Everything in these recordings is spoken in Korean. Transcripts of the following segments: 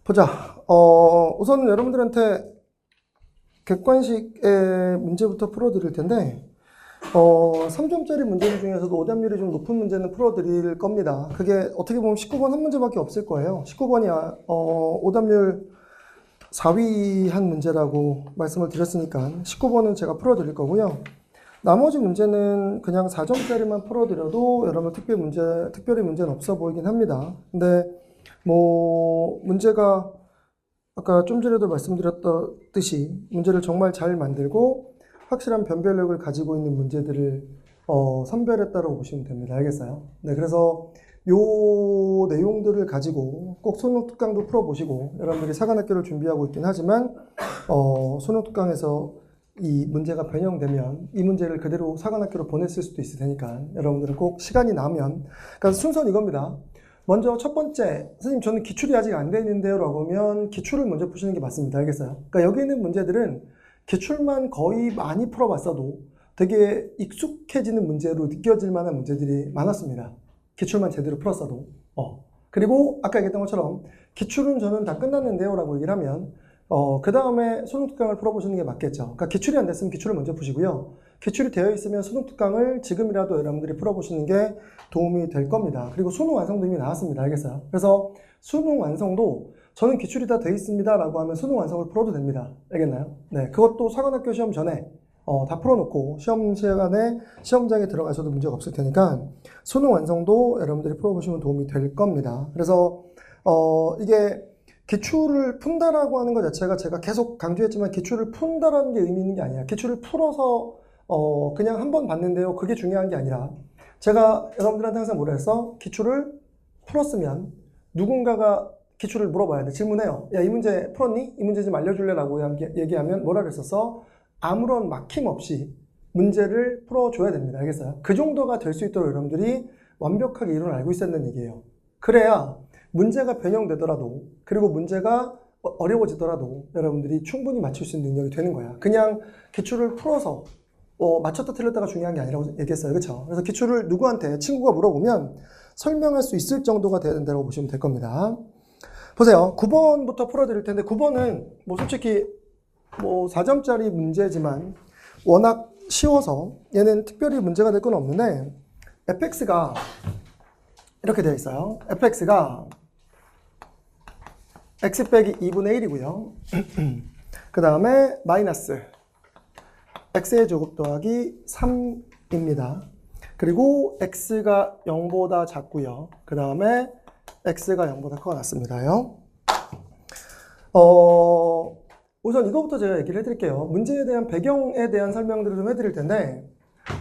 보자. 우선 여러분들한테 객관식의 문제부터 풀어드릴 텐데, 3점짜리 문제들 중에서도 오답률이 좀 높은 문제는 풀어드릴 겁니다. 그게 어떻게 보면 19번 한 문제밖에 없을 거예요. 19번이 오답률 4위 한 문제라고 말씀을 드렸으니까 19번은 제가 풀어드릴 거고요. 나머지 문제는 그냥 4점짜리만 풀어드려도 여러분 특별히 문제는 없어 보이긴 합니다. 근데 문제가 아까 좀 전에도 말씀드렸듯이 문제를 정말 잘 만들고 확실한 변별력을 가지고 있는 문제들을 선별했다고 보시면 됩니다. 알겠어요? 네, 그래서 요 내용들을 가지고 꼭 수능 특강도 풀어보시고, 여러분들이 사관학교를 준비하고 있긴 하지만 수능 특강에서 이 문제가 변형되면 이 문제를 그대로 사관학교로 보냈을 수도 있을 테니까 여러분들은 꼭 시간이 나면, 그러니까 순서는 이겁니다. 먼저 첫 번째, 선생님 저는 기출이 아직 안 돼 있는데요 라고 하면 기출을 먼저 푸시는 게 맞습니다. 알겠어요? 그러니까 여기 있는 문제들은 기출만 거의 많이 풀어봤어도 되게 익숙해지는 문제로 느껴질 만한 문제들이 많았습니다. 기출만 제대로 풀었어도. 그리고 아까 얘기했던 것처럼 기출은 저는 다 끝났는데요 라고 얘기를 하면 그 다음에 수능 특강을 풀어보시는 게 맞겠죠. 그러니까 기출이 안 됐으면 기출을 먼저 푸시고요. 기출이 되어 있으면 수능 특강을 지금이라도 여러분들이 풀어보시는 게 도움이 될 겁니다. 그리고 수능 완성도 이미 나왔습니다. 알겠어요? 그래서 수능 완성도 저는 기출이 다 되어 있습니다 라고 하면 수능 완성을 풀어도 됩니다. 알겠나요? 네, 그것도 사관학교 시험 전에 다 풀어놓고 시험 시간에 시험장에 들어가셔도 문제가 없을 테니까 수능 완성도 여러분들이 풀어보시면 도움이 될 겁니다. 그래서 이게 기출을 푼다라고 하는 것 자체가 제가 계속 강조했지만 기출을 푼다라는 게 의미 있는 게 아니라 기출을 풀어서 그냥 한 번 봤는데요. 그게 중요한 게 아니라 제가 여러분들한테 항상 뭐라 했어? 기출을 풀었으면 누군가가 기출을 물어봐야 돼. 질문해요. 야, 이 문제 풀었니? 이 문제 좀 알려줄래? 라고 얘기하면 뭐라 그랬었어? 아무런 막힘 없이 문제를 풀어줘야 됩니다. 알겠어요? 그 정도가 될 수 있도록 여러분들이 완벽하게 이론을 알고 있었는 얘기예요. 그래야 문제가 변형되더라도, 그리고 문제가 어려워지더라도 여러분들이 충분히 맞출 수 있는 능력이 되는 거야. 그냥 기출을 풀어서 맞췄다 틀렸다가 중요한 게 아니라고 얘기했어요. 그렇죠? 그래서 기출을 누구한테 친구가 물어보면 설명할 수 있을 정도가 돼야 된다고 보시면 될 겁니다. 보세요. 9번부터 풀어드릴 텐데 9번은 솔직히 4점짜리 문제지만 워낙 쉬워서 얘는 특별히 문제가 될 건 없는데, fx가 이렇게 되어 있어요. fx가 x 빼기 2분의 1이고요. 그 다음에 마이너스 x의 제곱 더하기 3입니다. 그리고 x가 0보다 작고요. 그 다음에 x가 0보다 커가 났습니다요. 우선 이거부터 제가 얘기를 해드릴게요. 문제에 대한 배경에 대한 설명들을 좀 해드릴 텐데,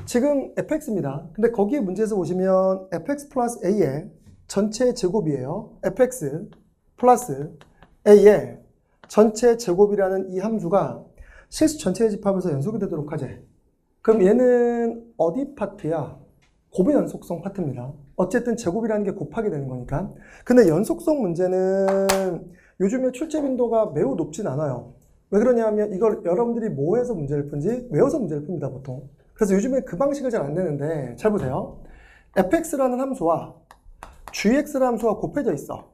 지금 fx입니다. 근데 거기에 문제에서 보시면 fx 플러스 a의 전체 제곱이에요. fx 플러스 a의 전체 제곱이라는 이 함수가 실수 전체의 집합에서 연속이 되도록 하재. 그럼 얘는 어디 파트야? 곱의 연속성 파트입니다. 어쨌든 제곱이라는 게 곱하게 되는 거니까. 근데 연속성 문제는 요즘에 출제 빈도가 매우 높진 않아요. 왜 그러냐면 이걸 여러분들이 뭐해서 문제를 푼지 외워서 문제를 풉니다, 보통. 그래서 요즘에 그 방식을 잘 안 내는데, 잘 보세요. fx라는 함수와 gx라는 함수가 곱해져 있어.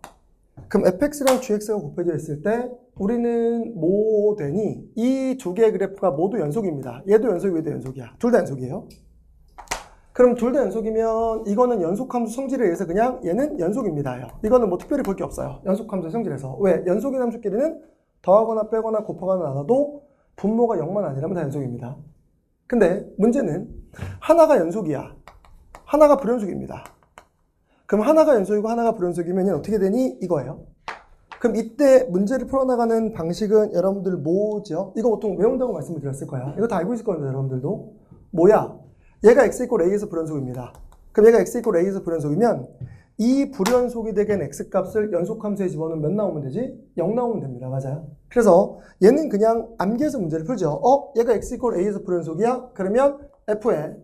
그럼 fx랑 gx가 곱해져 있을 때 우리는 뭐 되니? 이 두 개의 그래프가 모두 연속입니다. 얘도 연속이고 얘도 연속이야. 둘 다 연속이에요. 그럼 둘 다 연속이면 이거는 연속함수 성질에 의해서 그냥 얘는 연속입니다. 이거는 특별히 볼 게 없어요. 연속함수 성질에서. 왜? 연속인 함수끼리는 더하거나 빼거나 곱하거나 나눠도 분모가 0만 아니라면 다 연속입니다. 근데 문제는 하나가 연속이야. 하나가 불연속입니다. 그럼 하나가 연속이고 하나가 불연속이면 어떻게 되니? 이거예요. 그럼 이때 문제를 풀어나가는 방식은 여러분들 뭐죠? 이거 보통 외운다고 말씀을 드렸을 거야. 이거 다 알고 있을 거예요, 여러분들도. 뭐야? 얘가 x 이퀄 a에서 불연속입니다. 그럼 얘가 x 이퀄 a에서 불연속이면 이 불연속이 되게 x값을 연속함수에 집어넣으면 몇 나오면 되지? 0 나오면 됩니다. 맞아요? 그래서 얘는 그냥 암기해서 문제를 풀죠. 얘가 x 이퀄 a에서 불연속이야? 그러면 f에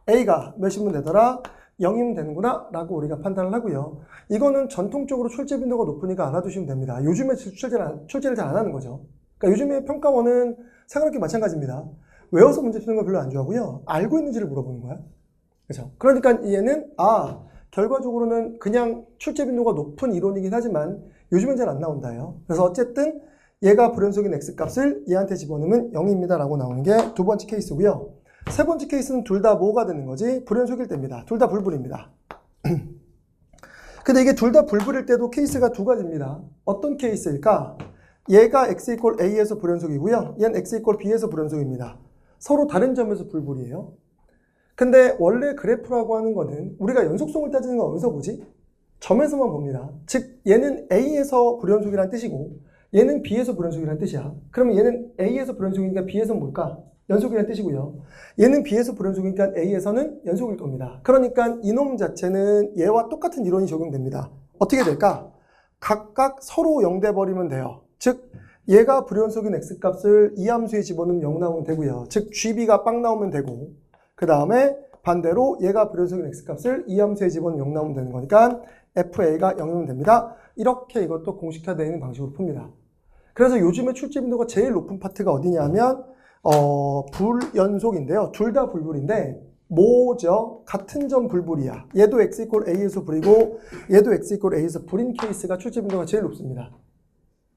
a가 몇이면 되더라? 0이면 되는구나 라고 우리가 판단을 하고요. 이거는 전통적으로 출제 빈도가 높으니까 알아두시면 됩니다. 요즘에 출제를 잘 안 하는 거죠. 그러니까 요즘에 평가원은 사관학교 마찬가지입니다. 외워서 문제 푸는 걸 별로 안 좋아하고요. 알고 있는지를 물어보는 거야. 그렇죠? 그러니까 얘는 결과적으로는 그냥 출제 빈도가 높은 이론이긴 하지만 요즘엔 잘 안 나온다요. 그래서 어쨌든 얘가 불연속인 x값을 얘한테 집어넣으면 0입니다 라고 나오는 게 두 번째 케이스고요. 세 번째 케이스는 둘 다 뭐가 되는 거지? 불연속일 때입니다. 둘 다 불불입니다. 근데 이게 둘 다 불불일 때도 케이스가 두 가지입니다. 어떤 케이스일까? 얘가 x = a에서 불연속이고요. 얘는 x = b에서 불연속입니다. 서로 다른 점에서 불불이에요. 근데 원래 그래프라고 하는 거는 우리가 연속성을 따지는 건 어디서 보지? 점에서만 봅니다. 즉 얘는 a에서 불연속이라는 뜻이고 얘는 b에서 불연속이라는 뜻이야. 그러면 얘는 a에서 불연속이니까 b에서는 뭘까? 연속이라는 뜻이고요. 얘는 b에서 불연속이니까 a에서는 연속일 겁니다. 그러니까 이놈 자체는 얘와 똑같은 이론이 적용됩니다. 어떻게 될까? 각각 서로 0 돼버리면 돼요. 즉 얘가 불연속인 x값을 이 함수에 집어넣으면 0 나오면 되고요. 즉 gb가 빵 나오면 되고 그 다음에 반대로 얘가 불연속인 x값을 이 함수에 집어넣으면 0 나오면 되는 거니까 fa가 0이면 됩니다. 이렇게 이것도 공식화되어 있는 방식으로 풉니다. 그래서 요즘에 출제 빈도가 제일 높은 파트가 어디냐면 불연속인데요. 둘 다 불불인데 뭐죠? 같은 점 불불이야. 얘도 x = a에서 불이고 얘도 x = a에서 불인 케이스가 출제 빈도가 제일 높습니다.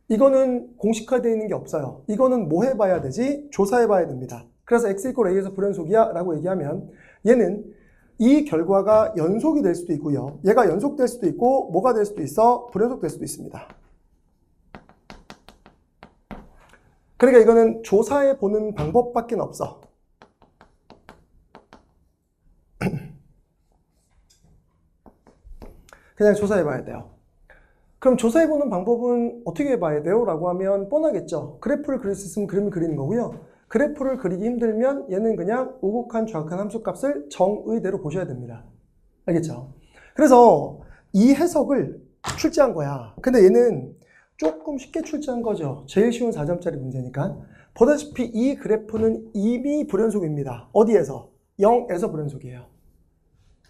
이거는 공식화되어 있는 게 없어요. 이거는 뭐 해봐야 되지? 조사해봐야 됩니다. 그래서 x = a에서 불연속이야 라고 얘기하면 얘는 이 결과가 연속이 될 수도 있고요. 얘가 연속될 수도 있고 뭐가 될 수도 있어? 불연속될 수도 있습니다. 그러니까 이거는 조사해 보는 방법밖에 없어. 그냥 조사해 봐야 돼요. 그럼 조사해 보는 방법은 어떻게 해봐야 돼요? 라고 하면 뻔하겠죠. 그래프를 그릴 수 있으면 그림을 그리는 거고요. 그래프를 그리기 힘들면 얘는 그냥 오곡한 정확한 함수값을 정의대로 보셔야 됩니다. 알겠죠? 그래서 이 해석을 출제한 거야. 근데 얘는 조금 쉽게 출제한 거죠. 제일 쉬운 4점짜리 문제니까. 보다시피 이 그래프는 이미 불연속입니다. 어디에서? 0에서 불연속이에요.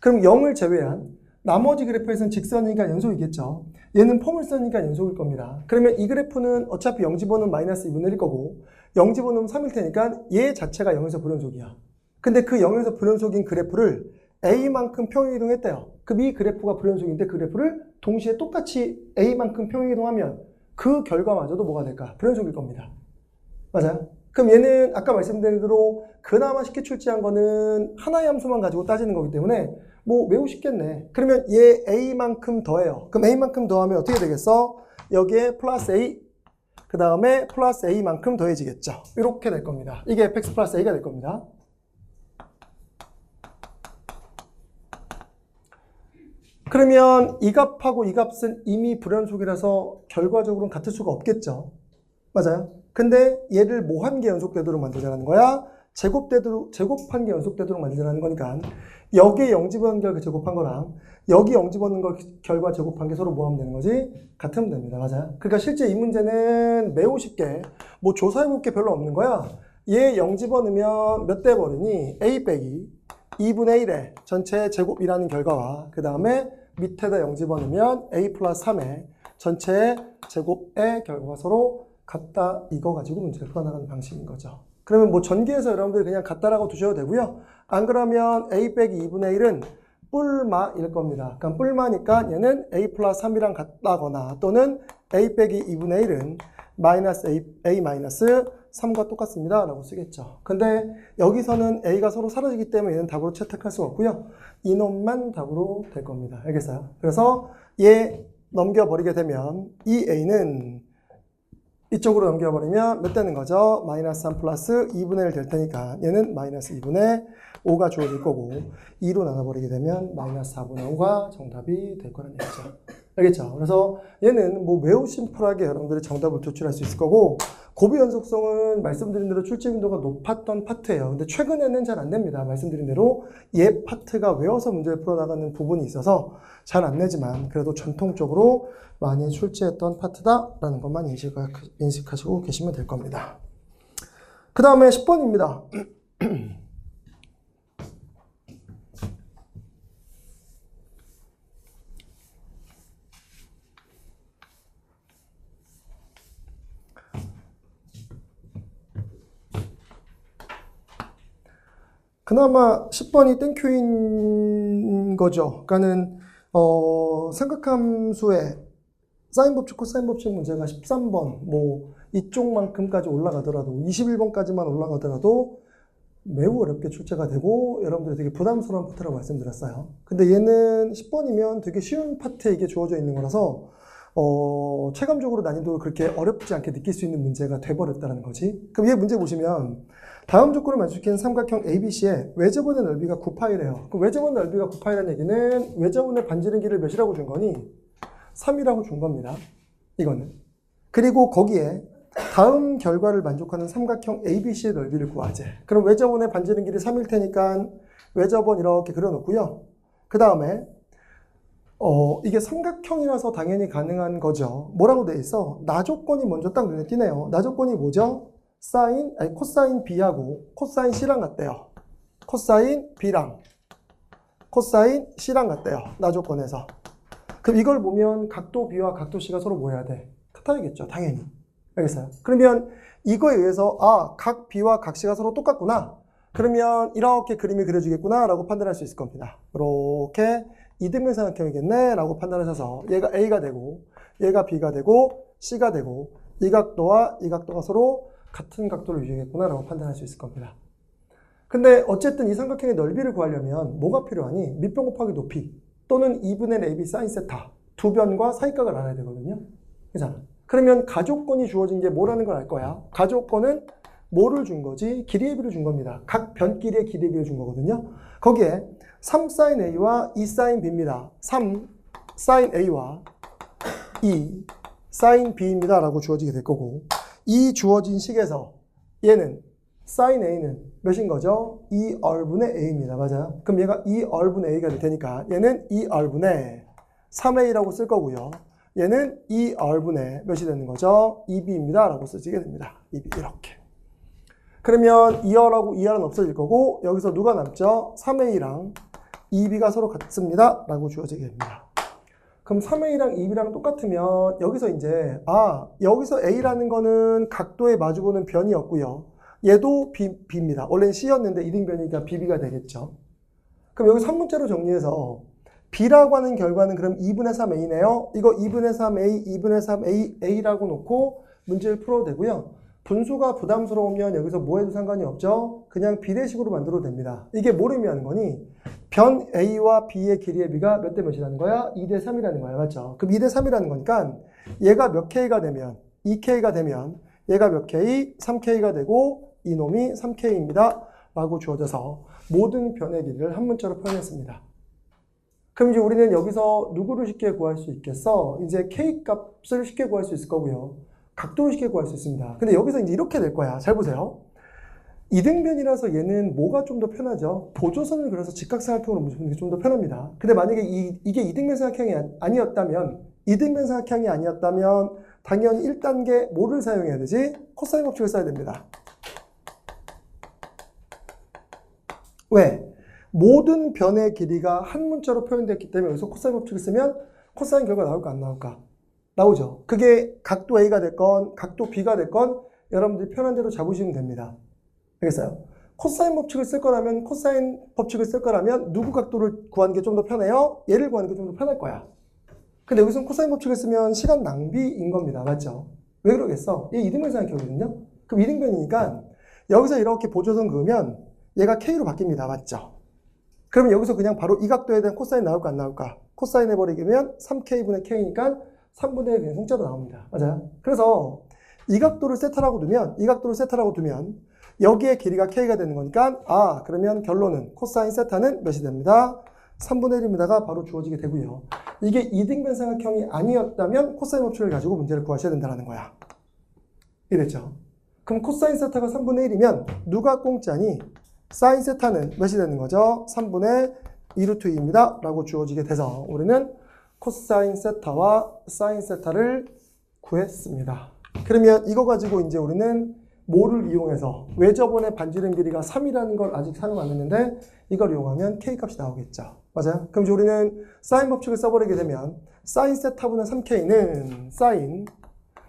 그럼 0을 제외한 나머지 그래프에서는 직선이니까 연속이겠죠. 얘는 포물선이니까 연속일 겁니다. 그러면 이 그래프는 어차피 0 집어넣으면 마이너스 2분의 1일 거고 0 집어넣으면 3일 테니까 얘 자체가 0에서 불연속이야. 근데 그 0에서 불연속인 그래프를 A만큼 평행이동했대요. 그럼 이 그래프가 불연속인데 그 그래프를 동시에 똑같이 A만큼 평행이동하면 그 결과마저도 뭐가 될까? 불연속일 겁니다. 맞아요? 그럼 얘는 아까 말씀드린 대로 그나마 쉽게 출제한 거는 하나의 함수만 가지고 따지는 거기 때문에 뭐 매우 쉽겠네. 그러면 얘 A만큼 더해요. 그럼 A만큼 더하면 어떻게 되겠어? 여기에 플러스 A, 그 다음에 플러스 A만큼 더해지겠죠. 이렇게 될 겁니다. 이게 fx 플러스 A가 될 겁니다. 그러면 이 값하고 이 값은 이미 불연속이라서 결과적으로는 같을 수가 없겠죠. 맞아요? 근데 얘를 뭐 한 개 연속되도록 만들자는 거야? 제곱한 게 연속되도록 만들자는 거니까 여기에 0 집어넣은 결과 제곱한 거랑 여기 0 집어넣은 걸 결과 제곱한 게 서로 뭐 하면 되는 거지? 같으면 됩니다. 맞아요? 그러니까 실제 이 문제는 매우 쉽게 뭐 조사해볼 게 별로 없는 거야. 얘 0 집어넣으면 몇 대 버리니? A 빼기 2분의 1의 전체 제곱이라는 결과와 그 다음에 밑에다 0 집어넣으면 A 플러스 3의 전체 제곱의 결과가 서로 같다. 이거 가지고 문제를 풀어나가는 방식인 거죠. 그러면 뭐 전기에서 여러분들 그냥 같다라고 두셔도 되고요. 안 그러면 A 빼기 2분의 1은 뿔마일 겁니다. 그러니까 뿔마니까 얘는 A 플러스 3이랑 같다거나 또는 A 빼기 2분의 1은 마이너스 A 마이너스 3과 똑같습니다. 라고 쓰겠죠. 근데 여기서는 A가 서로 사라지기 때문에 얘는 답으로 채택할 수가 없고요. 이놈만 답으로 될 겁니다. 알겠어요? 그래서 얘 넘겨버리게 되면 이 A는 이쪽으로 넘겨버리면 몇 되는 거죠? 마이너스 3 플러스 2분의 1 될 테니까 얘는 마이너스 2분의 5가 주어질 거고 2로 나눠버리게 되면 마이너스 4분의 5가 정답이 될 거라는 얘기죠. 알겠죠? 그래서 얘는 뭐 매우 심플하게 여러분들이 정답을 도출할 수 있을 거고 고비 연속성은 말씀드린 대로 출제 빈도가 높았던 파트예요. 근데 최근에는 잘 안 됩니다. 말씀드린 대로 얘 파트가 외워서 문제를 풀어나가는 부분이 있어서 잘 안 내지만 그래도 전통적으로 많이 출제했던 파트다라는 것만 인식하시고 계시면 될 겁니다. 그 다음에 10번입니다. 그나마 10번이 땡큐인 거죠. 그러니까는 삼각함수의 사인 법칙, 코사인 법칙 문제가 13번, 뭐 이쪽만큼까지 올라가더라도 21번까지만 올라가더라도 매우 어렵게 출제가 되고 여러분들이 되게 부담스러운 파트라고 말씀드렸어요. 근데 얘는 10번이면 되게 쉬운 파트에 이게 주어져 있는 거라서 체감적으로 난이도를 그렇게 어렵지 않게 느낄 수 있는 문제가 돼버렸다는 거지. 그럼 얘 문제 보시면 다음 조건을 만족시키는 삼각형 ABC의 외접원의 넓이가 9파이래요. 그럼 외접원 넓이가 9파이라는 얘기는 외접원의 반지름 길이를 몇이라고 준 거니? 3이라고 준 겁니다. 이거는. 그리고 거기에 다음 결과를 만족하는 삼각형 ABC의 넓이를 구하재. 그럼 외접원의 반지름 길이 3일 테니까 외접원 이렇게 그려놓고요. 그 다음에 이게 삼각형이라서 당연히 가능한 거죠. 뭐라고 돼 있어? 나조건이 먼저 딱 눈에 띄네요. 나조건이 뭐죠? 코사인 B하고 코사인 C랑 같대요. 코사인 B랑 코사인 C랑 같대요. 나조건에서. 그럼 이걸 보면 각도 B와 각도 C가 서로 뭐 해야 돼? 같아야겠죠. 당연히. 알겠어요? 그러면 이거에 의해서 각 B와 각 C가 서로 똑같구나. 그러면 이렇게 그림이 그려지겠구나 라고 판단할 수 있을 겁니다. 이렇게 이등변 삼각형이겠네 라고 판단하셔서 얘가 A가 되고 얘가 B가 되고 C가 되고 이 각도와 이 각도가 서로 같은 각도를 유지하겠구나 라고 판단할 수 있을 겁니다. 근데 어쨌든 이 삼각형의 넓이를 구하려면 뭐가 필요하니? 밑변 곱하기 높이 또는 2분의 AB 사인 세타 두 변과 사이각을 알아야 되거든요. 그잖아. 그러면 가조건이 주어진 게 뭐라는 걸 알 거야. 가조건은 뭐를 준 거지? 길이의 비를 준 겁니다. 각 변끼리의 길이의 비를 준 거거든요. 거기에 3sin A와 2sin B입니다. 3sin A와 2sin B입니다. 라고 주어지게 될 거고 이 주어진 식에서 얘는 sin A는 몇인 거죠? 2R분의 A입니다. 맞아요? 그럼 얘가 2R분의 A가 될 테니까 얘는 2R분의 3A라고 쓸 거고요. 얘는 2R분의 몇이 되는 거죠? 2B입니다. 라고 쓰시게 됩니다. 2B 이렇게. 그러면 2R하고 2R은 없어질 거고 여기서 누가 남죠? 3A랑 2B가 서로 같습니다. 라고 주어지게 됩니다. 그럼 3A랑 2B랑 똑같으면 여기서 이제 여기서 A라는 거는 각도에 마주보는 변이었고요. 얘도 B입니다. 원래는 C였는데 이등변이니까 BB가 되겠죠. 그럼 여기 3문자로 정리해서 B라고 하는 결과는 그럼 2분의 3A네요. 이거 2분의 3A, 2분의 3A, A라고 놓고 문제를 풀어도 되고요. 분수가 부담스러우면 여기서 뭐 해도 상관이 없죠. 그냥 비례식으로 만들어도 됩니다. 이게 뭘 의미하는 거니? 변 A와 B의 길이의 비가 몇 대 몇이라는 거야? 2대 3이라는 거야. 맞죠? 그럼 2대 3이라는 거니까 얘가 몇 K가 되면 2K가 되면 얘가 몇 K? 3K가 되고 이놈이 3K입니다. 라고 주어져서 모든 변의 길이를 한 문자로 표현했습니다. 그럼 이제 우리는 여기서 누구를 쉽게 구할 수 있겠어? 이제 K 값을 쉽게 구할 수 있을 거고요. 각도를 쉽게 구할 수 있습니다. 근데 여기서 이제 이렇게 될 거야. 잘 보세요. 이등변이라서 얘는 뭐가 좀 더 편하죠? 보조선을 그려서 직각삼각형으로 보는 게 좀 더 편합니다. 근데 만약에 이게 이등변 삼각형이 아니었다면 당연히 1단계 뭐를 사용해야 되지? 코사인 법칙을 써야 됩니다. 왜? 모든 변의 길이가 한 문자로 표현됐기 때문에 여기서 코사인 법칙을 쓰면 코사인 결과 나올까 안 나올까? 나오죠. 그게 각도 A가 됐건 각도 B가 됐건 여러분들이 편한 대로 잡으시면 됩니다. 알겠어요? 코사인 법칙을 쓸 거라면 누구 각도를 구하는 게 좀 더 편해요? 얘를 구하는 게 좀 더 편할 거야. 근데 여기서는 코사인 법칙을 쓰면 시간 낭비인 겁니다. 맞죠? 왜 그러겠어? 얘 이등변 삼각형이거든요? 그럼 이등변이니까 여기서 이렇게 보조선 그으면 얘가 K로 바뀝니다. 맞죠? 그러면 여기서 그냥 바로 이 각도에 대한 코사인 나올까 안 나올까? 코사인 해버리면 3K분의 K니까 3분의 1 그냥 공짜로 나옵니다. 맞아요? 그래서 이 각도를 세타라고 두면 여기에 길이가 K가 되는 거니까 그러면 결론은 코사인 세타는 몇이 됩니다? 3분의 1입니다가 바로 주어지게 되고요. 이게 이등변 삼각형이 아니었다면 코사인 법칙을 가지고 문제를 구하셔야 된다는 거야. 이랬죠? 그럼 코사인 세타가 3분의 1이면 누가 공짜니? 사인 세타는 몇이 되는 거죠? 3분의 2루트 2입니다. 라고 주어지게 돼서 우리는 코사인 세타와 사인 세타를 구했습니다. 그러면 이거 가지고 이제 우리는 뭐를 이용해서 외접원의 반지름 길이가 3이라는 걸 아직 사용 안 했는데 이걸 이용하면 K 값이 나오겠죠. 맞아요? 그럼 이제 우리는 사인 법칙을 써버리게 되면 사인 세타분의 3K는 사인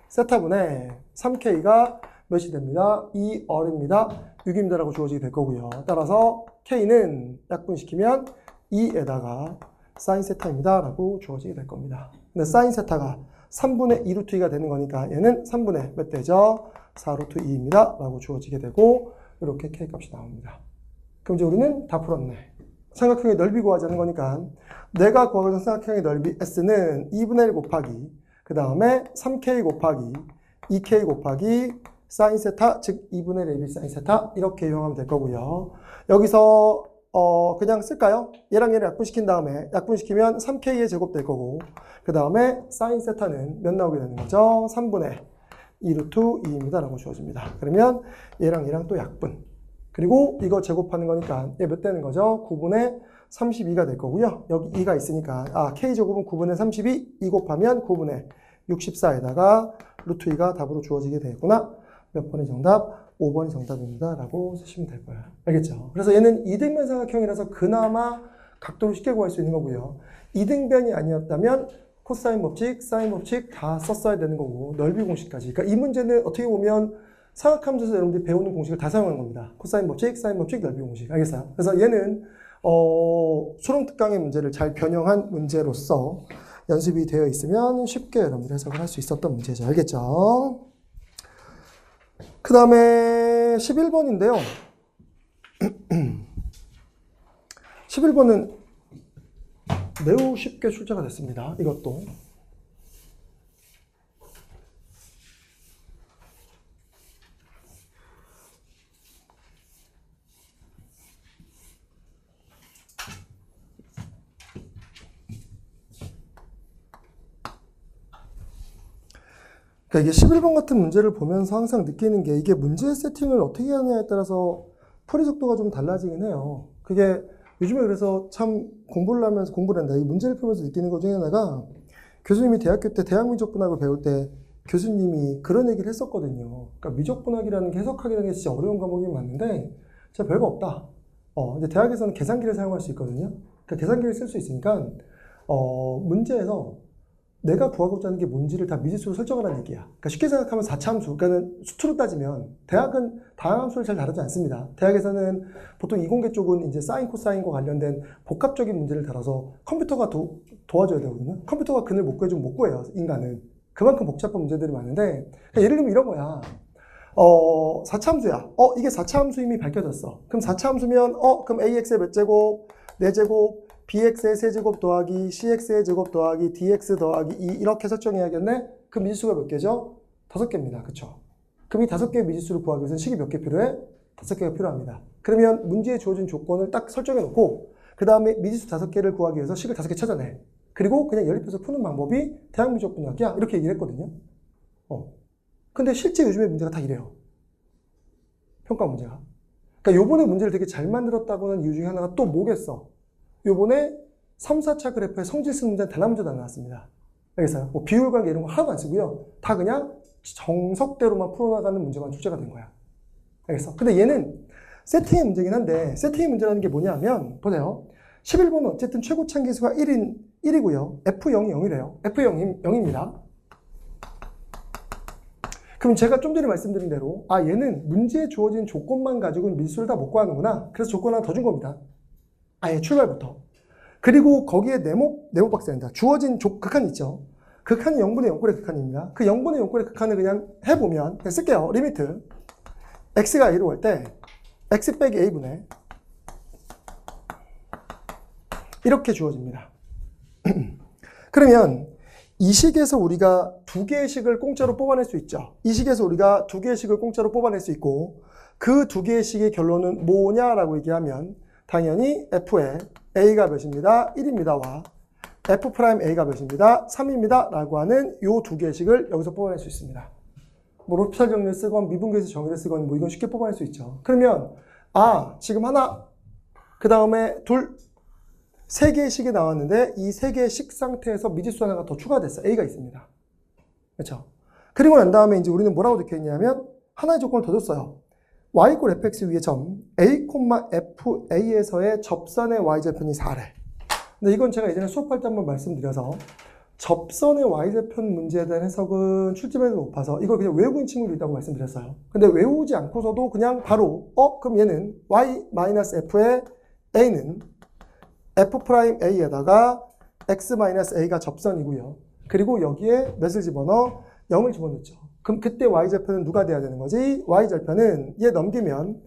세타분의 3K가 몇이 됩니다? 2R입니다. 6입니다라고 주어지게 될 거고요. 따라서 K는 약분시키면 2에다가 사인 세타입니다 라고 주어지게 될 겁니다. 근데 사인 세타가 3분의 2 루트 2가 되는 거니까 얘는 3분의 몇 되죠? 4 루트 2입니다 라고 주어지게 되고 이렇게 K값이 나옵니다. 그럼 이제 우리는 다 풀었네. 삼각형의 넓이 구하자는 거니까 내가 구하고자 삼각형의 넓이 S는 2분의 1 곱하기 그 다음에 3K 곱하기 2K 곱하기 사인 세타, 즉 2분의 1 AB 사인 세타 이렇게 이용하면 될 거고요. 여기서 그냥 쓸까요? 얘랑 얘를 약분시킨 다음에 약분시키면 3K의 제곱 될 거고 그 다음에 사인 세타는 몇 나오게 되는 거죠? 3분의 2 루트 2입니다 라고 주어집니다. 그러면 얘랑 얘랑 또 약분 그리고 이거 제곱하는 거니까 얘 몇 되는 거죠? 9분의 32가 될 거고요. 여기 2가 있으니까 K제곱은 9분의 32, 2 곱하면 9분의 64에다가 루트 2가 답으로 주어지게 되겠구나. 몇 번의 정답? 5번이 정답입니다 라고 쓰시면 될 거예요. 알겠죠? 그래서 얘는 이등변 삼각형이라서 그나마 각도를 쉽게 구할 수 있는 거고요. 이등변이 아니었다면 코사인 법칙, 사인 법칙 다 썼어야 되는 거고 넓이 공식까지. 그러니까 이 문제는 어떻게 보면 삼각함수에서 여러분들이 배우는 공식을 다 사용하는 겁니다. 코사인 법칙, 사인 법칙, 넓이 공식. 알겠어요? 그래서 얘는 수능특강의 문제를 잘 변형한 문제로서 연습이 되어 있으면 쉽게 여러분들 해석을 할 수 있었던 문제죠. 알겠죠? 그 다음에 11번인데요. 11번은 매우 쉽게 출제가 됐습니다. 이것도. 그러니까 이게 11번 같은 문제를 보면서 항상 느끼는 게 이게 문제 세팅을 어떻게 하느냐에 따라서 풀이 속도가 좀 달라지긴 해요. 그게 요즘에 그래서 참 공부를 하면서 공부를 한다. 이 문제를 풀면서 느끼는 것 중에 하나가 교수님이 대학교 때 대학민족분학을 배울 때 교수님이 그런 얘기를 했었거든요. 그러니까 미적분학이라는 게 해석하기라는 게 진짜 어려운 과목이 맞는데 진짜 별거 없다. 이제 대학에서는 계산기를 사용할 수 있거든요. 그러니까 계산기를 쓸 수 있으니까 문제에서 내가 구하고자 하는 게 뭔지를 다 미지수로 설정하라는 얘기야. 그러니까 쉽게 생각하면 4차 함수, 그러니까 수투로 따지면 대학은 다양한 함수를 잘 다루지 않습니다. 대학에서는 보통 이공계 쪽은 이제 사인, 코사인과 관련된 복합적인 문제를 다뤄서 컴퓨터가 도와줘야 되거든요. 컴퓨터가 그늘 못 구해주면 못 구해요, 인간은. 그만큼 복잡한 문제들이 많은데, 그러니까 예를 들면 이런 거야. 4차 함수야. 이게 4차 함수 이미 밝혀졌어. 그럼 4차 함수면, 그럼 AX의 몇 제곱, 4제곱, bx의 세제곱 더하기 cx의 제곱 더하기 dx 더하기 2 이렇게 설정해야겠네? 그 미지수가 몇 개죠? 5개입니다. 그쵸? 그럼 이 5개의 미지수를 구하기 위해서는 식이 몇 개 필요해? 5개가 필요합니다. 그러면 문제에 주어진 조건을 딱 설정해 놓고 그 다음에 미지수 5개를 구하기 위해서 식을 5개 찾아내. 그리고 그냥 연립해서 푸는 방법이 대학민족분학이야. 이렇게 얘기를 했거든요. 근데 실제 요즘의 문제가 다 이래요. 평가 문제가. 그러니까 요번에 문제를 되게 잘 만들었다고는 이유 중에 하나가 또 뭐겠어? 요번에 3, 4차 그래프에 성질 쓰는 문제는 단 한 문제도 안 나왔습니다. 알겠어요? 뭐 비율 관계 이런 거 하나도 안 쓰고요. 다 그냥 정석대로만 풀어나가는 문제만 출제가 된 거야. 알겠어? 근데 얘는 세팅의 문제긴 한데 세팅의 문제라는 게 뭐냐면 보세요. 11번은 어쨌든 최고 참기수가 1이고요. F0이 0이래요. F0이 0입니다. 그럼 제가 좀 전에 말씀드린 대로 얘는 문제에 주어진 조건만 가지고는 미지수를 다 못 구하는구나. 그래서 조건 하나 더 준 겁니다. 아예 출발부터. 그리고 거기에 네모 박스입니다. 주어진 극한 있죠. 극한이 0분의 0꼴의 극한입니다. 그 0분의 0꼴의 극한을 그냥 해보면 그냥 쓸게요. 리미트 x가 a로 갈 때 x 빼기 a분의 이렇게 주어집니다. 그러면 이 식에서 우리가 2개의 식을 공짜로 뽑아낼 수 있죠. 이 식에서 우리가 2개의 식을 공짜로 뽑아낼 수 있고 그 2개의 식의 결론은 뭐냐라고 얘기하면 당연히 f의 a가 몇입니다. 1입니다와 f'a가 몇입니다. 3입니다. 라고 하는 요 2개의 식을 여기서 뽑아낼 수 있습니다. 뭐 로피탈 정리를 쓰건 미분계수 정의를 쓰건 뭐 이건 쉽게 뽑아낼 수 있죠. 그러면 지금 하나, 그 다음에 둘, 3개의 식이 나왔는데 이 3개의 식 상태에서 미지수 하나가 더 추가됐어. a가 있습니다. 그렇죠? 그리고 난 다음에 이제 우리는 뭐라고 적혀있냐면 하나의 조건을 더 줬어요. y = fx 위에 점 a, fa에서의 접선의 y절편이 4래. 근데 이건 제가 예전에 수업할 때 한번 말씀드려서 접선의 y절편 문제에 대한 해석은 출제율이 높아서 이걸 그냥 외우고 있는 친구도 있다고 말씀드렸어요. 근데 외우지 않고서도 그냥 바로 그럼 얘는 y-f의 a는 f'a에다가 x-a가 접선이고요. 그리고 여기에 몇을 집어넣어? 0을 집어넣죠. 그럼 그때 y절편은 누가 돼야 되는 거지? y절편은 얘 넘기면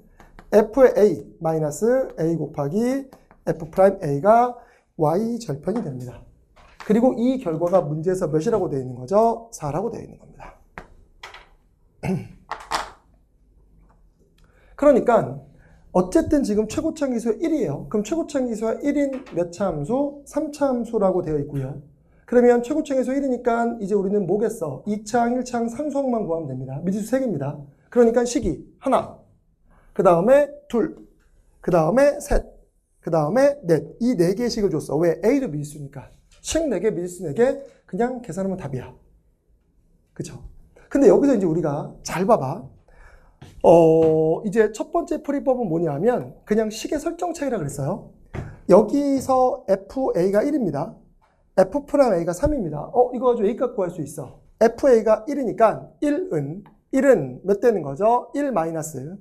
f의 a 마이너스 a 곱하기 f'a가 y절편이 됩니다. 그리고 이 결과가 문제에서 몇이라고 되어 있는 거죠? 4라고 되어 있는 겁니다. 그러니까 어쨌든 지금 최고차 기수가 1이에요. 그럼 최고차 기수가 1인 몇 차 함수? 3차 함수라고 되어 있고요. 그러면 최고차 기수 1이니까 이제 우리는 뭐겠어? 2차항, 1차항 상수항만 구하면 됩니다. 미지수 3개입니다. 그러니까 식이 하나, 그 다음에 둘, 그 다음에 셋, 그 다음에 넷. 이 4개의 식을 줬어. 왜? A도 미지수니까. 식 4개, 미지수 4개, 그냥 계산하면 답이야. 그쵸? 근데 여기서 이제 우리가 잘 봐봐. 이제 첫 번째 풀이법은 뭐냐면 그냥 식의 설정 차이라 그랬어요. 여기서 FA가 1입니다. F'A가 3입니다. 이거 가지고 A값 구할 수 있어. FA가 1이니까 1은 몇 되는 거죠? 1 마이너스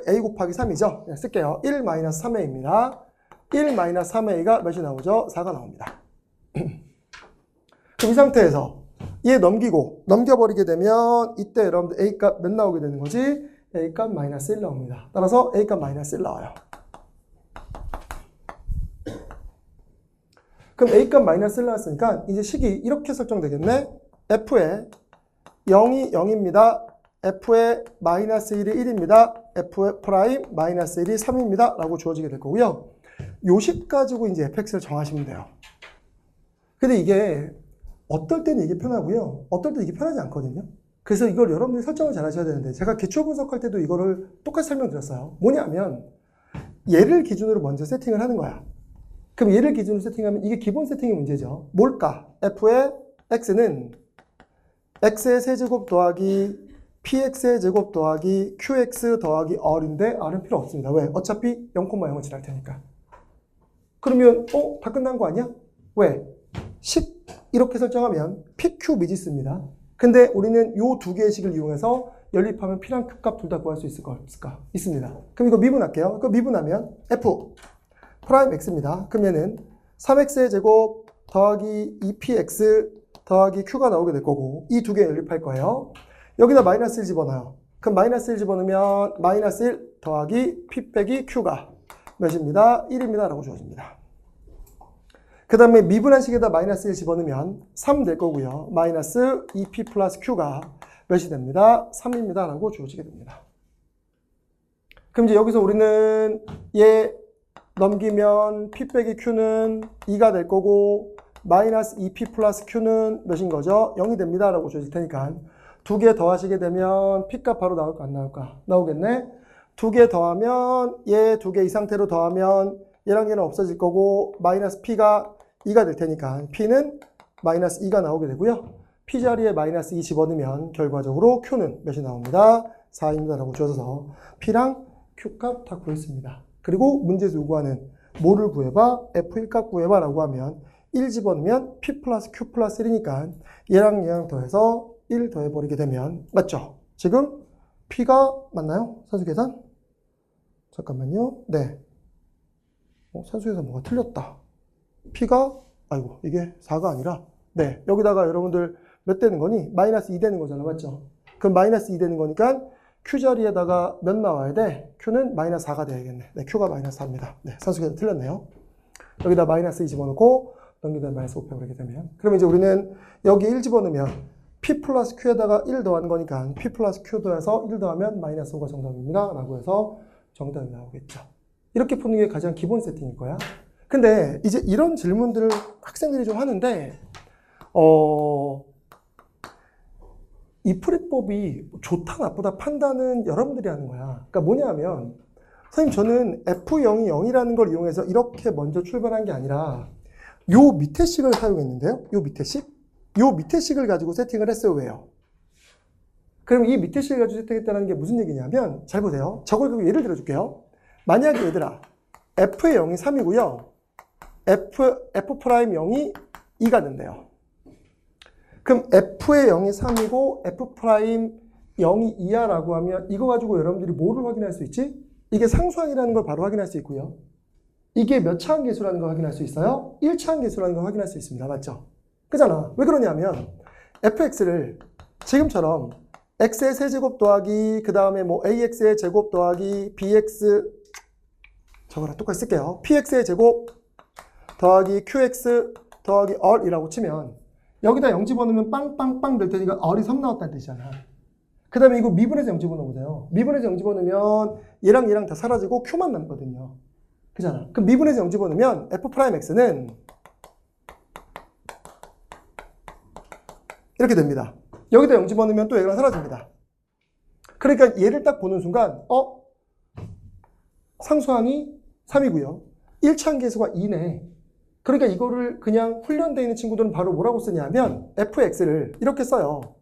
A 곱하기 3이죠. 그냥 쓸게요. 1 마이너스 3A입니다. 1 마이너스 3A가 몇이 나오죠? 4가 나옵니다. 그럼 이 상태에서 얘 넘겨버리게 되면 이때 여러분들 A값 몇 나오게 되는 거지? A값 마이너스 1 나옵니다. 따라서 A값 마이너스 1 나와요. 그럼 A값 마이너스 1 나왔으니까 이제 식이 이렇게 설정되겠네. F에 0이 0입니다. F에 마이너스 1이 1입니다. F 프라임 마이너스 1이 3입니다. 라고 주어지게 될 거고요. 요 식 가지고 이제 fx를 정하시면 돼요. 근데 이게 어떨 때는 이게 편하고요. 어떨 때는 이게 편하지 않거든요. 그래서 이걸 여러분들이 설정을 잘 하셔야 되는데 제가 기초 분석할 때도 이거를 똑같이 설명드렸어요. 뭐냐면 얘를 기준으로 먼저 세팅을 하는 거야. 그럼 얘를 기준으로 세팅하면 이게 기본 세팅의 문제죠. 뭘까? f의 x는 x의 세제곱 더하기 px의 제곱 더하기 qx 더하기 r인데 r은 필요 없습니다. 왜? 어차피 0,0을 지날 테니까. 그러면 다 끝난 거 아니야? 왜? 식 이렇게 설정하면 pq 미지수입니다. 근데 우리는 요 두 개의 식을 이용해서 연립하면 p랑 q값 둘 다 구할 수 있을까? 없을까? 있습니다. 그럼 이거 미분할게요. 그 미분하면 f 프라임 x입니다. 그러면은 3x의 제곱 더하기 2px 더하기 q가 나오게 될 거고 이 두 개 연립할 거예요. 여기다 마이너스 1 집어넣어요. 그럼 마이너스 1 집어넣으면 마이너스 1 더하기 p 빼기 q가 몇입니다? 1입니다. 라고 주어집니다. 그 다음에 미분한 식에다 마이너스 1 집어넣으면 3 될 거고요. 마이너스 2p 플러스 q가 몇이 됩니다? 3입니다. 라고 주어지게 됩니다. 그럼 이제 여기서 우리는 얘 넘기면 p 빼기 q는 2가 될 거고 마이너스 2p 플러스 q는 몇인 거죠? 0이 됩니다. 라고 주어질 테니까 두 개 더하시게 되면 p값 바로 나올까 안 나올까? 나오겠네. 두 개 더하면 얘 두 개 이 상태로 더하면 얘랑 얘는 없어질 거고 마이너스 p가 2가 될 테니까 p는 마이너스 2가 나오게 되고요. p 자리에 마이너스 2 집어넣으면 결과적으로 q는 몇이 나옵니다? 4입니다. 라고 주어져서 p랑 q값 다 구했습니다. 그리고 문제에서 요구하는 뭐를 구해봐? f1값 구해봐 라고 하면 1 집어넣으면 p 플러스 q 플러스 1이니까 얘랑 더해서 1 더해버리게 되면 맞죠? 지금 p가 맞나요? 산수 계산? 잠깐만요. 네. 산수에서 뭐가 틀렸다. p가 아이고 이게 4가 아니라 네 여기다가 여러분들 몇 되는 거니? 마이너스 2 되는 거잖아. 맞죠? 그럼 마이너스 2 되는 거니까 q 자리에다가 몇 나와야 돼? q는 마이너스 4가 돼야겠네. 네, q가 마이너스 4입니다. 네, 산수 계산 틀렸네요. 여기다 마이너스 2 집어넣고 넘기다 마이너스 5 빼버리게 되면 그러면 이제 우리는 여기 1 집어넣으면 p 플러스 q에다가 1 더한 거니까 p 플러스 q 더해서 1 더하면 마이너스 5가 정답입니다. 라고 해서 정답이 나오겠죠. 이렇게 푸는 게 가장 기본 세팅일 거야. 근데 이제 이런 질문들을 학생들이 좀 하는데 이 풀이법이 좋다 나쁘다 판단은 여러분들이 하는 거야. 그러니까 뭐냐면 선생님 저는 F0이 0이라는 걸 이용해서 이렇게 먼저 출발한 게 아니라 요 밑에 식을 사용했는데요. 요 밑에 식? 요 밑에 식을 가지고 세팅을 했어요. 왜요? 그럼 이 밑에 식을 가지고 세팅했다는 게 무슨 얘기냐면 잘 보세요. 저걸 예를 들어 줄게요. 만약에 얘들아 F의 0이 3이고요. F'0이 2가 된대요. 그럼 F의 0이 3이고 F'0이 2야 라고 하면 이거 가지고 여러분들이 뭐를 확인할 수 있지? 이게 상수항이라는 걸 바로 확인할 수 있고요. 이게 몇 차항 계수라는 걸 확인할 수 있어요? 1차항 계수라는 걸 확인할 수 있습니다. 맞죠? 그잖아. 왜 그러냐면 fx를 지금처럼 x의 세제곱 더하기 그 다음에 뭐 ax의 제곱 더하기 bx 저거랑 똑같이 쓸게요. px의 제곱 더하기 qx 더하기 r이라고 치면 여기다 0 집어넣으면 빵빵빵 될 테니까 r이 3 나왔다는 뜻이잖아. 그 다음에 이거 미분해서 0 집어넣어보세요. 미분해서 0 집어넣으면 얘랑 다 사라지고 q만 남거든요. 그잖아. 그럼 미분해서 0 집어넣으면 f'x는 이렇게 됩니다. 여기다 0 집어넣으면 또 얘랑 사라집니다. 그러니까 얘를 딱 보는 순간 상수항이 3이고요. 1차항 계수가 2네. 그러니까 이거를 그냥 훈련되어 있는 친구들은 바로 뭐라고 쓰냐면 fx를 이렇게 써요.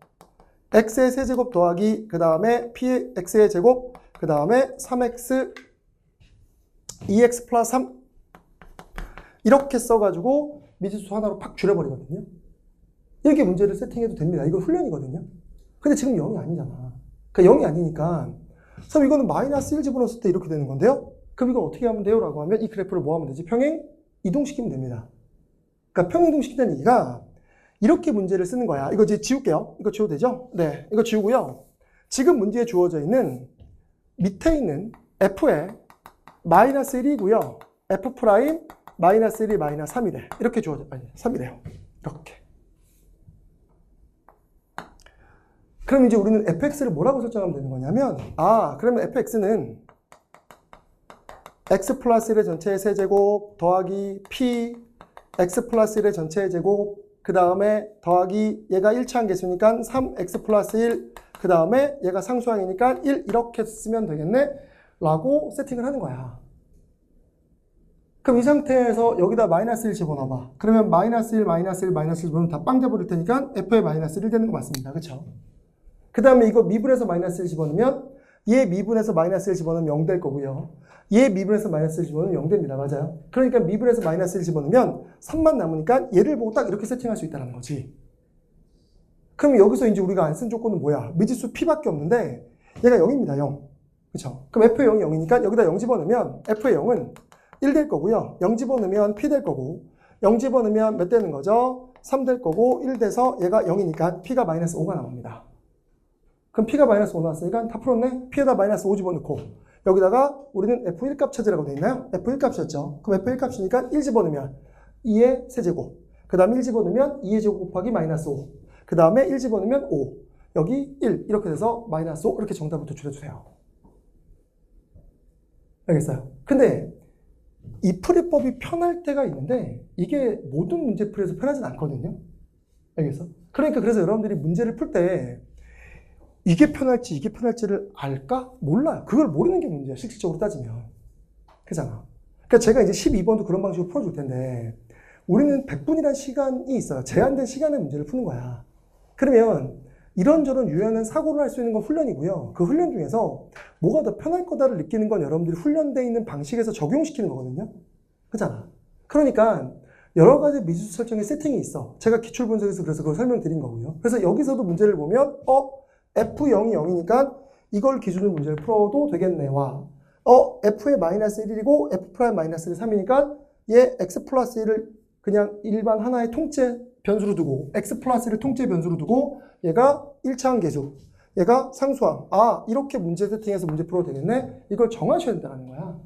x의 세제곱 더하기 그 다음에 px의 제곱 그 다음에 3x 2x 플러스 3 이렇게 써가지고 미지수 하나로 팍 줄여버리거든요. 이렇게 문제를 세팅해도 됩니다. 이거 훈련이거든요. 근데 지금 0이 아니잖아. 그러니까 0이 아니니까 그럼 이거는 마이너스 1 집어넣었을 때 이렇게 되는 건데요. 그럼 이거 어떻게 하면 돼요? 라고 하면 이 그래프를 뭐 하면 되지? 평행 이동시키면 됩니다. 그러니까 평행 이동시키는 얘기가 이렇게 문제를 쓰는 거야. 이거 이제 지울게요. 이거 지워도 되죠? 네, 이거 지우고요. 지금 문제에 주어져 있는 밑에 있는 f에 마이너스 1이고요. f 프라임 마이너스 1이 마이너스 3이래. 이렇게 주어져, 아니 3이래요. 이렇게. 그럼 이제 우리는 fx를 뭐라고 설정하면 되는 거냐면 그러면 fx는 x 플러스 1의 전체의 세제곱 더하기 p x 플러스 1의 전체의 제곱 그 다음에 더하기 얘가 1차항 계수니까 3x 플러스 1 그 다음에 얘가 상수항이니까 1 이렇게 쓰면 되겠네 라고 세팅을 하는 거야. 그럼 이 상태에서 여기다 마이너스 1 집어넣어봐. 그러면 마이너스 1, 마이너스 1, 마이너스 1 집어넣으면 다 빵 돼버릴 테니까 f에 마이너스 1 되는 거 맞습니다. 그쵸? 그 다음에 이거 미분해서 마이너스 1 집어넣으면 얘 미분해서 마이너스 1 집어넣으면 0 될 거고요. 얘 미분해서 마이너스 1 집어넣으면 0 됩니다. 맞아요? 그러니까 미분해서 마이너스 1 집어넣으면 3만 남으니까 얘를 보고 딱 이렇게 세팅할 수 있다는 거지. 그럼 여기서 이제 우리가 안 쓴 조건은 뭐야? 미지수 p밖에 없는데 얘가 0입니다. 0. 그쵸? 그럼 f의 0이 0이니까 여기다 0 집어넣으면 f의 0은 1 될 거고요. 0 집어넣으면 p 될 거고 0 집어넣으면 몇 되는 거죠? 3 될 거고 1 돼서 얘가 0이니까 p가 마이너스 5가 나옵니다. 그럼 p가 마이너스 5 나왔으니까 다 풀었네? p에다 마이너스 5 집어넣고 여기다가 우리는 f1 값 찾으라고 돼 있나요? f1 값이었죠. 그럼 f1 값이니까 1 집어넣으면 2의 세제곱 그 다음에 1 집어넣으면 2의 제곱 곱하기 마이너스 5 그 다음에 1 집어넣으면 5 여기 1 이렇게 돼서 마이너스 5 이렇게 정답을 도출해주세요. 알겠어요? 근데 이 풀이법이 편할 때가 있는데 이게 모든 문제풀이에서 편하진 않거든요. 알겠어? 그러니까 그래서 여러분들이 문제를 풀 때 이게 편할지 이게 편할지를 알까? 몰라요. 그걸 모르는 게 문제야. 실질적으로 따지면. 그잖아. 그러니까 제가 이제 12번도 그런 방식으로 풀어줄 텐데 우리는 100분이라는 시간이 있어요. 제한된 시간의 문제를 푸는 거야. 그러면 이런저런 유연한 사고를 할 수 있는 건 훈련이고요. 그 훈련 중에서 뭐가 더 편할 거다를 느끼는 건 여러분들이 훈련되어 있는 방식에서 적용시키는 거거든요. 그잖아. 그러니까 여러 가지 미지수 설정의 세팅이 있어. 제가 기출 분석에서 그래서 그걸 설명드린 거고요. 그래서 여기서도 문제를 보면 F0이 0이니까 이걸 기준으로 문제를 풀어도 되겠네와 F의 마이너스 1이고 F 프라임 마이너스 3이니까 얘 X 플러스 1을 그냥 일반 하나의 통째 변수로 두고 X 플러스 1을 통째 변수로 두고 얘가 1차항 계수 얘가 상수항 이렇게 문제 세팅해서 문제 풀어도 되겠네. 이걸 정하셔야 된다는 거야.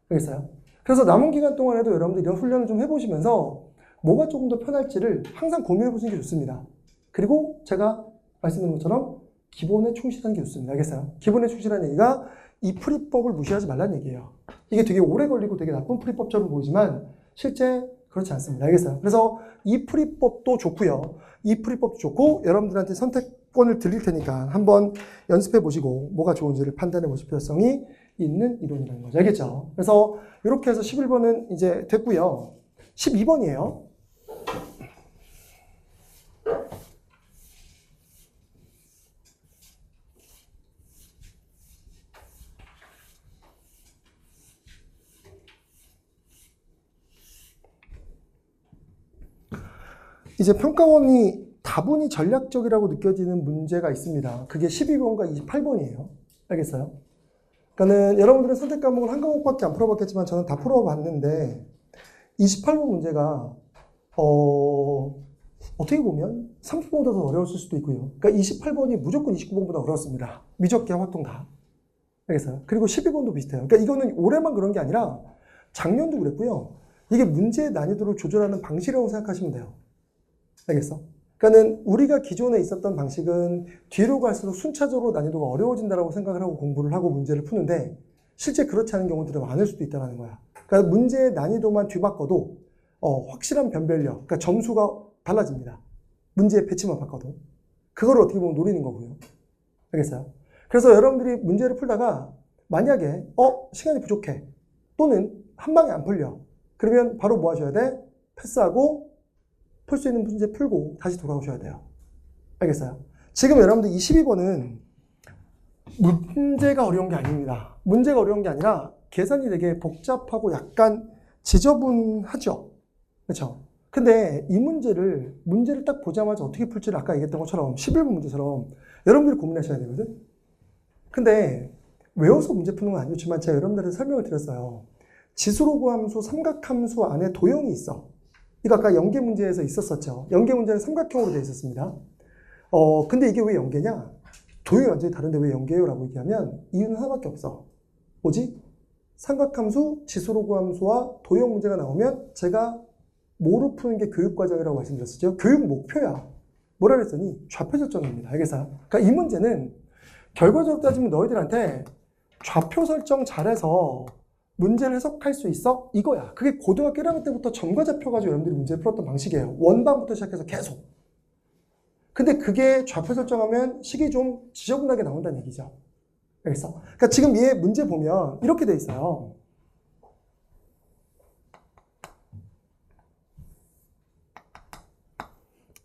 알겠어요? 그래서 남은 기간 동안에도 여러분들 이런 훈련을 좀 해보시면서 뭐가 조금 더 편할지를 항상 고민해 보시는 게 좋습니다. 그리고 제가 말씀드린 것처럼 기본에 충실한 게 좋습니다. 알겠어요? 기본에 충실한 얘기가 이 풀이법을 무시하지 말라는 얘기예요. 이게 되게 오래 걸리고 되게 나쁜 풀이법처럼 보이지만 실제 그렇지 않습니다. 알겠어요? 그래서 이 풀이법도 좋고요. 이 풀이법도 좋고 여러분들한테 선택권을 드릴 테니까 한번 연습해 보시고 뭐가 좋은지를 판단해 보실 필요성이 있는 이론이라는 거죠. 알겠죠? 그래서 이렇게 해서 11번은 이제 됐고요. 12번이에요. 이제 평가원이 다분히 전략적이라고 느껴지는 문제가 있습니다. 그게 12번과 28번이에요. 알겠어요? 그러니까는 여러분들은 선택 과목을 한 과목밖에 안 풀어봤겠지만 저는 다 풀어봤는데 28번 문제가 어떻게 보면 30번보다 더 어려웠을 수도 있고요. 그러니까 28번이 무조건 29번보다 어려웠습니다. 미적계 활동 다. 알겠어요? 그리고 12번도 비슷해요. 그러니까 이거는 올해만 그런 게 아니라 작년도 그랬고요. 이게 문제의 난이도를 조절하는 방식이라고 생각하시면 돼요. 알겠어? 그러니까는 우리가 기존에 있었던 방식은 뒤로 갈수록 순차적으로 난이도가 어려워진다고 생각을 하고 공부를 하고 문제를 푸는데 실제 그렇지 않은 경우들이 많을 수도 있다는 거야. 그러니까 문제의 난이도만 뒤바꿔도 확실한 변별력, 그러니까 점수가 달라집니다. 문제의 배치만 바꿔도. 그걸 어떻게 보면 노리는 거고요. 알겠어요? 그래서 여러분들이 문제를 풀다가 만약에 시간이 부족해 또는 한 방에 안 풀려 그러면 바로 뭐 하셔야 돼? 패스하고 풀 수 있는 문제 풀고 다시 돌아오셔야 돼요. 알겠어요? 지금 여러분들 22번은 문제가 어려운 게 아닙니다. 문제가 어려운 게 아니라 계산이 되게 복잡하고 약간 지저분하죠. 그렇죠? 근데 이 문제를 딱 보자마자 어떻게 풀지를 아까 얘기했던 것처럼 11번 문제처럼 여러분들이 고민하셔야 되거든. 근데 외워서 문제 푸는 건 아니지만 제가 여러분들한테 설명을 드렸어요. 지수로그 함수, 삼각함수 안에 도형이 있어. 이거 아까 연계 문제에서 있었었죠. 연계 문제는 삼각형으로 되어 있었습니다. 근데 이게 왜 연계냐? 도형이 완전히 다른데 왜 연계예요? 라고 얘기하면 이유는 하나밖에 없어. 뭐지? 삼각함수, 지수로그 함수와 도형 문제가 나오면 제가 뭐로 푸는 게 교육과정이라고 말씀드렸었죠. 교육 목표야. 뭐라 그랬더니 좌표 설정입니다. 알겠어요? 그러니까 이 문제는 결과적으로 따지면 너희들한테 좌표 설정 잘해서 문제를 해석할 수 있어? 이거야. 그게 고등학교 1학년 때부터 점과 잡혀가지고 여러분들이 문제를 풀었던 방식이에요. 원반부터 시작해서 계속. 근데 그게 좌표 설정하면 식이 좀 지저분하게 나온다는 얘기죠. 알겠어? 그러니까 지금 얘 문제 보면 이렇게 돼 있어요.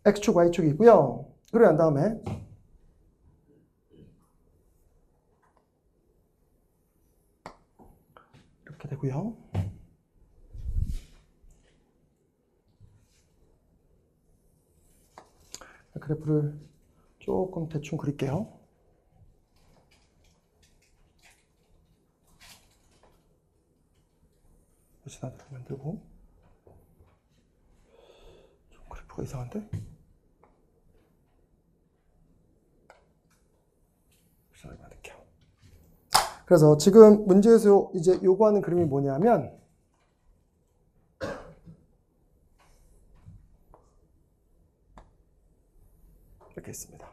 X축, Y축이 있고요. 그리고 난 다음에 이렇게 되고요. 그래프를 조금 대충 그릴게요. 하나 만들고 좀 그래프가 이상한데? 만들게요. 그래서 지금 문제에서 이제 요구하는 그림이 뭐냐면 이렇게 있습니다.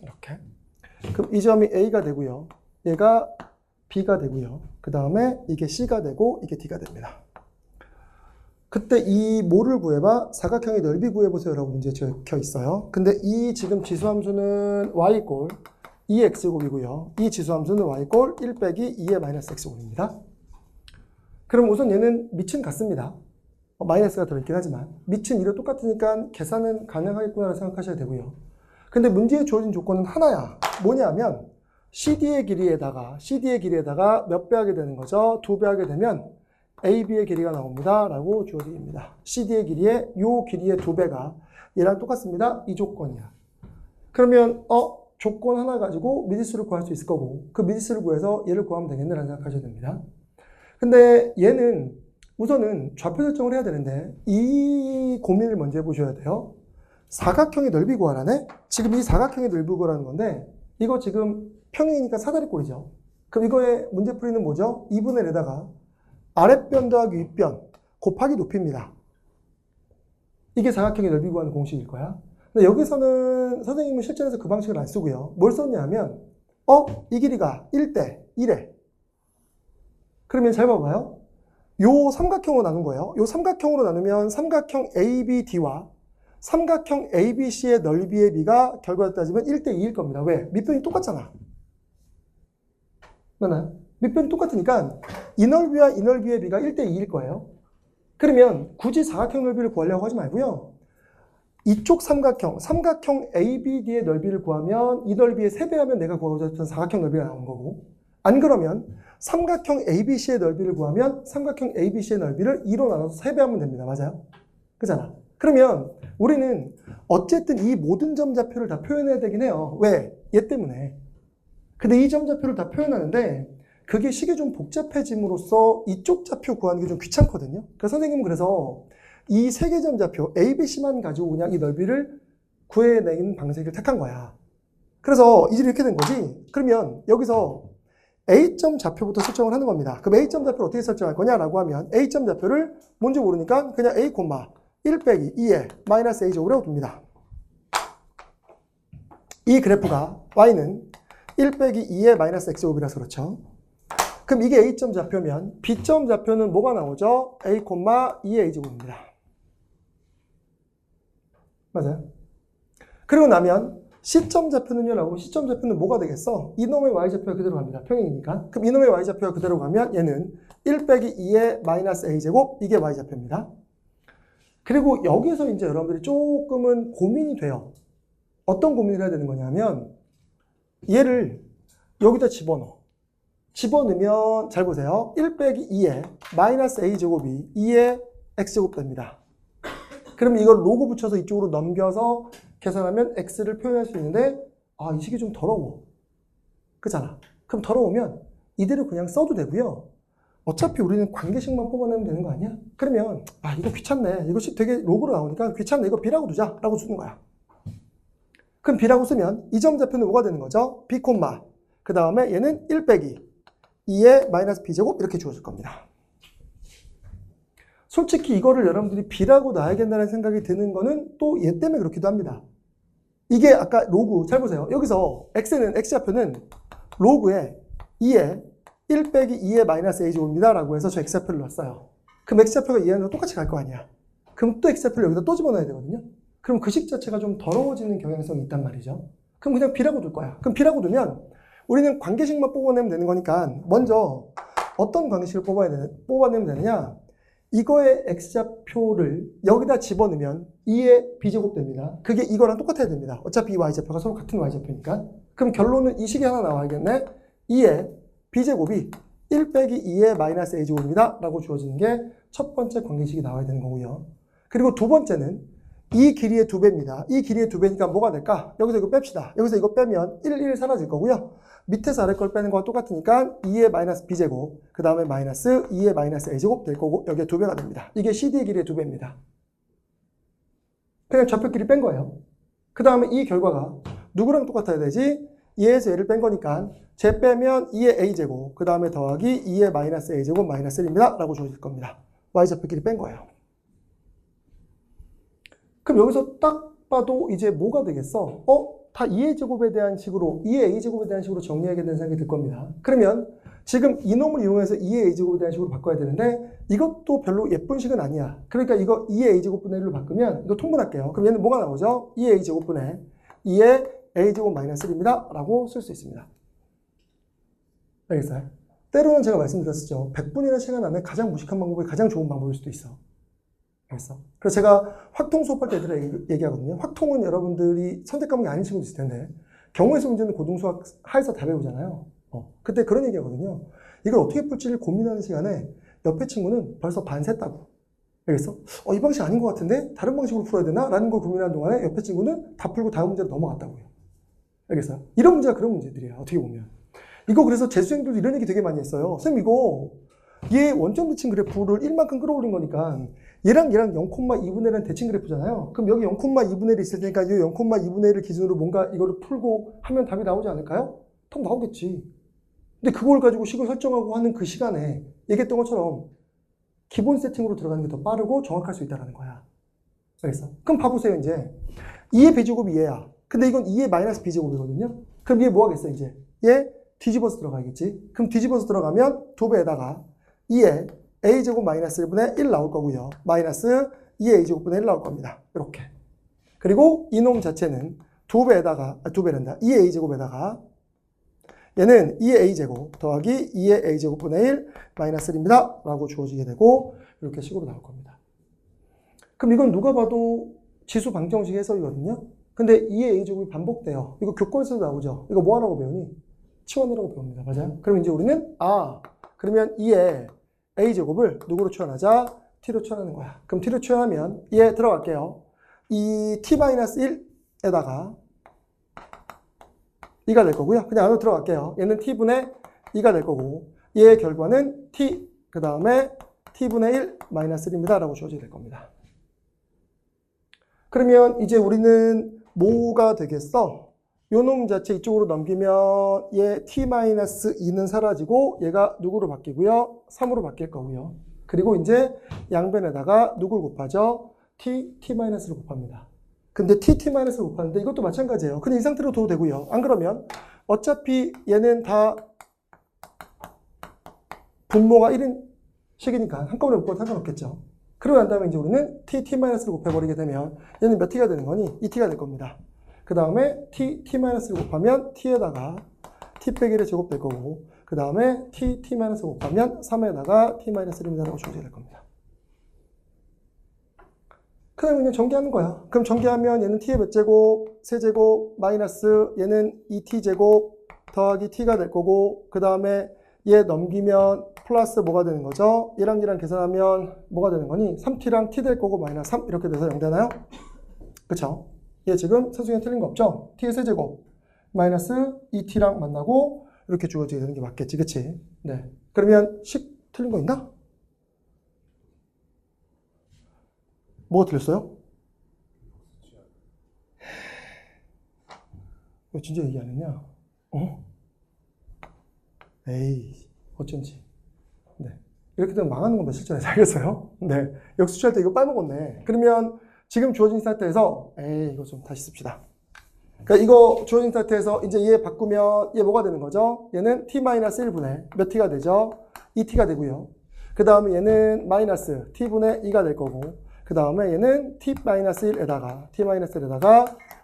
이렇게. 그럼 이 점이 A가 되고요. 얘가 B가 되고요. 그 다음에 이게 C가 되고 이게 D가 됩니다. 그때 이 뭐를 구해봐? 사각형의 넓이 구해보세요 라고 문제에 적혀 있어요. 근데 이 지금 지수함수는 Y꼴 2X곱이고요. 이 지수함수는 Y꼴 1 빼기 2의 마이너스 X곱입니다. 그럼 우선 얘는 밑은 같습니다. 마이너스가 들어있긴 하지만 밑은 이로 똑같으니까 계산은 가능하겠구나 생각하셔야 되고요. 근데 문제에 주어진 조건은 하나야. 뭐냐면 CD의 길이에다가 몇 배 하게 되는 거죠? 2배 하게 되면 AB의 길이가 나옵니다. 라고 주어집니다. CD의 길이에 요 길이의 2배가 얘랑 똑같습니다. 이 조건이야. 그러면 조건 하나 가지고 미지수를 구할 수 있을 거고 그 미지수를 구해서 얘를 구하면 되겠네라는 생각하셔야 됩니다. 근데 얘는 우선은 좌표 설정을 해야 되는데 이 고민을 먼저 해보셔야 돼요. 사각형의 넓이 구하라네? 지금 이 사각형의 넓이 구하라는 건데 이거 지금 평행이니까 사다리꼴이죠. 그럼 이거의 문제풀이는 뭐죠? 2분의 1에다가 아랫변 더하기 윗변 곱하기 높이입니다. 이게 사각형의 넓이 구하는 공식일 거야. 근데 여기서는 선생님은 실전에서 그 방식을 안 쓰고요. 뭘 썼냐면 이 길이가 1대 1에 그러면 잘 봐봐요. 요 삼각형으로 나눈 거예요. 요 삼각형으로 나누면 삼각형 ABD와 삼각형 ABC의 넓이의 비가 결과를 따지면 1대 2일 겁니다. 왜? 밑변이 똑같잖아. 맞나요? 밑변이 똑같으니까 이 넓이와 이 넓이의 비가 1대 2일 거예요. 그러면 굳이 사각형 넓이를 구하려고 하지 말고요. 이쪽 삼각형 ABD의 넓이를 구하면 이 넓이의 3배 하면 내가 구하고자 했던 사각형 넓이가 나오는 거고 안 그러면 삼각형 ABC의 넓이를 구하면 삼각형 ABC의 넓이를 2로 나눠서 3배 하면 됩니다. 맞아요? 그잖아. 그러면 우리는 어쨌든 이 모든 점 좌표를 다 표현해야 되긴 해요. 왜? 얘 때문에. 근데 이 점좌표를 다 표현하는데 그게 식이 좀 복잡해짐으로써 이쪽 좌표 구하는 게 좀 귀찮거든요. 그래서 선생님은 그래서 이 세 개 점좌표 A, B, C만 가지고 그냥 이 넓이를 구해내는 방식을 택한 거야. 그래서 이제 이렇게 된 거지. 그러면 여기서 A점 좌표부터 설정을 하는 겁니다. 그럼 A점 좌표를 어떻게 설정할 거냐라고 하면 A점 좌표를 뭔지 모르니까 그냥 A, 1 빼기 2에 마이너스 A제곱이라고 둡니다. 이 그래프가 Y는 1 빼기 2의 마이너스 X제곱이라서 그렇죠. 그럼 이게 A점 좌표면 B점 좌표는 뭐가 나오죠? A, 2의 A제곱입니다. 맞아요? 그리고 나면 C점 좌표는요 라고 C점 좌표는 뭐가 되겠어? 이놈의 Y좌표가 그대로 갑니다. 평행이니까. 그럼 이놈의 Y좌표가 그대로 가면 얘는 1 빼기 2의 마이너스 A제곱 이게 Y좌표입니다. 그리고 여기서 이제 여러분들이 조금은 고민이 돼요. 어떤 고민을 해야 되는 거냐면 얘를 여기다 집어넣으면 잘 보세요. 1 빼기 2의 마이너스 A제곱이 2의 X제곱 됩니다. 그럼 이걸 로그 붙여서 이쪽으로 넘겨서 계산하면 X를 표현할 수 있는데 이 식이 좀 더러워. 그잖아. 그럼 더러우면 이대로 그냥 써도 되고요. 어차피 우리는 관계식만 뽑아내면 되는 거 아니야? 그러면 이거 귀찮네. 이거 식 되게 로그로 나오니까 귀찮네. 이거 B라고 두자 라고 쓰는 거야. 그럼 B라고 쓰면 이 점 좌표는 뭐가 되는 거죠? B, 그 다음에 얘는 1 빼기 2의 마이너스 B제곱 이렇게 주어질 겁니다. 솔직히 이거를 여러분들이 B라고 놔야겠다는 생각이 드는 거는 또 얘 때문에 그렇기도 합니다. 이게 아까 로그, 잘 보세요. 여기서 X좌표는 로그에 2에 1 빼기 2의 마이너스 A제곱입니다 라고 해서 저 X좌표를 놨어요. 그럼 X좌표가 얘랑 똑같이 갈 거 아니야. 그럼 또 X좌표를 여기다 또 집어넣어야 되거든요. 그럼 그 식 자체가 좀 더러워지는 경향성이 있단 말이죠. 그럼 그냥 B라고 둘 거야. 그럼 B라고 두면 우리는 관계식만 뽑아내면 되는 거니까 먼저 어떤 관계식을 뽑아내면 되느냐? 이거의 X좌표를 여기다 집어넣으면 2의 B제곱 됩니다. 그게 이거랑 똑같아야 됩니다. 어차피 이 Y좌표가 서로 같은 Y좌표니까. 그럼 결론은 이 식이 하나 나와야겠네. 2의 B제곱이 1 빼기 2의 마이너스 A제곱입니다. 라고 주어지는 게 첫 번째 관계식이 나와야 되는 거고요. 그리고 두 번째는 이 길이의 2배입니다. 이 길이의 2배니까 뭐가 될까? 여기서 이거 뺍시다. 여기서 이거 빼면 1 사라질 거고요. 밑에서 아래 걸 빼는 거와 똑같으니까 2의 마이너스 B제곱, 그 다음에 마이너스 2의 마이너스 A제곱 될 거고 여기에 2배가 됩니다. 이게 CD의 길이의 2배입니다. 그냥 좌표끼리 뺀 거예요. 그 다음에 이 결과가 누구랑 똑같아야 되지? 얘에서 얘를 뺀 거니까 쟤 빼면 2의 A제곱, 그 다음에 더하기 2의 마이너스 A제곱 마이너스 1입니다. 라고 주어질 겁니다. Y좌표끼리 뺀 거예요. 그럼 여기서 딱 봐도 이제 뭐가 되겠어? 다 2의 제곱에 대한 식으로, 2의 A제곱에 대한 식으로 정리하게 된 생각이 들 겁니다. 그러면 지금 이놈을 이용해서 2의 A제곱에 대한 식으로 바꿔야 되는데 이것도 별로 예쁜 식은 아니야. 그러니까 이거 2의 A제곱분의 1로 바꾸면 이거 통분할게요. 그럼 얘는 뭐가 나오죠? 2의 A제곱분의 2의 A제곱 마이너스 1입니다. 라고 쓸 수 있습니다. 알겠어요? 때로는 제가 말씀드렸었죠. 100분이라는 시간 안에 가장 무식한 방법이 가장 좋은 방법일 수도 있어. 알겠어? 그래서 제가 확통 수업할 때 애들 얘기하거든요. 확통은 여러분들이 선택 과목이 아닌 친구도 있을 텐데 경우에서 문제는 고등수학 하에서 다 배우잖아요. 그때 그런 얘기 하거든요. 이걸 어떻게 풀지를 고민하는 시간에 옆에 친구는 벌써 반 샜다고. 알겠어? 이 방식 아닌 것 같은데 다른 방식으로 풀어야 되나? 라는 걸 고민하는 동안에 옆에 친구는 다 풀고 다음 문제로 넘어갔다고요. 알겠어요? 이런 문제가 그런 문제들이에요. 어떻게 보면. 이거 그래서 재수생들도 이런 얘기 되게 많이 했어요. 선생님 이거 얘 원점 대칭 그래프를 1만큼 끌어올린 거니까 얘랑 0,2분의 1은 대칭 그래프잖아요. 그럼 여기 0,2분의 1이 있을 테니까 이 0,2분의 1을 기준으로 뭔가 이거를 풀고 하면 답이 나오지 않을까요? 답 나오겠지. 근데 그걸 가지고 식을 설정하고 하는 그 시간에 얘기했던 것처럼 기본 세팅으로 들어가는 게 더 빠르고 정확할 수 있다는 거야. 알겠어? 그럼 봐보세요 이제 2의 B제곱이 얘야. 근데 이건 2의 마이너스 B제곱이거든요. 그럼 얘 뭐 하겠어 이제? 얘 뒤집어서 들어가겠지. 그럼 뒤집어서 들어가면 2배에다가 2의 A제곱 마이너스 1분의 1 나올 거고요. 마이너스 2의 A제곱분의 1 나올 겁니다. 이렇게. 그리고 이놈 자체는 2배란다. 2의 A제곱에다가 얘는 2의 A제곱 더하기 2의 A제곱분의 1 마이너스 1입니다. 라고 주어지게 되고 이렇게 식으로 나올 겁니다. 그럼 이건 누가 봐도 지수 방정식 해석이거든요. 근데 2의 A제곱이 반복돼요. 이거 교과서에도 나오죠. 이거 뭐 하라고 배우니? 치환이라고 배웁니다. 맞아요? 그럼 이제 우리는 그러면 2의 A제곱을 누구로 치환하자? T로 치환하는 거야. 그럼 T로 치환하면 얘 들어갈게요. 이 T-1에다가 2가 될 거고요. 그냥 안으로 들어갈게요. 얘는 t분의 2가 될 거고 얘의 결과는 t 그 다음에 t분의 1 마이너스 1입니다 라고 주어지게 될 겁니다. 그러면 이제 우리는 뭐가 되겠어? 요 놈 자체 이쪽으로 넘기면 얘 t-2는 사라지고 얘가 누구로 바뀌고요? 3으로 바뀔 거고요. 그리고 이제 양변에다가 누굴 곱하죠? t-를 곱합니다. 근데 t-를 곱하는데 이것도 마찬가지예요. 그냥 이 상태로 둬도 되고요. 안 그러면 어차피 얘는 다 분모가 1인 식이니까 한꺼번에 곱해도 상관없겠죠. 그러고 난 다음에 이제 우리는 t-를 곱해버리게 되면 얘는 몇 t가 되는 거니? 2t가 될 겁니다. 그 다음에 t-를 곱하면 t에다가 t 빼기 1의 제곱 될 거고 그 다음에 t-를 곱하면 3에다가 t-1입니다라고 주어져야 될 겁니다. 그 다음에 그냥 전개하는 거야. 그럼 전개하면 얘는 t의 몇 제곱? 세제곱 마이너스 얘는 2t제곱 더하기 t가 될 거고 그 다음에 얘 넘기면 플러스 뭐가 되는 거죠? 얘랑 계산하면 뭐가 되는 거니? 3t랑 t 될 거고 마이너스 3 이렇게 돼서 0 되나요? 그쵸? 얘 지금 세중에 틀린 거 없죠? t의 세제곱 마이너스 2t랑 만나고 이렇게 주어지게 되는 게 맞겠지, 그치? 네. 그러면 10 틀린 거 있나? 뭐가 틀렸어요? 왜 진짜 얘기 안 했냐? 에이, 어쩐지. 네. 이렇게 되면 망하는 건데, 실전에서 알겠어요? 네. 역수출할 때 이거 빠먹었네. 그러면 지금 주어진 상태에서, 이거 좀 다시 씁시다. 그러니까 이거 주어진 상태에서 이제 얘 바꾸면 얘 뭐가 되는 거죠? 얘는 t-1분의 몇 t가 되죠? 2t가 되고요. 그 다음에 얘는 마이너스 t분의 2가 될 거고 그 다음에 얘는 t-1에다가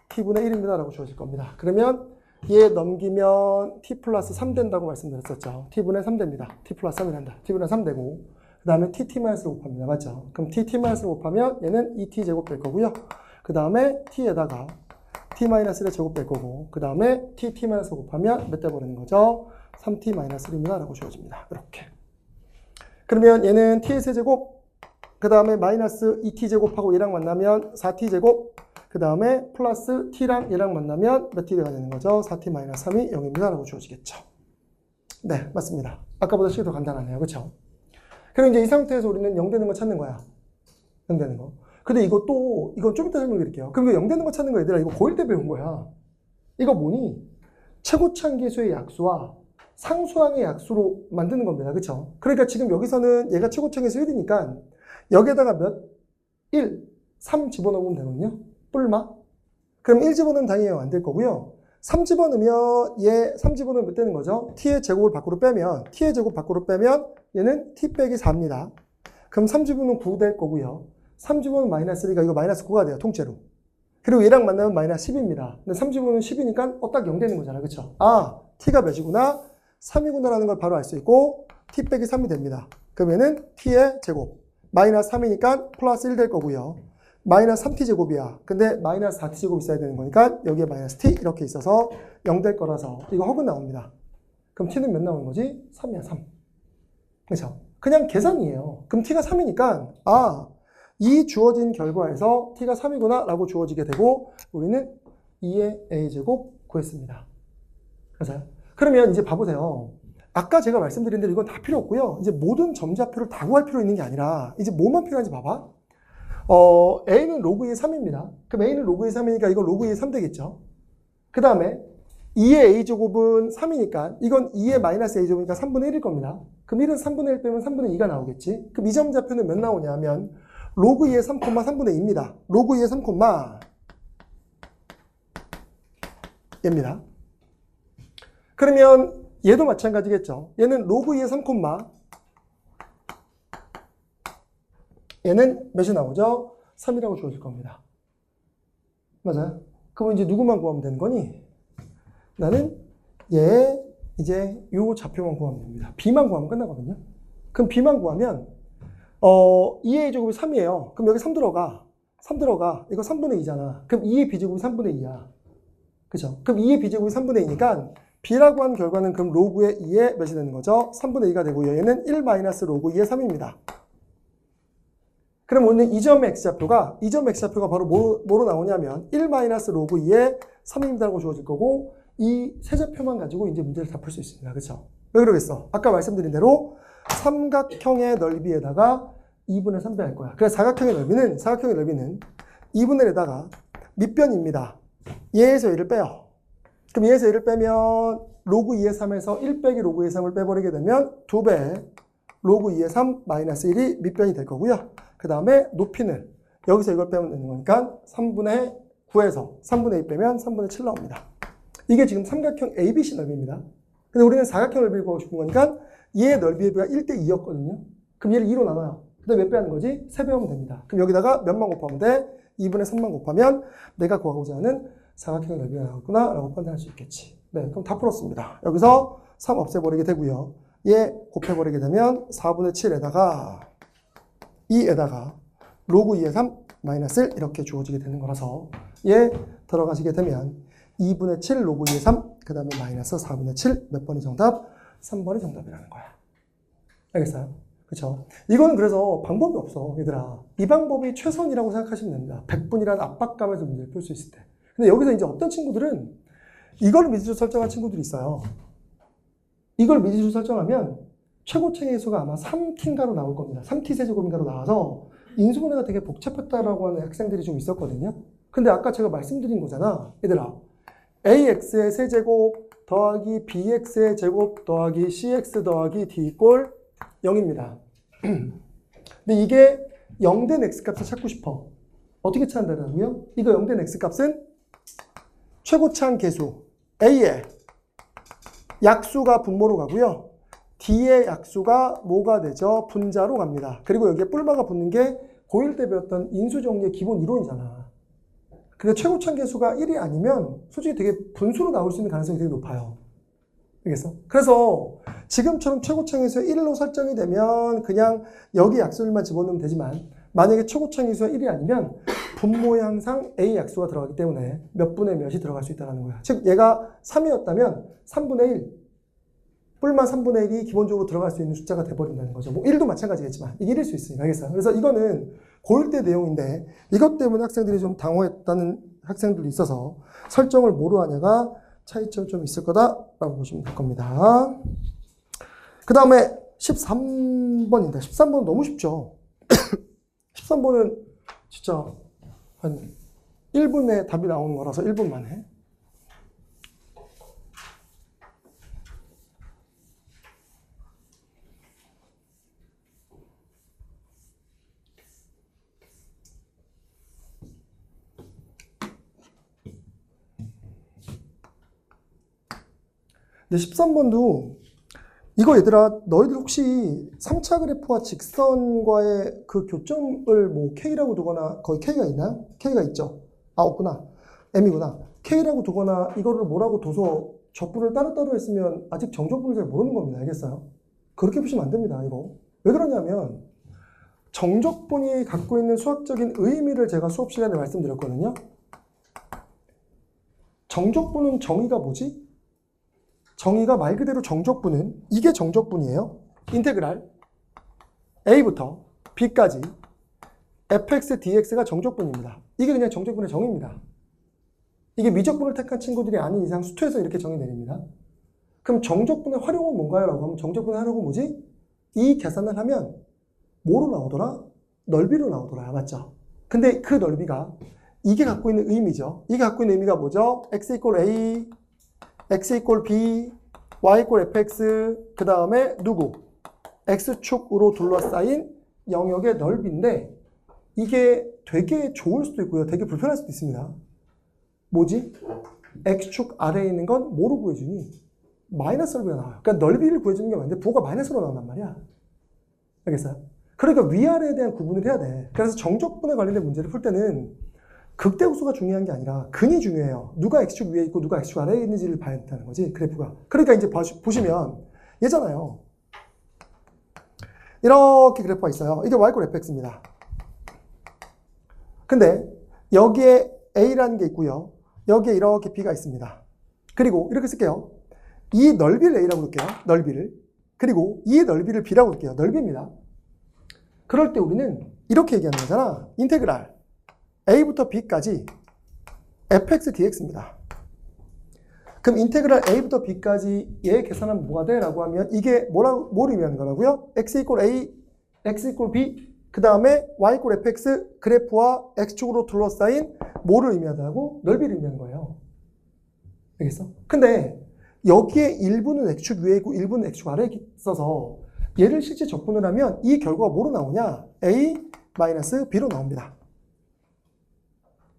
t분의 1입니다 라고 주어질 겁니다. 그러면 얘 넘기면 t 플러스 3 된다고 말씀드렸었죠. t분의 3 됩니다. t 플러스 3이 된다. t분의 3 되고 그 다음에 t-를 곱합니다. 맞죠? 그럼 t-를 곱하면 얘는 2t제곱 될 거고요. 그 다음에 t에다가 t-의 제곱 될 거고 그 다음에 t-를 곱하면 몇 대 버리는 거죠? 3t-1입니다 라고 주어집니다. 이렇게. 그러면 얘는 t의 세제곱 그 다음에 마이너스 2t제곱하고 얘랑 만나면 4t제곱 그 다음에 플러스 t랑 얘랑 만나면 몇 t가 되는 거죠? 4t-3이 0입니다 라고 주어지겠죠. 네, 맞습니다. 아까보다 식이 더 간단하네요. 그렇죠? 그럼 이제 이 상태에서 우리는 0 되는 거 찾는 거야. 0 되는 거. 근데 이건 좀 이따 설명드릴게요. 그럼 이거 0 되는 거 찾는 거 얘들아 이거 고1 때 배운 거야. 이거 뭐니? 최고차항계수의 약수와 상수항의 약수로 만드는 겁니다. 그렇죠? 그러니까 지금 여기서는 얘가 최고차항계수 1이니까 여기에다가 몇? 1, 3 집어넣으면 되거든요. 뿔마. 그럼 1 집어넣으면 당연히 안 될 거고요. 3 집어넣으면 얘 3 집어넣으면 몇 되는 거죠? t의 제곱을 밖으로 빼면 t의 제곱 밖으로 빼면 얘는 t 빼기 4입니다. 그럼 3 집어넣으면 9 될 거고요. 3 집어넣으면 마이너스 3가 이거 마이너스 9가 돼요. 통째로. 그리고 얘랑 만나면 마이너스 10입니다. 근데 3 집어넣으면 10이니까 딱 0 되는 거잖아. 그쵸? 아, t가 몇이구나? 3이구나 라는 걸 바로 알 수 있고 t 빼기 3이 됩니다. 그러면은 t의 제곱 마이너스 3이니까 플러스 1 될 거고요. 마이너스 3t 제곱이야. 근데 마이너스 4t 제곱 있어야 되는 거니까 여기에 마이너스 t 이렇게 있어서 0 될 거라서 이거 허근 나옵니다. 그럼 t는 몇 나오는 거지? 3이야 3. 그렇죠? 그냥 계산이에요. 그럼 t가 3이니까 이 주어진 결과에서 t가 3이구나 라고 주어지게 되고 우리는 2의 a제곱 구했습니다. 맞아요? 그러면 이제 봐보세요. 아까 제가 말씀드린 대로 이건 다 필요 없고요. 이제 모든 점좌표를 다 구할 필요 있는 게 아니라 이제 뭐만 필요한지 봐봐. a는 로그 2의 3입니다. 그럼 a는 로그 2의 3이니까 이건 로그 2의 3 되겠죠. 그 다음에 2의 a제곱은 3이니까 이건 2의 마이너스 a제곱이니까 3분의 1일 겁니다. 그럼 1은 3분의 1 빼면 3분의 2가 나오겠지. 그럼 이 점좌표는 몇 나오냐 하면 로그 2의 3, 3분의 2입니다. 로그 2의 3, 얘입니다. 그러면 얘도 마찬가지겠죠. 얘는 로그 2의 3, 얘는 몇이 나오죠? 3이라고 주어질 겁니다. 맞아요? 그럼 이제 누구만 구하면 되는 거니? 나는 얘 이제 요 좌표만 구하면 됩니다. b만 구하면 끝나거든요. 그럼 b만 구하면 2의 제곱이 3이에요. 그럼 여기 3 들어가. 3 들어가. 이거 3분의 2잖아. 그럼 2의 b제곱이 3분의 2야. 그죠? 그럼 2의 b제곱이 3분의 2니까 b라고 한 결과는 그럼 로그의 2의 몇이 되는 거죠? 3분의 2가 되고요. 얘는 1 마이너스 로그 2의 3입니다. 그럼 오늘 이 점 x좌표가 바로 뭐로 나오냐면 1 마이너스 로그 2의 3입니다라고 주어질 거고 이 세제표만 가지고 이제 문제를 다 풀 수 있습니다. 그렇죠? 왜 그러겠어? 아까 말씀드린 대로 삼각형의 넓이에다가 2분의 3배 할 거야. 그래서 사각형의 넓이는 2분의 1에다가 밑변입니다. 얘에서 얘를 빼요. 그럼 얘에서 얘를 빼면 로그 2의 3에서 1 빼기 로그 2의 3을 빼버리게 되면 2배 로그 2의 3 마이너스 1이 밑변이 될 거고요. 그 다음에 높이는 여기서 이걸 빼면 되는 거니까 3분의 9에서 3분의 2 빼면 3분의 7 나옵니다. 이게 지금 삼각형 ABC 넓이입니다. 근데 우리는 사각형 넓이를 구하고 싶은 거니까 얘의 넓이의 비가 1대 2였거든요. 그럼 얘를 2로 나눠요. 근데 몇 배 하는 거지? 3배 하면 됩니다. 그럼 여기다가 몇만 곱하면 돼? 2분의 3만 곱하면 내가 구하고자 하는 사각형의 넓이가 나왔구나 라고 판단할 수 있겠지. 네, 그럼 다 풀었습니다. 여기서 3 없애버리게 되고요. 얘 곱해버리게 되면 4분의 7에다가 2에다가 로그 2의 3 마이너스 1 이렇게 주어지게 되는 거라서 얘 들어가시게 되면 2분의 7 로그 2의 3 그 다음에 마이너스 4분의 7 몇 번이 정답? 3번이 정답이라는 거야. 알겠어요? 그쵸? 이거는 그래서 방법이 없어, 얘들아. 이 방법이 최선이라고 생각하시면 됩니다. 100분이라는 압박감에서 문제를 풀 수 있을 때. 근데 여기서 이제 어떤 친구들은 이걸 미지수 설정한 친구들이 있어요. 이걸 미지수 설정하면 최고차의 수가 아마 3t인가로 나올 겁니다. 3t 세제곱인가로 나와서 인수분해가 되게 복잡했다라고 하는 학생들이 좀 있었거든요. 근데 아까 제가 말씀드린 거잖아. 얘들아, ax의 세제곱 더하기 bx의 제곱 더하기 cx 더하기 d 이꼴 0입니다. 근데 이게 0된 x값을 찾고 싶어. 어떻게 찾는다고요? 이거 0된 x값은 최고차한 계수 a의 약수가 분모로 가고요. d의 약수가 뭐가 되죠? 분자로 갑니다. 그리고 여기에 뿔마가 붙는 게 고1 때 배웠던 인수정리의 기본 이론이잖아. 근데 최고차한 계수가 1이 아니면 솔직히 되게 분수로 나올 수 있는 가능성이 되게 높아요. 알겠어? 그래서 지금처럼 최고차한 계수가 1로 설정이 되면 그냥 여기 약수들만 집어넣으면 되지만 만약에 최고차한 계수가 1이 아니면 분모에 항상 A 약수가 들어가기 때문에 몇 분의 몇이 들어갈 수 있다는 거야. 즉 얘가 3이었다면 3분의 1 뿔만 3분의 1이 기본적으로 들어갈 수 있는 숫자가 돼버린다는 거죠. 뭐 1도 마찬가지겠지만 이게 1일 수 있으니까. 알겠어요? 그래서 이거는 고1 때 내용인데 이것 때문에 학생들이 좀 당황했다는 학생들도 있어서 설정을 뭐로 하냐가 차이점이 좀 있을 거다라고 보시면 될 겁니다. 그 다음에 13번입니다. 13번은 너무 쉽죠. 13번은 진짜 한 1분에 답이 나오는 거라서 1분 만에. 근데 13번도 이거 얘들아 너희들 혹시 3차 그래프와 직선과의 그 교점을 뭐 K라고 두거나 거기 K가 있나요? K가 있죠. 아 없구나. M이구나. K라고 두거나 이거를 뭐라고 둬서 적분을 따로따로 했으면 아직 정적분을 잘 모르는 겁니다. 알겠어요? 그렇게 보시면 안 됩니다. 이거. 왜 그러냐면 정적분이 갖고 있는 수학적인 의미를 제가 수업 시간에 말씀드렸거든요. 정적분은 정의가 뭐지? 정의가 말 그대로 정적분은 이게 정적분이에요. 인테그랄 a부터 b까지 fx dx가 정적분입니다. 이게 그냥 정적분의 정의입니다. 이게 미적분을 택한 친구들이 아닌 이상 수투에서 이렇게 정의 내립니다. 그럼 정적분의 활용은 뭔가요? 라고 하면 정적분의 활용은 뭐지? 이 계산을 하면 뭐로 나오더라? 넓이로 나오더라. 맞죠? 근데 그 넓이가 이게 갖고 있는 의미죠. 이게 갖고 있는 의미가 뭐죠? x 이꼴 a x 이꼴 b, y 이꼴 fx, 그 다음에 누구? x축으로 둘러싸인 영역의 넓이인데 이게 되게 좋을 수도 있고요. 되게 불편할 수도 있습니다. 뭐지? x축 아래에 있는 건 뭐로 구해주니? 마이너스 넓이가 나와요. 그러니까 넓이를 구해주는 게 맞는데 부호가 마이너스로 나온단 말이야. 알겠어요? 그러니까 위아래에 대한 구분을 해야 돼. 그래서 정적분에 관련된 문제를 풀 때는 극대호수가 중요한 게 아니라 근이 중요해요. 누가 x축 위에 있고 누가 x축 아래에 있는지를 봐야 된다는 거지, 그래프가. 그러니까 이제 보시면 얘잖아요. 이렇게 그래프가 있어요. 이게 y 꼴 fx입니다. 근데 여기에 a라는 게 있고요. 여기에 이렇게 b가 있습니다. 그리고 이렇게 쓸게요. 이 넓이를 a라고 볼게요. 넓이를. 그리고 이 넓이를 b라고 볼게요. 넓이입니다. 그럴 때 우리는 이렇게 얘기하는 거잖아. 인테그랄 a부터 b까지 fx dx입니다. 그럼 인테그랄 a부터 b까지 얘 계산하면 뭐가 돼? 라고 하면 이게 뭘 의미하는 거라고요? x 이퀄 a, x 이퀄 b, 그 다음에 y 이퀄 fx 그래프와 x축으로 둘러싸인 뭐를 의미하다고? 넓이를 의미하는 거예요. 알겠어? 근데 여기에 일부는 x축 위에 있고 일부는 x축 아래에 있어서 얘를 실제 적분을 하면 이 결과가 뭐로 나오냐? a-b로 나옵니다.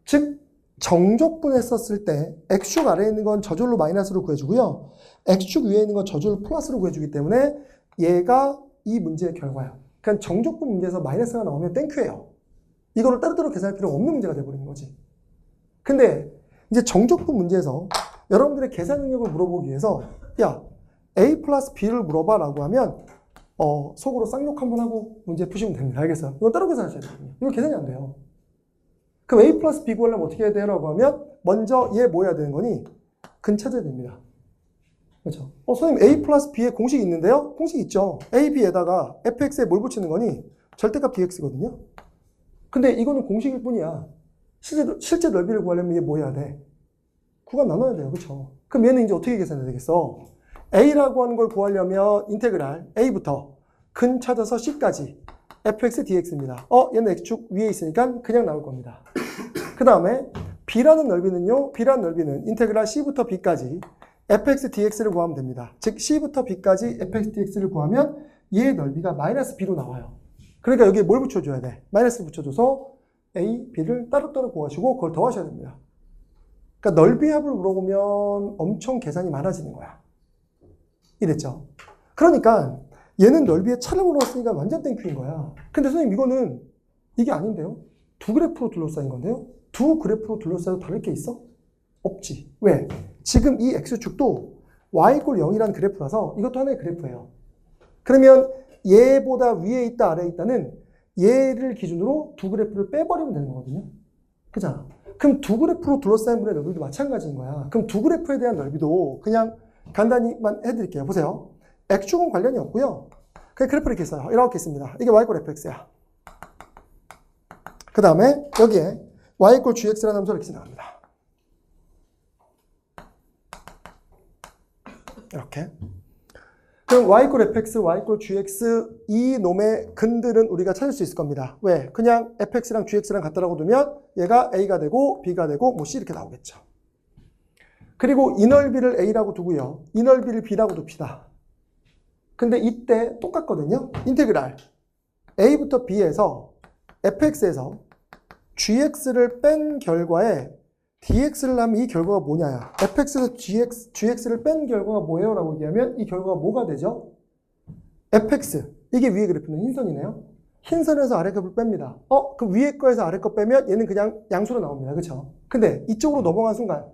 즉 정적분했었을 때 x축 아래에 있는 건 저절로 마이너스로 구해주고요. x축 위에 있는 건 저절로 플러스로 구해주기 때문에 얘가 이 문제의 결과예요. 그러니까 정적분 문제에서 마이너스가 나오면 땡큐예요. 이거를 따로따로 계산할 필요가 없는 문제가 돼버리는 거지. 근데 이제 정적분 문제에서 여러분들의 계산 능력을 물어보기 위해서 야 a 플러스 b를 물어봐 라고 하면 속으로 쌍욕 한번 하고 문제 푸시면 됩니다. 알겠어요? 이건 따로 계산하셔야 되거든요. 이거 계산이 안 돼요. 그럼 a 플러스 b 구하려면 어떻게 해야 돼요? 라고 하면 먼저 얘 뭐 해야 되는 거니? 근 찾아야 됩니다. 그렇죠? 선생님 a 플러스 b의 공식이 있는데요? 공식 있죠. a, b에다가 fx에 뭘 붙이는 거니? 절대값 dx거든요. 근데 이거는 공식일 뿐이야. 실제 넓이를 구하려면 얘 뭐 해야 돼? 구간 나눠야 돼요. 그렇죠? 그럼 얘는 이제 어떻게 계산해야 되겠어? a라고 하는 걸 구하려면 인테그랄 a부터 근 찾아서 c까지 fx dx입니다. 얘는 x축 위에 있으니까 그냥 나올 겁니다. 그 다음에 b라는 넓이는요. b라는 넓이는 인테그랄 c부터 b까지 fx dx를 구하면 됩니다. 즉 c부터 b까지 fx dx를 구하면 얘의 넓이가 마이너스 b로 나와요. 그러니까 여기에 뭘 붙여줘야 돼? 마이너스를 붙여줘서 a, b를 따로따로 구하시고 그걸 더하셔야 됩니다. 그러니까 넓이 합을 물어보면 엄청 계산이 많아지는 거야. 이랬죠. 그러니까 얘는 넓이에 차를 물어봤으니까 완전 땡큐인 거야. 근데 선생님 이거는 이게 아닌데요? 두 그래프로 둘러싸인 건데요? 두 그래프로 둘러싸여도 다를 게 있어? 없지. 왜? 지금 이 x축도 y 이퀄 0이라는 그래프라서 이것도 하나의 그래프예요. 그러면 얘보다 위에 있다 아래에 있다는 얘를 기준으로 두 그래프를 빼버리면 되는 거거든요. 그잖아. 그럼 두 그래프로 둘러싸인 분의 넓이도 마찬가지인 거야. 그럼 두 그래프에 대한 넓이도 그냥 간단히만 해드릴게요. 보세요. x축은 관련이 없고요. 그냥 그래프를 이렇게 써요. 이렇게 있습니다. 이게 y 이퀄 fx야. 그 다음에 여기에 y 이퀄 gx라는 함수가 이렇게 나갑니다. 이렇게. 그럼 y 이퀄 fx, y 이퀄 gx 이 놈의 근들은 우리가 찾을 수 있을 겁니다. 왜? 그냥 fx랑 gx랑 같다라고 두면 얘가 a가 되고 b가 되고 뭐 c 이렇게 나오겠죠. 그리고 이 넓이를 a라고 두고요. 이 넓이를 b라고 둡시다. 근데 이때 똑같거든요. 인테그랄 a부터 b에서 fx에서 gx를 뺀 결과에 dx를 하면 이 결과가 뭐냐야. fx에서 gx를 뺀 결과가 뭐예요? 라고 얘기하면 이 결과가 뭐가 되죠? fx. 이게 위에 그래프는 흰선이네요. 흰선에서 아래 그래프를 뺍니다. 그 위에 거에서 아래 거 빼면 얘는 그냥 양수로 나옵니다. 그렇죠? 근데 이쪽으로 넘어간 순간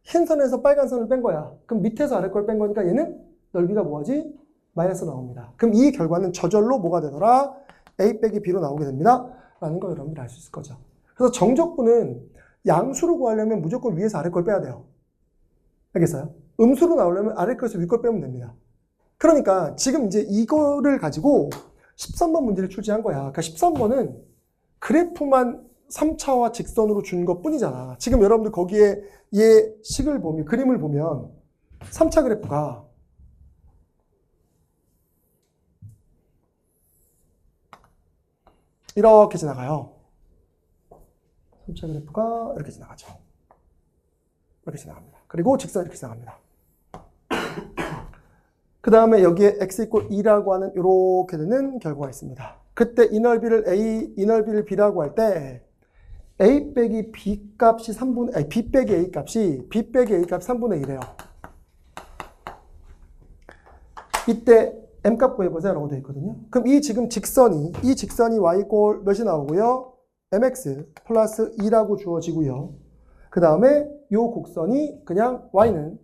흰선에서 빨간 선을 뺀 거야. 그럼 밑에서 아래 걸 뺀 거니까 얘는 넓이가 뭐하지? 마이너스 나옵니다. 그럼 이 결과는 저절로 뭐가 되더라? a 빼기 b로 나오게 됩니다. 라는 걸 여러분들이 알 수 있을 거죠. 그래서 정적분은 양수로 구하려면 무조건 위에서 아래 걸 빼야 돼요. 알겠어요? 음수로 나오려면 아래 거에서 위 걸 빼면 됩니다. 그러니까 지금 이제 이거를 가지고 13번 문제를 출제한 거야. 그러니까 13번은 그래프만 3차와 직선으로 준 것 뿐이잖아. 지금 여러분들 거기에 얘 식을 보면, 그림을 보면 3차 그래프가 이렇게 지나가요. 3차 그래프가 이렇게 지나가죠. 이렇게 지나갑니다. 그리고 직선 이렇게 지나갑니다. 그 다음에 여기에 x 이퀄 2라고 하는 이렇게 되는 결과가 있습니다. 그때 이 넓이를 a, 이 넓이를 b라고 할 때 a 빼기 b 값이 3분의, 아니 b 빼기 a 값이 b 빼기 a 값 3분의 1이에요. 이때 m 값 구해보자 라고 되어 있거든요. 그럼 이 직선이 y 이퀄 몇이 나오고요? mx 플러스 2라고 주어지고요. 그 다음에 이 곡선이 그냥 y는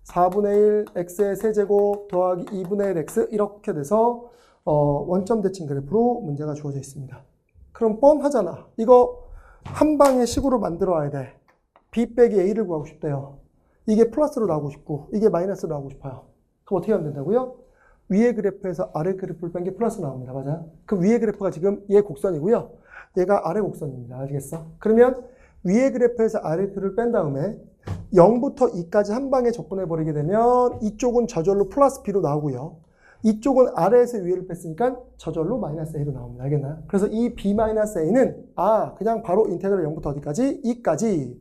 4분의 1 x의 세제곱 더하기 2분의 1 x 이렇게 돼서 원점 대칭 그래프로 문제가 주어져 있습니다. 그럼 뻔하잖아. 이거 한 방에 식으로 만들어 와야 돼. b 빼기 a를 구하고 싶대요. 이게 플러스로 나오고 싶고 이게 마이너스로 나오고 싶어요. 그럼 어떻게 하면 된다고요? 위의 그래프에서 아래 그래프를 뺀 게 플러스 나옵니다. 맞아요? 그럼 위의 그래프가 지금 얘 곡선이고요. 얘가 아래 곡선입니다. 알겠어? 그러면 위의 그래프에서 아래 그래프를 뺀 다음에 0부터 2까지 한 방에 적분해버리게 되면 이쪽은 저절로 플러스 b로 나오고요. 이쪽은 아래에서 위를 뺐으니까 저절로 마이너스 a로 나옵니다. 알겠나요? 그래서 이 b-a는 그냥 바로 인테그럴 0부터 어디까지? 2까지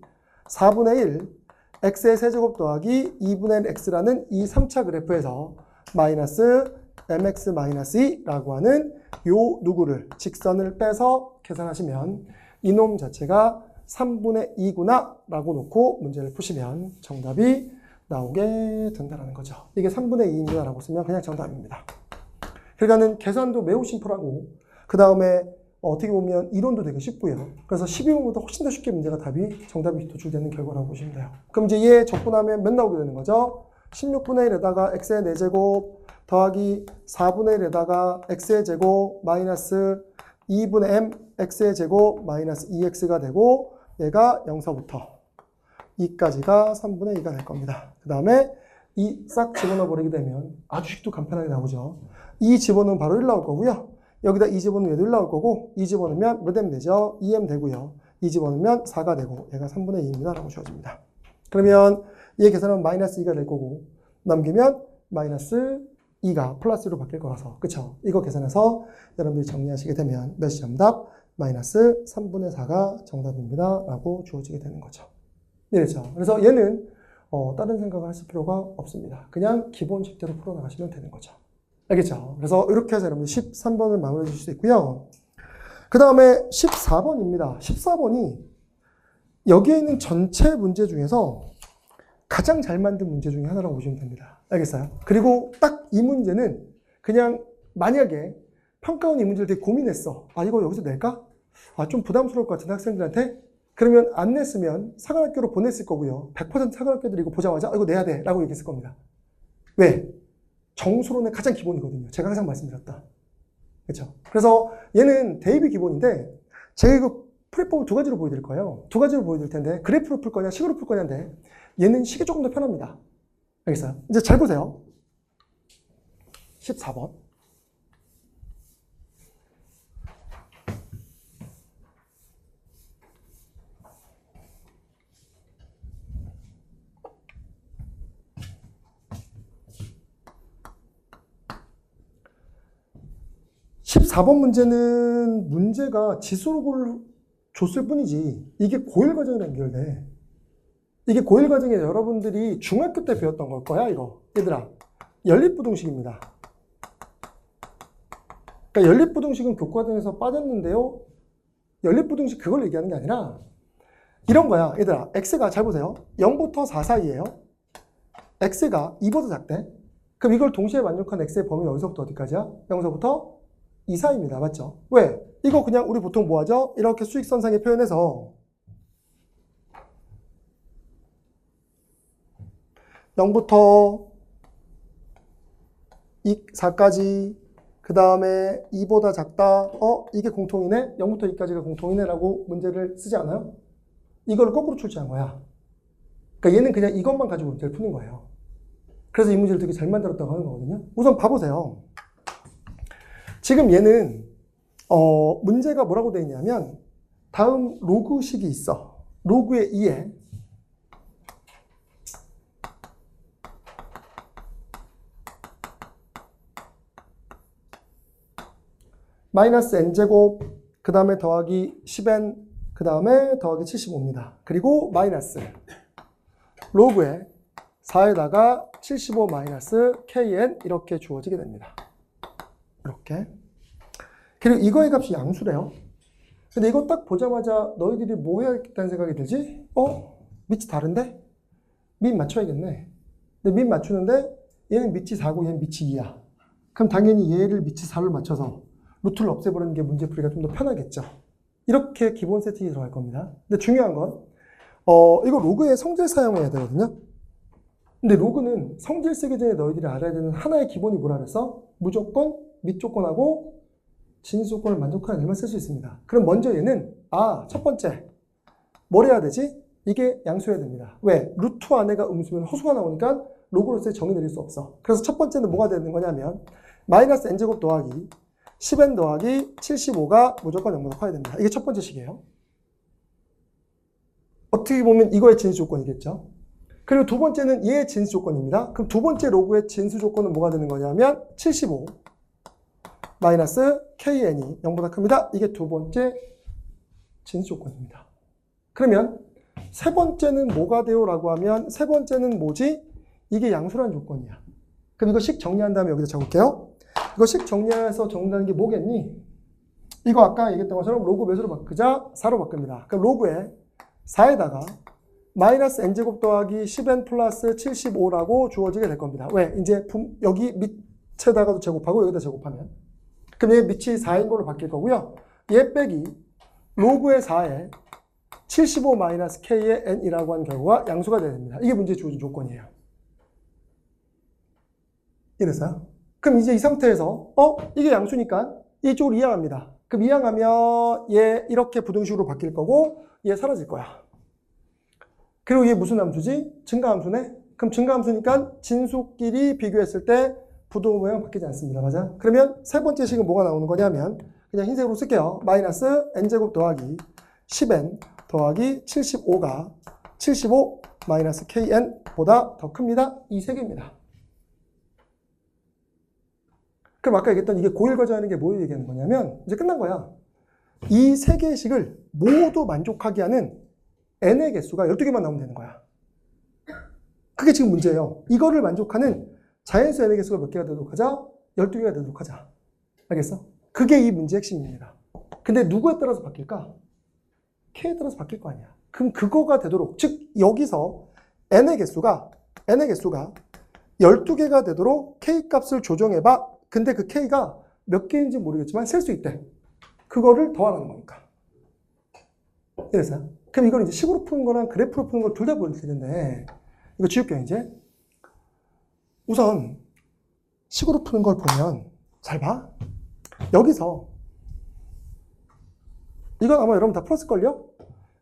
4분의 1 x의 세제곱 더하기 2분의 1 x라는 이 3차 그래프에서 마이너스 mx-2라고 하는 요 누구를 직선을 빼서 계산하시면 이놈 자체가 3분의 2구나 라고 놓고 문제를 푸시면 정답이 나오게 된다는 거죠. 이게 3분의 2입니다 라고 쓰면 그냥 정답입니다. 그러니까는 계산도 매우 심플하고 그 다음에 어떻게 보면 이론도 되게 쉽고요. 그래서 12번보다 훨씬 더 쉽게 문제가 정답이 도출되는 결과라고 보시면 돼요. 그럼 이제 얘 적분하면 몇 나오게 되는 거죠? 16분의 1에다가 x의 4제곱 더하기 4분의 1에다가 x의 제곱 마이너스 2분의 m x의 제곱 마이너스 2x가 되고 얘가 0서부터 2까지가 3분의 2가 될 겁니다. 그 다음에 이 싹 집어넣어 버리게 되면 아주 쉽고 간편하게 나오죠. 2 집어넣으면 바로 1 나올 거고요. 여기다 2 집어넣으면 얘도 1 나올 거고 2 집어넣으면 몇 m 되죠? 2m 되고요. 2 집어넣으면 4가 되고 얘가 3분의 2입니다 라고 주어집니다. 그러면 얘 계산하면 마이너스 2가 될 거고 넘기면 마이너스 2가 플러스로 바뀔 거라서 그쵸? 이거 계산해서 여러분들이 정리하시게 되면 몇이 정답? 마이너스 3분의 4가 정답입니다 라고 주어지게 되는 거죠. 이렇죠. 그래서 얘는 다른 생각을 하실 필요가 없습니다. 그냥 기본 식대로 풀어나가시면 되는 거죠. 알겠죠? 그래서 이렇게 해서 여러분들 13번을 마무리해 주실 수 있고요. 그 다음에 14번입니다. 14번이 여기에 있는 전체 문제 중에서 가장 잘 만든 문제 중에 하나라고 보시면 됩니다. 알겠어요? 그리고 딱 이 문제는 그냥 만약에 평가원 이 문제를 되게 고민했어. 이거 여기서 낼까? 좀 부담스러울 것 같은데 학생들한테? 그러면 안 냈으면 사관학교로 보냈을 거고요. 100% 사관학교들이 이거 보자마자 이거 내야 돼 라고 얘기했을 겁니다. 왜? 정수론의 가장 기본이거든요. 제가 항상 말씀드렸다. 그렇죠? 그래서 얘는 대입이 기본인데 제가 이거 풀이법을 두 가지로 보여드릴 거예요. 두 가지로 보여드릴 텐데 그래프로 풀 거냐 식으로 풀 거냐인데 얘는 식이 조금 더 편합니다. 알겠어요? 이제 잘 보세요. 14번. 문제는 문제가 지수록을 줬을 뿐이지 이게 고일 과정이랑 연결돼. 이게 고일 과정에 여러분들이 중학교 때 배웠던 걸 거야 이거. 얘들아 연립부등식입니다. 그러니까 연립부등식은 교과정에서 빠졌는데요. 연립부등식 그걸 얘기하는 게 아니라 이런 거야. 얘들아 x가 잘 보세요. 0부터 4 사이에요. x가 2보다 작대. 그럼 이걸 동시에 만족한 x의 범위는 어디서부터 어디까지야? 0서부터 2 사이입니다. 맞죠? 왜? 이거 그냥 우리 보통 뭐 하죠? 이렇게 수직선상에 표현해서 0부터 4까지 그 다음에 2보다 작다. 이게 공통이네? 0부터 2까지가 공통이네 라고 문제를 쓰지 않아요? 이걸 거꾸로 출제한 거야. 그러니까 얘는 그냥 이것만 가지고 문제를 푸는 거예요. 그래서 이 문제를 되게 잘 만들었다고 하는 거거든요. 우선 봐보세요. 지금 얘는 문제가 뭐라고 되어 있냐면 다음 로그식이 있어. 로그의 2에 마이너스 n제곱 그 다음에 더하기 10n 그 다음에 더하기 75입니다. 그리고 마이너스 로그에 4에다가 75 마이너스 kn 이렇게 주어지게 됩니다. 이렇게. 그리고 이거의 값이 양수래요. 근데 이거 딱 보자마자 너희들이 뭐 해야겠다는 생각이 들지? 밑이 다른데? 밑 맞춰야겠네. 근데 밑 맞추는데 얘는 밑이 4고 얘는 밑이 2야. 그럼 당연히 얘를 밑이 4를 맞춰서 루트를 없애버리는 게 문제 풀이가 좀 더 편하겠죠. 이렇게 기본 세팅이 들어갈 겁니다. 근데 중요한 건 이거 로그에 성질 사용해야 되거든요. 근데 로그는 성질 쓰기 전에 너희들이 알아야 되는 하나의 기본이 뭐라 그랬어? 무조건 밑 조건하고 진수 조건을 만족하는 일만 쓸 수 있습니다. 그럼 먼저 얘는 첫 번째 뭘 해야 되지? 이게 양수해야 됩니다. 왜? 루트 안에가 음수면 허수가 나오니까 로그로서의 정의 내릴 수 없어. 그래서 첫 번째는 뭐가 되는 거냐면 마이너스 n제곱 더하기 10n 더하기 75가 무조건 0보다 커야 됩니다. 이게 첫 번째 식이에요. 어떻게 보면 이거의 진수 조건이겠죠. 그리고 두 번째는 얘의 진수 조건입니다. 그럼 두 번째 로그의 진수 조건은 뭐가 되는 거냐면 75 마이너스 KN이 0보다 큽니다. 이게 두 번째 진수 조건입니다. 그러면 세 번째는 뭐가 돼요? 라고 하면 세 번째는 뭐지? 이게 양수란 조건이야. 그럼 이거 식 정리한 다음에 여기다 적을게요. 이거 식 정리해서 적는다는 게 뭐겠니? 이거 아까 얘기했던 것처럼 로그 몇으로 바꾸자? 4로 바꿉니다. 그럼 로그에 4에다가 마이너스 n제곱 더하기 10n 플러스 75라고 주어지게 될 겁니다. 왜? 이제 여기 밑에다가도 제곱하고 여기다 제곱하면. 그럼 얘 밑이 4인 걸로 바뀔 거고요. 얘 빼기 로그의 4에 75 마이너스 k의 n이라고 한 결과가 양수가 돼야 됩니다. 이게 문제에 주어진 조건이에요. 이랬어요? 그럼 이제 이 상태에서 이게 양수니까 이쪽으로 이항합니다. 그럼 이항하면 얘 이렇게 부등식으로 바뀔 거고 얘 사라질 거야. 그리고 얘 무슨 함수지? 증가함수네? 그럼 증가함수니까 진수끼리 비교했을 때 부동 모양 바뀌지 않습니다. 맞아? 그러면 세 번째 식은 뭐가 나오는 거냐면 그냥 흰색으로 쓸게요. 마이너스 n제곱 더하기 10n 더하기 75가 75 마이너스 kn보다 더 큽니다. 이 세 개입니다. 그럼 아까 얘기했던 이게 고1 과정하는 게 뭘 얘기하는 거냐면 이제 끝난 거야. 이 세 개의 식을 모두 만족하게 하는 n의 개수가 12개만 나오면 되는 거야. 그게 지금 문제예요. 이거를 만족하는 자연수 n의 개수가 몇 개가 되도록 하자? 12개가 되도록 하자. 알겠어? 그게 이 문제의 핵심입니다. 근데 누구에 따라서 바뀔까? k에 따라서 바뀔 거 아니야. 그럼 그거가 되도록, 즉 여기서 n의 개수가 12개가 되도록 k 값을 조정해봐. 근데 그 k가 몇 개인지 모르겠지만 셀 수 있대. 그거를 더하라는 거니까. 이랬어요? 그럼 이걸 이제 식으로 푸는 거랑 그래프로 푸는 걸 둘 다 보여줄 텐데 이거 지울게요 이제. 우선 식으로 푸는 걸 보면 잘 봐. 여기서 이건 아마 여러분 다 풀었을걸요?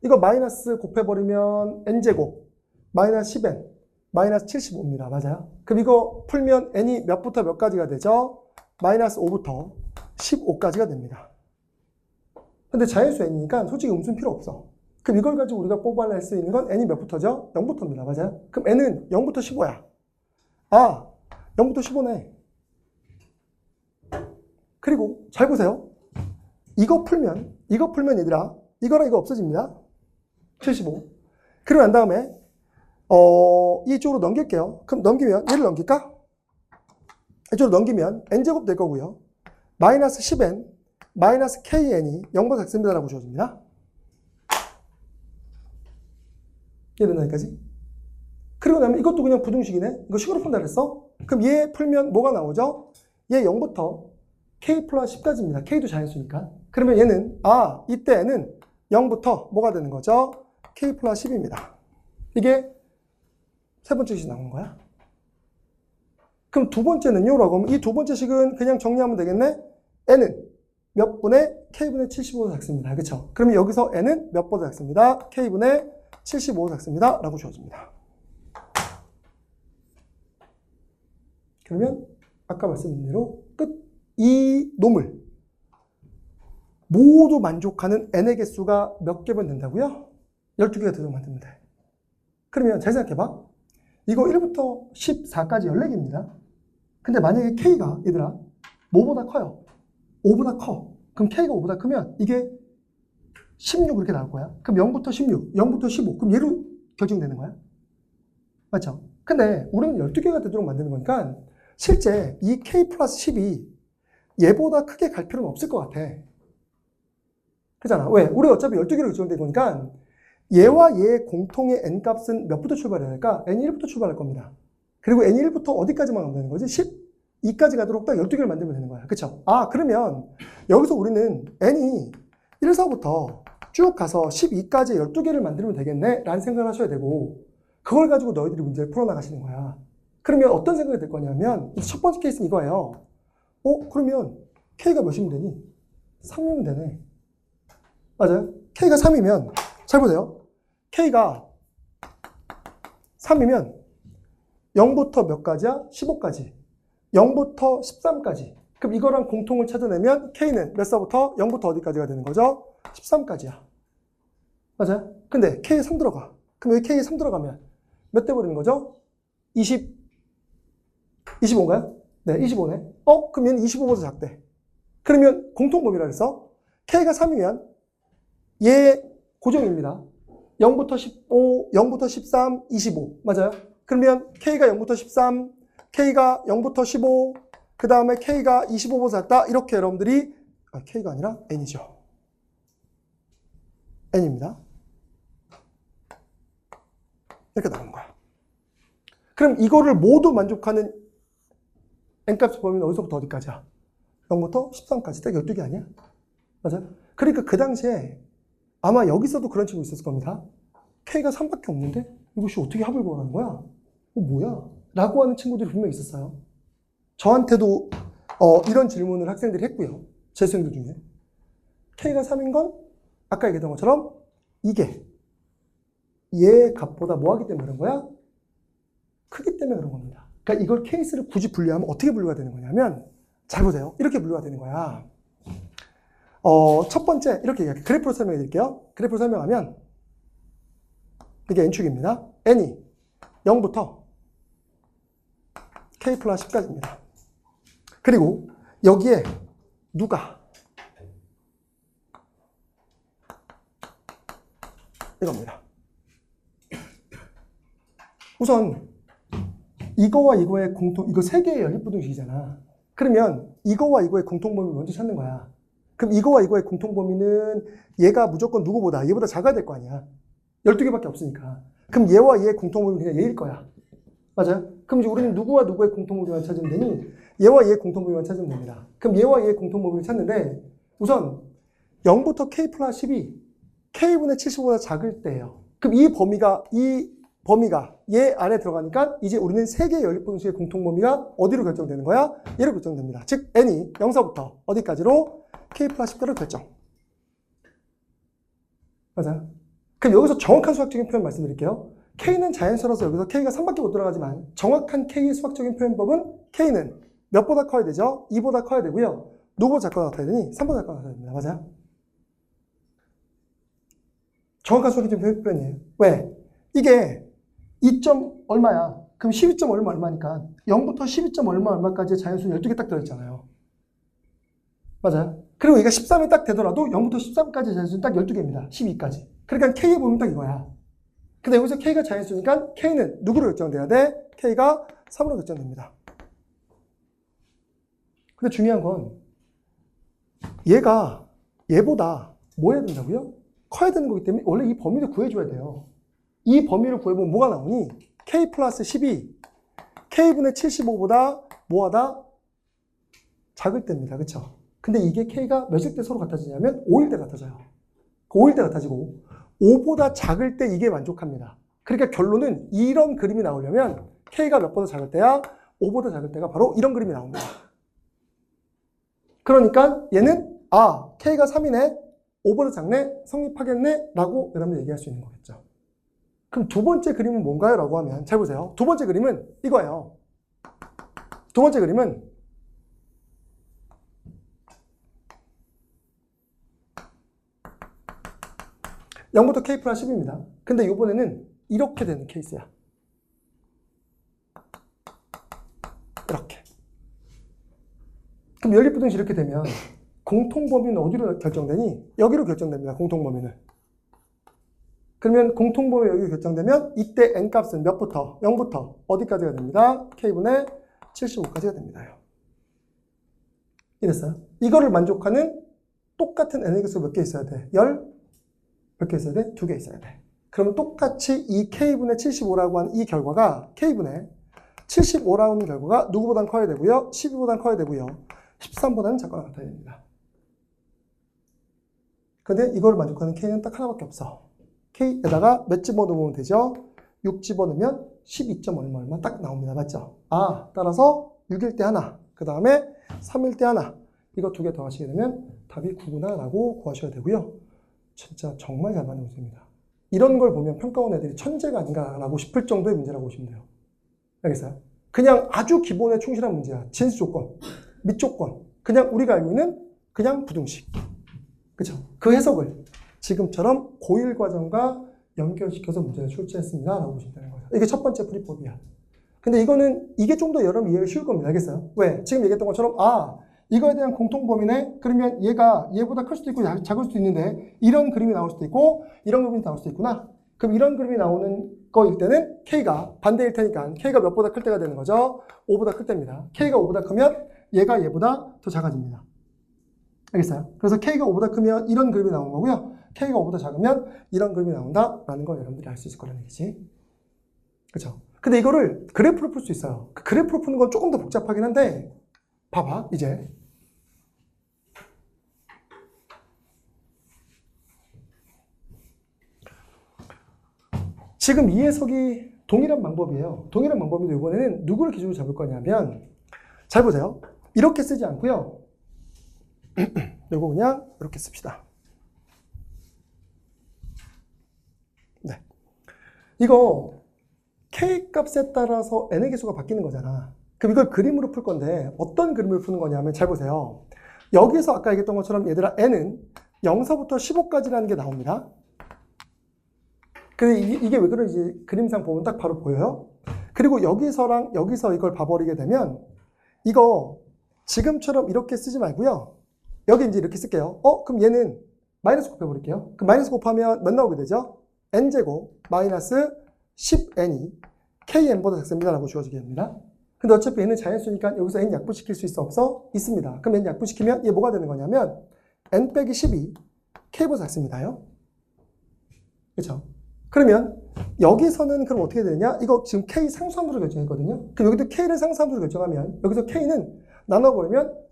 이거 마이너스 곱해버리면 n제곱 마이너스 10n 마이너스 75입니다. 맞아요? 그럼 이거 풀면 n이 몇부터 몇 가지가 되죠? 마이너스 5부터 15까지가 됩니다. 근데 자연수 n이니까 솔직히 음수는 필요 없어. 그럼 이걸 가지고 우리가 뽑아낼 수 있는 건 n이 몇부터죠? 0부터입니다. 맞아요? 그럼 n은 0부터 15야. 아, 0부터 15네. 그리고 잘 보세요. 이거 풀면 얘들아, 이거랑 이거 없어집니다. 75. 그리고 난 다음에 이쪽으로 넘길게요. 그럼 넘기면 얘를 넘길까? 이쪽으로 넘기면 n제곱 될 거고요. 마이너스 10n 마이너스 kn이 0보다 작습니다라고 주어집니다. 얘는 여기까지. 그리고 나면 이것도 그냥 부등식이네. 이거 식으로 푼다 그랬어? 그럼 얘 풀면 뭐가 나오죠? 얘 0부터 k 플러스 10까지입니다. k도 자연수니까. 그러면 얘는 이때는 0부터 뭐가 되는 거죠? k 플러스 10입니다. 이게 세 번째 식이 나오는 거야. 그럼 두 번째는요? 라고 하면 이 두 번째 식은 그냥 정리하면 되겠네? n은 몇 분의 k분의 75도 작습니다. 그렇죠? 그러면 여기서 n은 몇 보다 작습니다. k분의 75도 작습니다. 라고 주어집니다. 그러면 아까 말씀드린 대로 끝. 이 놈을 모두 만족하는 n의 개수가 몇 개면 된다고요? 12개가 되도록 만들면 돼. 그러면 잘 생각해봐. 이거 1부터 14까지 14개입니다. 근데 만약에 k가 얘들아 뭐보다 커요? 5보다 커. 그럼 k가 5보다 크면 이게 16 이렇게 나올 거야. 그럼 0부터 16, 0부터 15. 그럼 얘로 결정되는 거야. 맞죠? 근데 우리는 12개가 되도록 만드는 거니까 실제 이 k 플러스 10이 얘보다 크게 갈 필요는 없을 것 같아. 그잖아. 왜? 우리 어차피 12개로 결정된 거니까 얘와 얘의 공통의 n값은 몇부터 출발해야 할까? n1부터 출발할 겁니다. 그리고 n1부터 어디까지만 가면 되는 거지? 12까지 가도록 딱 12개를 만들면 되는 거야. 그쵸? 그러면 여기서 우리는 n이 1, 4부터 쭉 가서 12까지 12개를 만들면 되겠네? 라는 생각을 하셔야 되고 그걸 가지고 너희들이 문제를 풀어나가시는 거야. 그러면 어떤 생각이 들 거냐면 첫 번째 케이스는 이거예요. 그러면 K가 몇이면 되니? 3이면 되네. 맞아요? K가 3이면 잘 보세요. K가 3이면 0부터 몇 가지야? 15까지. 0부터 13까지. 그럼 이거랑 공통을 찾아내면 K는 몇 사부터 0부터 어디까지가 되는 거죠? 13까지야. 맞아요? 근데 K에 3 들어가. 그럼 여기 K에 3 들어가면 몇 대 버리는 거죠? 25인가요? 네, 25네. 그럼 얘는 25보다 작대. 그러면 공통범위라 그랬어. K가 3이면 얘 고정입니다. 0부터 15, 0부터 13, 25. 맞아요? 그러면 K가 0부터 13, K가 0부터 15, 그 다음에 K가 25보다 작다. 이렇게 여러분들이, K가 아니라 N이죠. N입니다. 이렇게 나오는 거야. 그럼 이거를 모두 만족하는 N값 범위는 어디서부터 어디까지야? 0부터 13까지. 딱 12개 아니야? 맞아요? 그러니까 그 당시에 아마 여기서도 그런 친구 있었을 겁니다. K가 3밖에 없는데 이것이 어떻게 합을 구하는 거야? 뭐야? 라고 하는 친구들이 분명히 있었어요. 저한테도 이런 질문을 학생들이 했고요. 재수생들 중에. K가 3인 건 아까 얘기했던 것처럼 이게 얘 값보다 뭐 하기 때문에 그런 거야? 크기 때문에 그런 겁니다. 그러니까 이걸 케이스를 굳이 분류하면 어떻게 분류가 되는 거냐면 잘 보세요. 이렇게 분류가 되는 거야. 첫 번째 이렇게 얘기할게요. 그래프로 설명해 드릴게요. 그래프로 설명하면 이게 N축입니다. N이 0부터 K 플러스 10까지입니다. 그리고 여기에 누가 이겁니다. 우선 이거와 이거의 이거 세 개의 연립부등식이잖아. 그러면 이거와 이거의 공통범위를 먼저 찾는 거야. 그럼 이거와 이거의 공통범위는 얘가 무조건 누구보다 얘보다 작아야 될 거 아니야. 12개밖에 없으니까. 그럼 얘와 얘의 공통범위는 그냥 얘일 거야. 맞아요? 그럼 이제 우리는 누구와 누구의 공통범위만 찾으면 되니 얘와 얘의 공통범위만 찾으면 됩니다. 그럼 얘와 얘의 공통범위를 찾는데 우선 0부터 K 플러스 10이 K분의 70보다 작을 때예요. 그럼 이 범위가 얘 안에 들어가니까 이제 우리는 세 개의 연립분식의 공통범위가 어디로 결정되는 거야? 얘로 결정됩니다. 즉 N이 0서부터 어디까지로? K 플러스 10까지로 결정. 맞아요? 그럼 여기서 정확한 수학적인 표현 말씀드릴게요. K는 자연수라서 여기서 K가 3밖에 못 들어가지만 정확한 K의 수학적인 표현법은 K는 몇보다 커야 되죠? 2보다 커야 되고요. 누구보다 작거나 같아야 되니? 3보다 작거나 같아야 됩니다. 맞아요? 정확한 수학적인 표현이에요. 왜? 이게 2점 얼마야? 그럼 12점 얼마니까 0부터 12점 얼마까지의 자연수는 12개 딱 들어있잖아요. 맞아요? 그리고 얘가 13이 딱 되더라도 0부터 13까지 자연수는 딱 12개입니다. 12까지. 그러니까 K에 보면 딱 이거야. 근데 여기서 K가 자연수니까 K는 누구로 결정돼야 돼? K가 3으로 결정됩니다. 근데 중요한 건 얘보다 뭐 해야 된다고요? 커야 되는 거기 때문에 원래 이 범위를 구해줘야 돼요. 이 범위를 구해보면 뭐가 나오니? K 플러스 10이 K분의 75보다 뭐하다? 작을 때입니다. 그쵸? 근데 이게 K가 몇일 때 서로 같아지냐면 5일 때 같아져요. 5일 때 같아지고 5보다 작을 때 이게 만족합니다. 그러니까 결론은 이런 그림이 나오려면 K가 몇보다 작을 때야? 5보다 작을 때가 바로 이런 그림이 나옵니다. 그러니까 얘는 K가 3이네? 5보다 작네? 성립하겠네? 라고 여러분들 얘기할 수 있는 거겠죠. 그럼 두 번째 그림은 뭔가요? 라고 하면 잘 보세요. 두 번째 그림은 이거예요. 두 번째 그림은 (0부터 K 플러스 10입니다) 근데 이번에는 이렇게 되는 케이스야. 이렇게. 그럼 연립부등식 이렇게 되면 공통범위는 어디로 결정되니? 여기로 결정됩니다. 공통범위는. 그러면 공통범위 여기 결정되면 이때 N값은 몇부터? 0부터 어디까지가 됩니다? K분의 75까지가 됩니다. 이랬어요. 이거를 만족하는 똑같은 N의 개수가 몇 개 있어야 돼? 몇 개 있어야 돼? 2개 있어야 돼. 그럼 똑같이 이 K분의 75라고 하는 이 결과가 K분의 75라는 결과가 누구보단 커야 되고요. 12보단 커야 되고요. 13보다는 작거나 같아야 됩니다. 근데 이거를 만족하는 K는 딱 하나밖에 없어. K에다가 몇 집어넣으면 되죠? 6 집어넣으면 12점 얼마 딱 나옵니다. 맞죠? 따라서 6일 때 하나, 그 다음에 3일 때 하나, 이거 두 개 더하시게 되면 답이 9구나 라고 구하셔야 되고요. 진짜 정말 잘 맞는 문제입니다. 이런 걸 보면 평가원 애들이 천재가 아닌가라고 싶을 정도의 문제라고 보시면 돼요. 알겠어요? 그냥 아주 기본에 충실한 문제야. 진수 조건, 밑조건, 그냥 우리가 알고 있는 그냥 부등식. 그쵸? 그 해석을 지금처럼 고1 과정과 연결시켜서 문제를 출제했습니다. 라고 보시면 되는 거죠. 이게 첫 번째 풀이법이야. 근데 이게 좀 더 여러분 이해가 쉬울 겁니다. 알겠어요? 왜? 지금 얘기했던 것처럼, 이거에 대한 공통범위네? 그러면 얘가 얘보다 클 수도 있고 작을 수도 있는데, 이런 그림이 나올 수도 있고, 이런 그림이 나올 수도 있구나. 그럼 이런 그림이 나오는 거일 때는 K가 반대일 테니까, K가 몇보다 클 때가 되는 거죠? 5보다 클 때입니다. K가 5보다 크면 얘가 얘보다 더 작아집니다. 알겠어요? 그래서 K가 5보다 크면 이런 그림이 나오는 거고요. K가 5보다 작으면 이런 그림이 나온다라는 걸 여러분들이 알 수 있을 거라는 얘기지. 그렇죠? 근데 이거를 그래프로 풀 수 있어요. 그 그래프로 푸는 건 조금 더 복잡하긴 한데, 봐봐, 이제. 지금 이 해석이 동일한 방법이에요. 동일한 방법인데 이번에는 누구를 기준으로 잡을 거냐면, 잘 보세요. 이렇게 쓰지 않고요. 이거 그냥 이렇게 씁시다. 네. 이거 K 값에 따라서 n의 개수가 바뀌는 거잖아. 그럼 이걸 그림으로 풀 건데 어떤 그림을 푸는 거냐면 잘 보세요. 여기서 아까 얘기했던 것처럼 얘들아 n은 0서부터 15까지라는 게 나옵니다. 근데 이게 왜 그런지 그림상 보면 딱 바로 보여요. 그리고 여기서랑 여기서 이걸 봐버리게 되면 이거 지금처럼 이렇게 쓰지 말고요. 여기 이제 이렇게 쓸게요. 그럼 얘는 마이너스 곱해버릴게요. 그럼 마이너스 곱하면 몇 나오게 되죠? n제곱 마이너스 10n이 kn보다 작습니다 라고 주어지게 됩니다. 근데 어차피 n은 자연수니까 여기서 n 약분시킬 수 있어 없어? 있습니다. 그럼 n 약분시키면 얘 뭐가 되는 거냐면 n 빼기 10이 k보다 작습니다요. 그렇죠? 그러면 여기서는 그럼 어떻게 되느냐? 이거 지금 k 상수함수로 결정했거든요. 그럼 여기도 k를 상수함수로 결정하면 여기서 k는 나눠버리면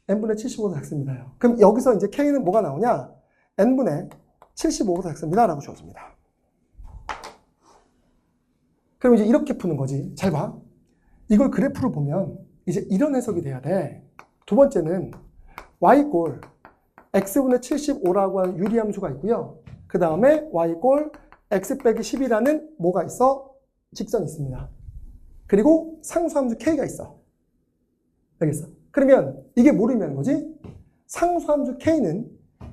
n분의 75보다 작습니다요. 그럼 여기서 이제 k는 뭐가 나오냐? n분의 75보다 작습니다 라고 주어집니다. 그럼 이제 이렇게 푸는 거지. 잘 봐. 이걸 그래프로 보면 이제 이런 해석이 돼야 돼. 두 번째는 y 꼴 x분의 75라고 하는 유리함수가 있고요. 그 다음에 y 꼴 x 빼기 10이라는 뭐가 있어? 직선이 있습니다. 그리고 상수함수 k가 있어. 알겠어? 그러면 이게 뭘 의미하는 거지? 상수함수 k는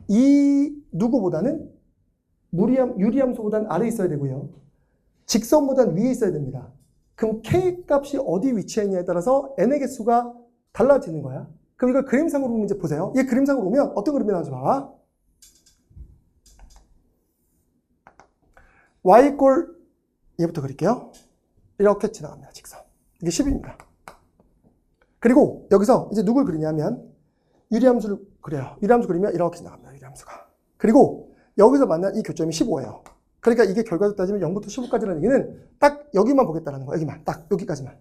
이 누구보다는 유리함수보다는 아래에 있어야 되고요. 직선보다는 위에 있어야 됩니다. 그럼 k 값이 어디 위치해 있냐에 따라서 n의 개수가 달라지는 거야. 그럼 이걸 그림상으로 보면 이제 보세요. 얘 그림상으로 보면 어떤 그림이 나오는지 봐봐. y 꼴 얘부터 그릴게요. 이렇게 지나갑니다. 직선. 이게 10입니다. 그리고 여기서 이제 누굴 그리냐면 유리함수를 그려요. 유리함수 그리면 이렇게 지나갑니다. 유리함수가. 그리고 여기서 만난 이 교점이 15예요. 그러니까 이게 결과로 따지면 0부터 15까지라는 얘기는 딱 여기만 보겠다는 거예요. 여기만. 딱 여기까지만.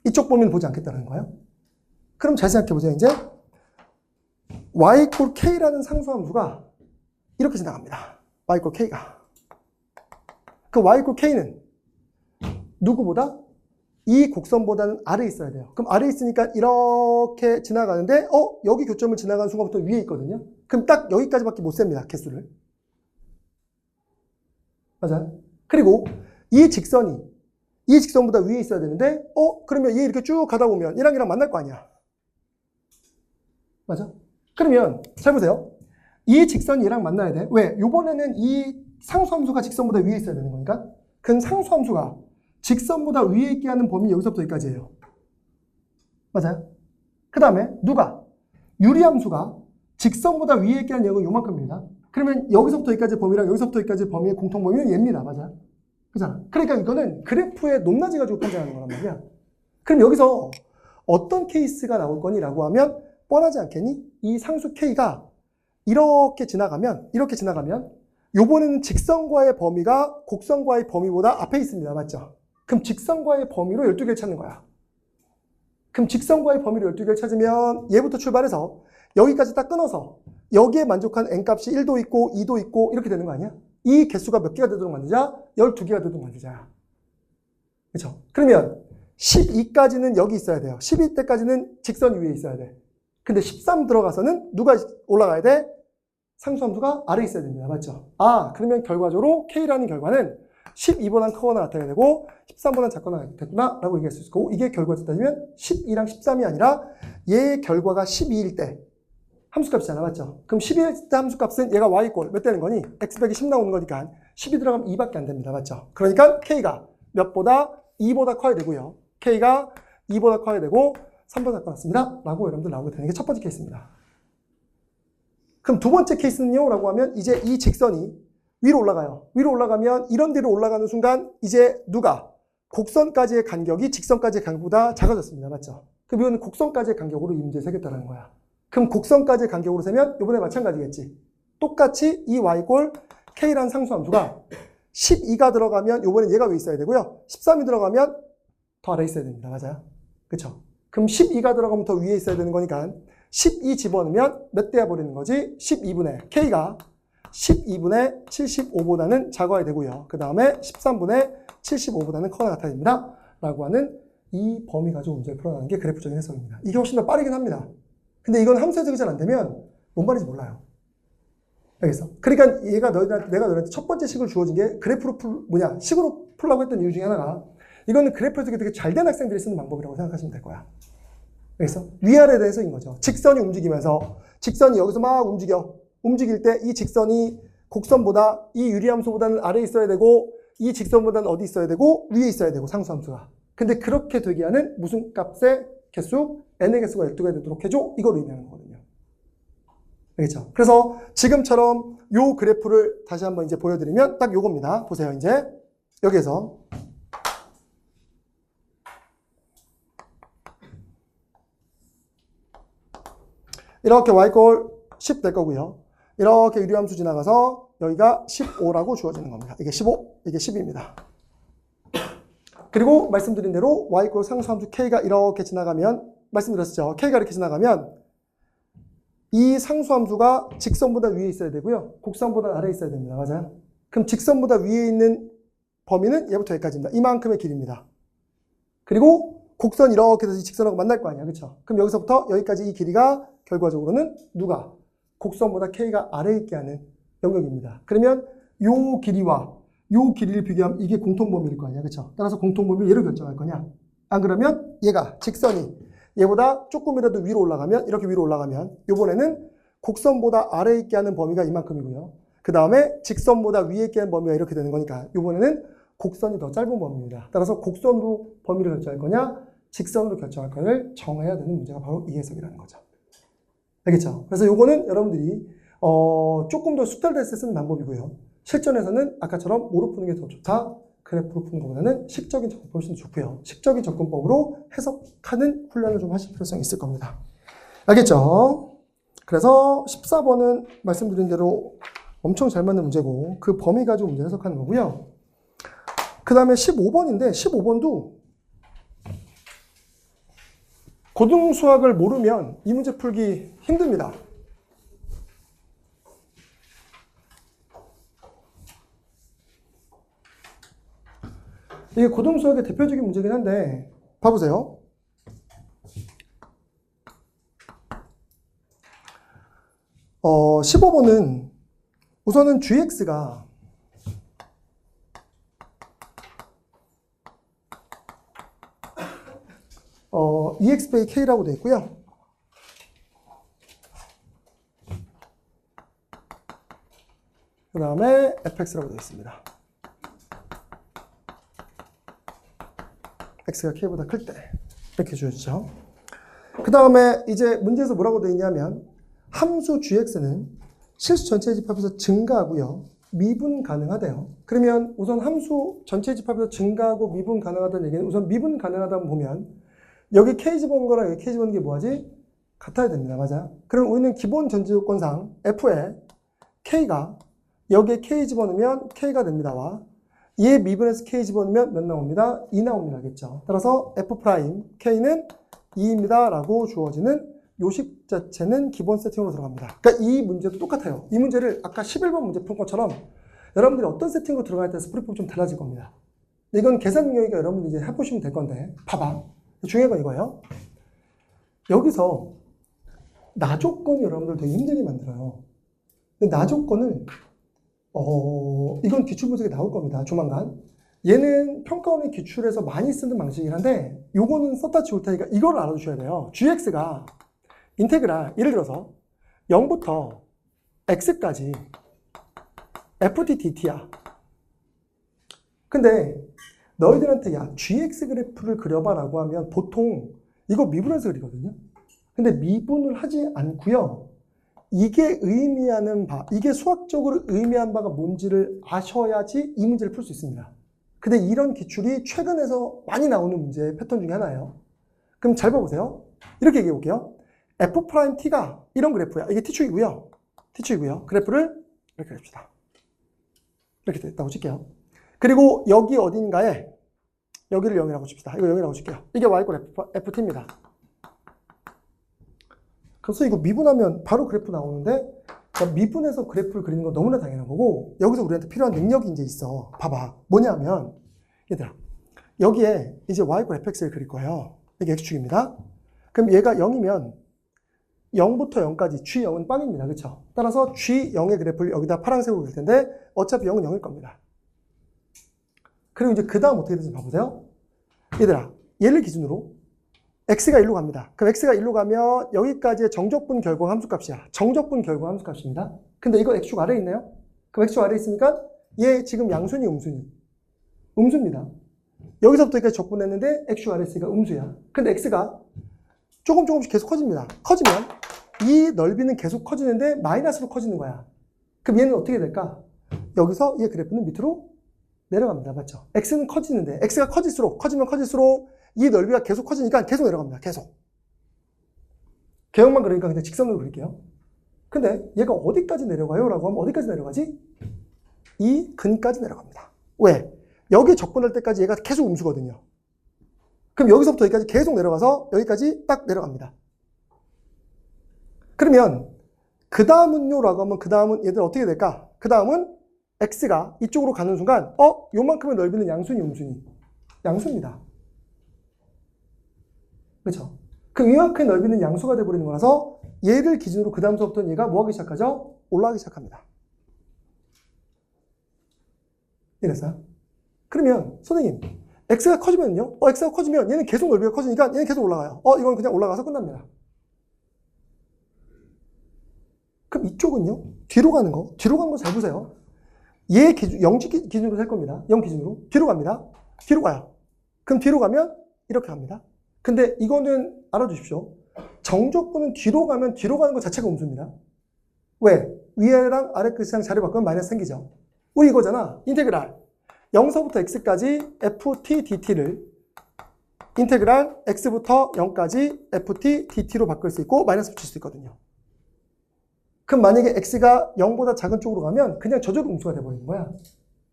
이쪽 범위는 보지 않겠다는 거예요. 그럼 잘 생각해보세요. 이제 y 꼴 k라는 상수함수가 이렇게 지나갑니다. y 꼴 k가. 그 y 꼴 k는 누구보다? 이 곡선보다는 아래에 있어야 돼요. 그럼 아래에 있으니까 이렇게 지나가는데 여기 교점을 지나가는 순간부터 위에 있거든요. 그럼 딱 여기까지밖에 못 셉니다. 개수를. 맞아요? 그리고 이 직선보다 위에 있어야 되는데 그러면 얘 이렇게 쭉 가다 보면 얘랑 만날 거 아니야. 맞아? 그러면 잘 보세요. 이 직선이 얘랑 만나야 돼. 왜? 요번에는 이 상수함수가 직선보다 위에 있어야 되는 거니까. 그럼 상수함수가 직선보다 위에 있게 하는 범위 여기서부터 여기까지예요. 맞아요? 그 다음에 누가? 유리함수가 직선보다 위에 있게 하는 영역은 요만큼입니다. 그러면 여기서부터 여기까지 범위랑 여기서부터 여기까지 범위의 공통범위는 얘입니다. 맞아요? 그잖아. 그러니까 이거는 그래프의 높낮이 가지고 판단하는 거란 말이야. 그럼 여기서 어떤 케이스가 나올 거니라고 하면 뻔하지 않겠니? 이 상수 K가 이렇게 지나가면 요번에는 직선과의 범위가 곡선과의 범위보다 앞에 있습니다. 맞죠? 그럼 직선과의 범위로 12개를 찾는 거야. 그럼 직선과의 범위로 12개를 찾으면 얘부터 출발해서 여기까지 딱 끊어서 여기에 만족한 n값이 1도 있고 2도 있고 이렇게 되는 거 아니야? 이 개수가 몇 개가 되도록 만들자? 12개가 되도록 만들자. 그렇죠? 그러면 12까지는 여기 있어야 돼요. 12때까지는 직선 위에 있어야 돼. 근데 13 들어가서는 누가 올라가야 돼? 상수함수가 아래에 있어야 됩니다. 맞죠? 그러면 결과적으로 K라는 결과는 12보다 크거나 같아야 되고 13보다 작거나 같구나 라고 얘기할 수 있고, 이게 결과로 따지면 12랑 13이 아니라 얘의 결과가 12일 때 함수값이잖아, 맞죠? 그럼 12의 함수값은 얘가 y꼴 몇 되는 거니? x 빼기 10 나오는 거니까 10이 들어가면 2밖에 안 됩니다, 맞죠? 그러니까 k가 몇보다 2보다 커야 되고요. k가 2보다 커야 되고 3보다 커났습니다 라고 여러분들 나오게 되는 게 첫 번째 케이스입니다. 그럼 두 번째 케이스는요 라고 하면 이제 이 직선이 위로 올라가요. 위로 올라가면 이런 데로 올라가는 순간 이제 누가? 곡선까지의 간격이 직선까지의 간격보다 작아졌습니다. 맞죠? 그럼 이건 곡선까지의 간격으로 이 문제를 세겠다는 거야. 그럼 곡선까지의 간격으로 세면 이번에 마찬가지겠지. 똑같이 이 y꼴 k라는 상수함수가 12가 들어가면 이번엔 얘가 왜 있어야 되고요. 13이 들어가면 더 아래에 있어야 됩니다. 맞아요? 그쵸? 그럼 12가 들어가면 더 위에 있어야 되는 거니까 12 집어넣으면 몇 대야 버리는 거지? 12분의 k가 12분의 75보다는 작아야 되고요. 그 다음에 13분의 75보다는 커나 같아야 됩니다. 라고 하는 이 범위 가지고 문제를 풀어나가는 게 그래프적인 해석입니다. 이게 훨씬 더 빠르긴 합니다. 근데 이건 함수 해석이 잘 안 되면 뭔 말인지 몰라요. 알겠어? 그러니까 내가 너희한테 첫 번째 식을 주어진 게 그래프로 식으로 풀라고 했던 이유 중에 하나가 이거는 그래프 해석이 되게 잘 된 학생들이 쓰는 방법이라고 생각하시면 될 거야. 알겠어? 위아래에 대해서인 거죠. 직선이 움직이면서 직선이 여기서 막 움직일 때 이 직선이 곡선보다 이 유리함수보다는 아래에 있어야 되고 이 직선보다는 어디 있어야 되고 위에 있어야 되고 상수함수가. 근데 그렇게 되게 하는 무슨 값의 개수? n의 개수가 12가 되도록 해줘? 이걸 의미하는 거거든요. 알겠죠? 그래서 지금처럼 요 그래프를 다시 한번 이제 보여드리면 딱 요겁니다. 보세요. 이제 여기에서 이렇게 y꼴 10 될 거고요. 이렇게 유리함수 지나가서 여기가 15라고 주어지는 겁니다. 이게 15, 이게 10입니다. 그리고 말씀드린 대로 y꼴 상수함수 k가 이렇게 지나가면 말씀드렸죠. k가 이렇게 지나가면 이 상수함수가 직선보다 위에 있어야 되고요. 곡선보다 아래에 있어야 됩니다. 맞아요? 그럼 직선보다 위에 있는 범위는 얘부터 여기까지입니다. 이만큼의 길입니다. 그리고 곡선 이렇게 해서 직선하고 만날 거 아니야. 그렇죠? 그럼 여기서부터 여기까지 이 길이가 결과적으로는 누가? 곡선보다 k가 아래에 있게 하는 영역입니다. 그러면 요 길이와 요 길이를 비교하면 이게 공통범위일 거 아니야. 그렇죠? 따라서 공통범위 얘를 결정할 거냐? 안 그러면 얘가 직선이 얘보다 조금이라도 위로 올라가면 이렇게 위로 올라가면 이번에는 곡선보다 아래에 있게 하는 범위가 이만큼이고요. 그 다음에 직선보다 위에 있게 하는 범위가 이렇게 되는 거니까 이번에는 곡선이 더 짧은 범위입니다. 따라서 곡선으로 범위를 결정할 거냐 직선으로 결정할 거를 정해야 되는 문제가 바로 이 해석이라는 거죠. 알겠죠? 그래서 요거는 여러분들이 조금 더 숙달됐을 때 쓰는 방법이고요. 실전에서는 아까처럼 뭐로 푸는 게 더 좋다? 그래프로 푸는 것보다는 식적인 접근법이 훨씬 좋고요. 식적인 접근법으로 해석하는 훈련을 좀 하실 필요성이 있을 겁니다. 알겠죠? 그래서 14번은 말씀드린 대로 엄청 잘 맞는 문제고 그 범위 가지고 문제 해석하는 거고요. 그 다음에 15번인데 15번도 고등수학을 모르면 이 문제 풀기 힘듭니다. 이게 고등수학의 대표적인 문제긴 한데 봐보세요. 어, 15번은 우선은 gx가 EX/K라고 되어 있고요. 그 다음에 fx라고 되어 있습니다. x가 k보다 클 때 이렇게 주어지죠. 그 다음에 이제 문제에서 뭐라고 되어 있냐면 함수 gx는 실수 전체 집합에서 증가하고요. 미분 가능하대요. 그러면 우선 함수 전체 집합에서 증가하고 미분 가능하다는 얘기는 우선 미분 가능하다고 보면 여기 k 집어넣은 거랑 여기 k 집어넣은 게 뭐하지? 같아야 됩니다. 맞아요? 그럼 우리는 기본 전제조건상 f에 k가 여기에 k 집어넣으면 k가 됩니다와 얘 미분해서 k 집어넣으면 몇 나옵니다? 2 나옵니다. 겠죠? 따라서 f 프라임 k는 2입니다. 라고 주어지는 요식 자체는 기본 세팅으로 들어갑니다. 그러니까 이 문제도 똑같아요. 이 문제를 아까 11번 문제 푼 것처럼 여러분들이 어떤 세팅으로 들어갈 때 풀이법이 좀 달라질 겁니다. 이건 계산 능력이니까 여러분들이 이제 해보시면 될 건데 봐봐. 중요한 건 이거예요. 여기서 나 조건이 여러분들 되게 힘들게 만들어요. 근데 나 조건을 이건 기출분석에 나올 겁니다. 조만간. 얘는 평가원의 기출에서 많이 쓰는 방식이긴 한데 요거는 썼다 치울 테니까 이걸 알아두셔야 돼요. gx가 인테그랄 예를 들어서 0부터 x까지 ft dt야. 근데 너희들한테 야 gx 그래프를 그려봐 라고 하면 보통 이거 미분해서 그리거든요. 근데 미분을 하지 않고요. 이게 의미하는 바, 이게 수학적으로 의미한 바가 뭔지를 아셔야지 이 문제를 풀 수 있습니다. 근데 이런 기출이 최근에서 많이 나오는 문제의 패턴 중에 하나예요. 그럼 잘 봐보세요. 이렇게 얘기해 볼게요. f't가 이런 그래프야. 이게 t축이고요. t축이고요. 그래프를 이렇게 그립시다. 이렇게 됐다고 칠게요. 그리고 여기 어딘가에 여기를 0이라고 칩시다. 이거 0이라고 칠게요. 이게 y꼴 ft입니다. 그래서 이거 미분하면 바로 그래프 나오는데 미분해서 그래프를 그리는 건 너무나 당연한 거고 여기서 우리한테 필요한 능력이 이제 있어. 봐봐. 뭐냐면 얘들아 여기에 이제 y꼴 fx를 그릴 거예요. 이게 x축입니다. 그럼 얘가 0이면 0부터 0까지 g0은 빵입니다. 그렇죠? 따라서 g0의 그래프를 여기다 파란색으로 그릴 텐데 어차피 0은 0일 겁니다. 그리고 이제 그 다음 어떻게 되는지 봐보세요. 얘들아 얘를 기준으로 x가 1로 갑니다. 그럼 x가 1로 가면 여기까지의 정적분 결과 함수값이야. 정적분 결과 함수값입니다. 근데 이거 x축 아래에 있나요? 그럼 x축 아래에 있으니까 얘 지금 양순이 음순이? 음수입니다. 여기서부터 여기까지 적분했는데 x축 아래에 있으니까 음수야. 근데 x가 조금씩 계속 커집니다. 커지면 이 넓이는 계속 커지는데 마이너스로 커지는 거야. 그럼 얘는 어떻게 될까? 여기서 얘 그래프는 밑으로 내려갑니다. 맞죠? x는 커지는데 x가 커지면 커질수록 이 넓이가 계속 커지니까 계속 내려갑니다. 계속. 개형만 그러니까 그냥 직선으로 그릴게요. 근데 얘가 어디까지 내려가요? 라고 하면 어디까지 내려가지? 이 근까지 내려갑니다. 왜? 여기 적분할 때까지 얘가 계속 음수거든요. 그럼 여기서부터 여기까지 계속 내려가서 여기까지 딱 내려갑니다. 그러면 그 다음은요? 라고 하면 그 다음은 얘들 어떻게 될까? 그 다음은 x가 이쪽으로 가는 순간 요만큼의 넓이는 양순이 음순이? 양수입니다. 그렇죠? 그럼 이만큼의 넓이는 양수가 돼버리는 거라서 얘를 기준으로 그 다음서부터는 얘가 뭐 하기 시작하죠? 올라가기 시작합니다. 이랬어요? 그러면 선생님 x가 커지면요? x가 커지면 얘는 계속 넓이가 커지니까 얘는 계속 올라가요. 이건 그냥 올라가서 끝납니다. 그럼 이쪽은요? 뒤로 가는 거 잘 보세요. 얘 기준, 0 기준으로 셀 겁니다. 0 기준으로. 뒤로 갑니다. 뒤로 가요. 그럼 뒤로 가면 이렇게 갑니다. 근데 이거는 알아두십시오. 정적분은 뒤로 가면 뒤로 가는 것 자체가 음수입니다. 왜? 위에랑 아래 끝이랑 자리 바꾸면 마이너스 생기죠. 우리 이거잖아. 인테그랄 0서부터 x까지 ft dt를 인테그랄 x부터 0까지 ft dt로 바꿀 수 있고 마이너스 붙일 수 있거든요. 그럼 만약에 x가 0보다 작은 쪽으로 가면 그냥 저절로 음수가 돼버리는 거야.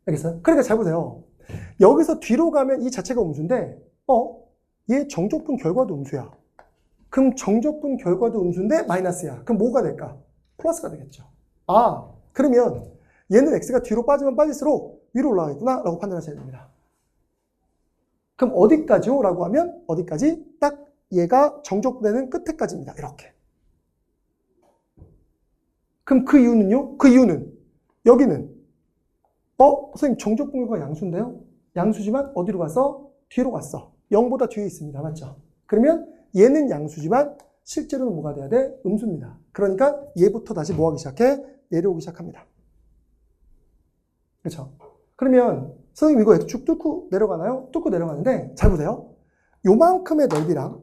알겠어요? 그러니까 잘 보세요. 여기서 뒤로 가면 이 자체가 음수인데 얘 정적분 결과도 음수야. 그럼 정적분 결과도 음수인데 마이너스야. 그럼 뭐가 될까? 플러스가 되겠죠. 그러면 얘는 x가 뒤로 빠지면 빠질수록 위로 올라가겠구나 라고 판단하셔야 됩니다. 그럼 어디까지요? 라고 하면 어디까지? 딱 얘가 정적분되는 끝에까지입니다. 이렇게. 그럼 그 이유는요? 그 이유는 여기는 선생님 정적분 결과가 양수인데요? 양수지만 어디로 갔어? 뒤로 갔어. 0보다 뒤에 있습니다. 맞죠? 그러면 얘는 양수지만 실제로는 뭐가 돼야 돼? 음수입니다. 그러니까 얘부터 다시 뭐 하기 시작해? 내려오기 시작합니다. 그렇죠? 그러면 선생님 이거 x축 뚫고 내려가나요? 뚫고 내려가는데 잘 보세요. 요만큼의 넓이랑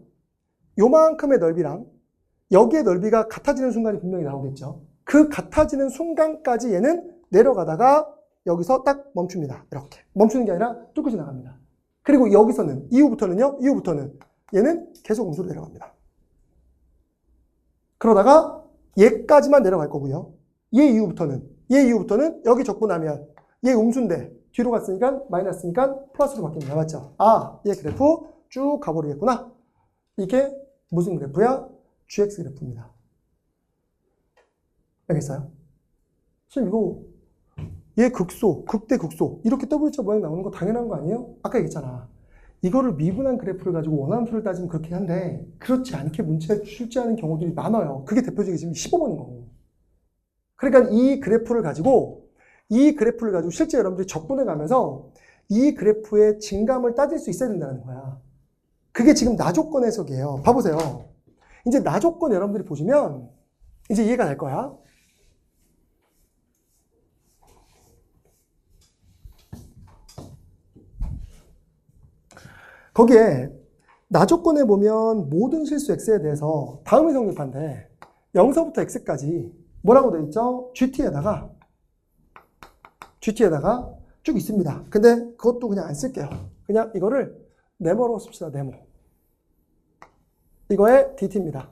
여기의 넓이가 같아지는 순간이 분명히 나오겠죠. 그 같아지는 순간까지 얘는 내려가다가 여기서 딱 멈춥니다. 이렇게. 멈추는 게 아니라 뚫고 지나갑니다. 그리고 여기서는, 이후부터는 얘는 계속 음수로 내려갑니다. 그러다가 얘까지만 내려갈 거고요. 얘 이후부터는 여기 적분하면 얘 음수인데 뒤로 갔으니까 마이너스니까 플러스로 바뀝니다. 맞죠? 얘 그래프 쭉 가버리겠구나. 이게 무슨 그래프야? gx 그래프입니다. 알겠어요? 선생님 이거 얘 극소, 극대 극소 이렇게 W자 모양 나오는 거 당연한 거 아니에요? 아까 얘기했잖아. 이거를 미분한 그래프를 가지고 원함수를 따지면 그렇게 한데 그렇지 않게 문제에 출제하는 경우들이 많아요. 그게 대표적인 지금 15번인 거고. 그러니까 이 그래프를 가지고 실제 여러분들이 적분해 가면서 이 그래프의 진감을 따질 수 있어야 된다는 거야. 그게 지금 나조건 해석이에요. 봐보세요. 이제 나조건 여러분들이 보시면 이제 이해가 될 거야. 거기에 나조건에 보면 모든 실수 x에 대해서 다음이 성립한데 0서부터 x까지 뭐라고 되어 있죠? GT에다가 쭉 있습니다. 근데 그것도 그냥 안 쓸게요. 그냥 이거를 네모로 씁시다. 네모. 이거의 DT입니다.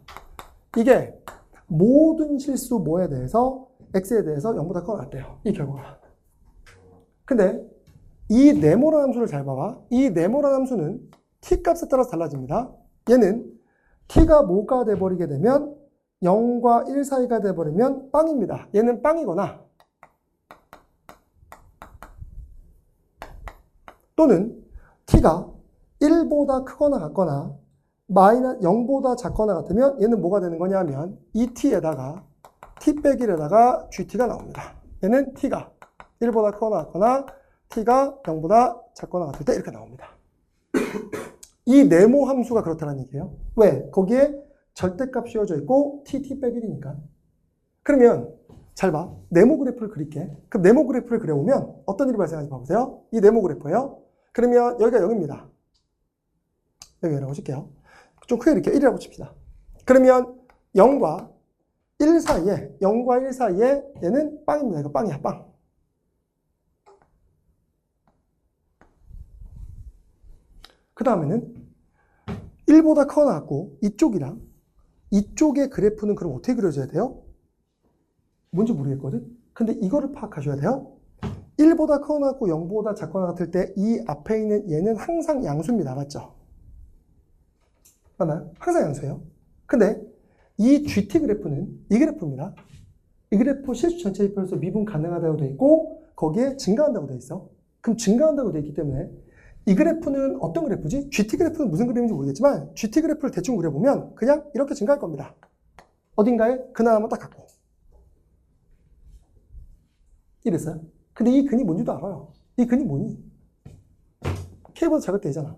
이게 모든 실수 뭐에 대해서 x에 대해서 0보다 커 났대요. 이 결과가. 근데 이 네모라는 함수를 잘 봐봐. 이 네모라는 함수는 t 값에 따라서 달라집니다. 얘는 t가 뭐가 돼버리게 되면 0과 1 사이가 돼버리면 빵입니다. 얘는 빵이거나 또는 t가 1보다 크거나 같거나 마이너스 0보다 작거나 같으면 얘는 뭐가 되는 거냐 하면 이 t에다가 t 빼기 1에다가 gt가 나옵니다. 얘는 t가 1보다 크거나 같거나 t가 0보다 작거나 같을 때 이렇게 나옵니다. 이 네모 함수가 그렇다는 얘기예요. 왜? 거기에 절대값 씌워져 있고 t 빼기 1이니까. 그러면 잘 봐. 네모 그래프를 그릴게. 그럼 네모 그래프를 그려보면 어떤 일이 발생하는지 봐보세요. 이 네모 그래프예요. 그러면 여기가 0입니다. 여기 0이라고 칠게요. 좀 크게 이렇게 1이라고 칩시다. 그러면 0과 1 사이에 얘는 빵입니다. 이거 빵이야, 빵. 그 다음에는 1보다 커 나왔고 이쪽이랑 이쪽의 그래프는 그럼 어떻게 그려져야 돼요? 뭔지 모르겠거든? 근데 이거를 파악하셔야 돼요. 1보다 커 나왔고 0보다 작거나 같을 때 이 앞에 있는 얘는 항상 양수입니다. 맞죠? 맞나요? 항상 양수예요. 근데 이 GT 그래프는 이 그래프입니다. 이 그래프 실수 전체 입혀서 미분 가능하다고 되어 있고 거기에 증가한다고 되어 있어. 그럼 증가한다고 되어 있기 때문에 이 그래프는 어떤 그래프지? GT 그래프는 무슨 그림인지 모르겠지만 GT 그래프를 대충 그려보면 그냥 이렇게 증가할 겁니다. 어딘가에 근 하나만 딱 갖고. 이랬어요. 근데 이 근이 뭔지도 알아요. 이 근이 뭐니? K보다 작을 때잖아.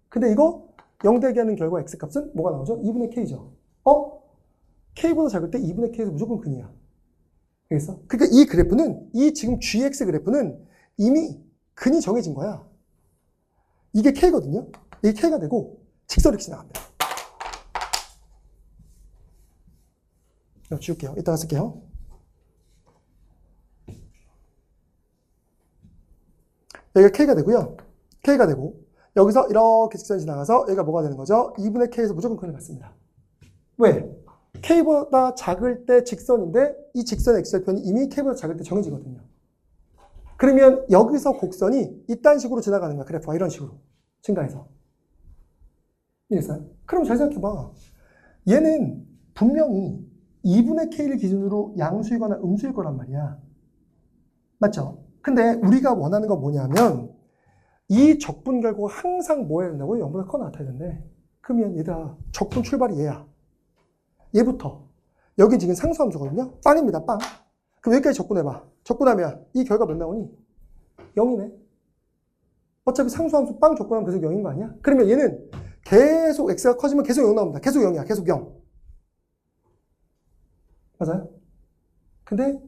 근데 이거 0 대기하는 결과 X값은 뭐가 나오죠? 2분의 K죠. K보다 작을 때 2분의 K에서 무조건 근이야. 알겠어? 그러니까 이 그래프는, 이 지금 GX 그래프는 이미 근이 정해진 거야. 이게 K거든요. 이게 K가 되고 직선이 이렇게 지나갑니다. 이거 지울게요. 이따가 쓸게요. 여기가 K가 되고요. K가 되고 여기서 이렇게 직선이 지나가서 여기가 뭐가 되는 거죠? 2분의 K에서 무조건 근을 갖습니다. 왜? K보다 작을 때 직선인데 이 직선의 x절편이 이미 K보다 작을 때 정해지거든요. 그러면 여기서 곡선이 이딴 식으로 지나가는 거야. 그래프가 이런 식으로 증가해서. 이랬어요? 그럼 잘 생각해봐. 얘는 분명히 2분의 K를 기준으로 양수이거나 음수일 거란 말이야. 맞죠? 근데 우리가 원하는 건 뭐냐면 이 적분 결과가 항상 뭐 해야 된다고? 0보다 커 나타나야 된대. 그러면 얘들아 적분 출발이 얘야. 얘부터. 여기 지금 상수함수거든요. 빵입니다. 빵. 그럼 여기까지 적분해봐. 적분하면 이 결과 몇 나오니? 0이네. 어차피 상수함수 빵 적분하면 계속 0인 거 아니야? 그러면 얘는 계속 x가 커지면 계속 0 나옵니다. 계속 0이야. 계속 0. 맞아요? 근데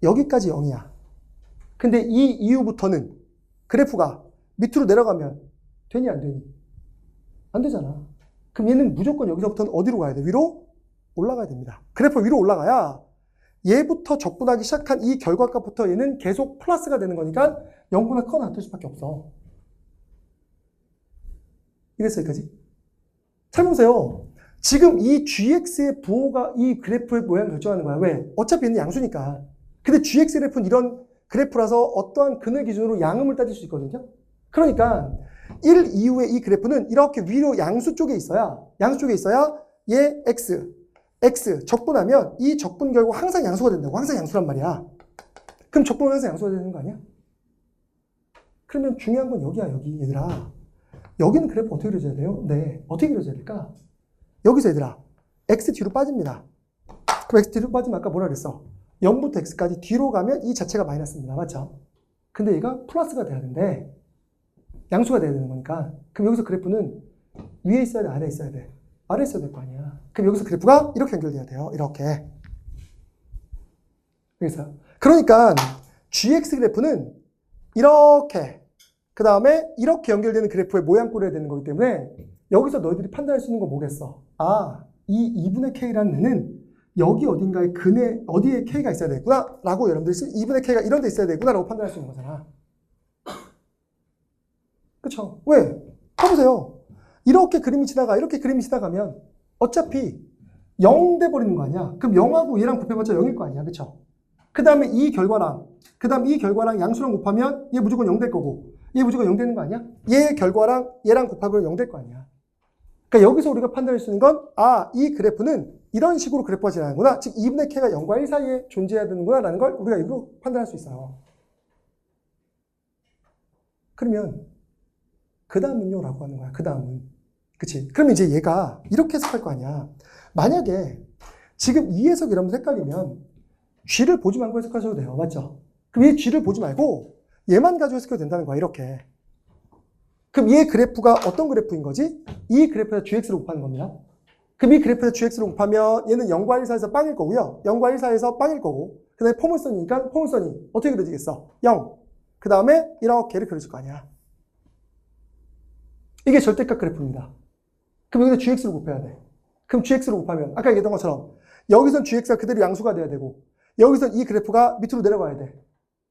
여기까지 0이야. 근데 이 이후부터는 그래프가 밑으로 내려가면 되니 안 되니? 안 되잖아. 그럼 얘는 무조건 여기서부터는 어디로 가야 돼? 위로 올라가야 됩니다. 그래프 위로 올라가야 얘부터 적분하기 시작한 이 결과값부터 얘는 계속 플러스가 되는 거니까 0보다 커나 같을 수밖에 없어. 이랬어 여기까지? 잘 보세요. 지금 이 GX의 부호가 이 그래프의 모양을 결정하는 거야. 왜? 어차피 얘는 양수니까. 근데 GX 그래프는 이런 그래프라서 어떠한 근을 기준으로 양음을 따질 수 있거든요. 그러니까 1 이후에 이 그래프는 이렇게 위로 양수 쪽에 있어야 얘 X 적분하면 이 적분 결과 항상 양수가 된다고. 항상 양수란 말이야. 그럼 적분은 항상 양수가 되는 거 아니야? 그러면 중요한 건 여기야. 여기 얘들아. 여기는 그래프 어떻게 그려져야 돼요? 네. 어떻게 그려져야 될까? 여기서 얘들아 X 뒤로 빠집니다. 그럼 X 뒤로 빠지면 아까 뭐라 그랬어? 0부터 X까지 뒤로 가면 이 자체가 마이너스입니다. 맞죠? 근데 얘가 플러스가 돼야 되는데 양수가 돼야 되는 거니까 그럼 여기서 그래프는 위에 있어야 돼? 아래에 있어야 돼? 아래에 있어야 될 거 아니야. 그럼 여기서 그래프가 이렇게 연결돼야 돼요. 이렇게. 알겠어요? 그러니까 GX 그래프는 이렇게 그 다음에 이렇게 연결되는 그래프의 모양꼴을 되는 거기 때문에 여기서 너희들이 판단할 수 있는 건 뭐겠어? 아, 이 2분의 K라는 애는 여기 어딘가에 근에 어디에 K가 있어야 되겠구나 라고 여러분들이 2분의 K가 이런 데 있어야 되겠구나 라고 판단할 수 있는 거잖아. 그쵸? 왜? 봐보세요. 이렇게 그림이 지나가 이렇게 그림이 지나가면 어차피 0 돼버리는 거 아니야. 그럼 0하고 얘랑 곱해봤자 0일 거 아니야. 그쵸? 그 다음에 이 결과랑 양수랑 곱하면 얘 무조건 0 될 거고 얘 무조건 0 되는 거 아니야? 얘 결과랑 얘랑 곱하면 0 될 거 아니야. 그러니까 여기서 우리가 판단할 수 있는 건 아, 이 그래프는 이런 식으로 그래프가 지나가는구나. 즉 2분의 K가 0과 1 사이에 존재해야 되는구나 라는 걸 우리가 이거 판단할 수 있어요. 그러면 그 다음은요? 라고 하는 거야. 그 다음은. 그치? 그러면 이제 얘가 이렇게 해석할 거 아니야. 만약에 지금 이 해석이 여러분들 헷갈리면 G를 보지 말고 해석하셔도 돼요. 맞죠? 그럼 얘 G를 보지 말고 얘만 가지고 해석해도 된다는 거야. 이렇게. 그럼 얘 그래프가 어떤 그래프인 거지? 이 그래프에서 GX를 곱하는 겁니다. 그럼 이 그래프에서 GX를 곱하면 얘는 0과 1 사이에서 빵일 거고요. 0과 1 사이에서 빵일 거고 그 다음에 포물선이니까 포물선이 어떻게 그려지겠어? 0. 그 다음에 이렇게를 그려질 거 아니야. 이게 절대값 그래프입니다. 그럼 여기다 GX를 곱해야 돼. 그럼 GX를 곱하면 아까 얘기했던 것처럼 여기선 GX가 그대로 양수가 돼야 되고 여기선 이 그래프가 밑으로 내려가야 돼.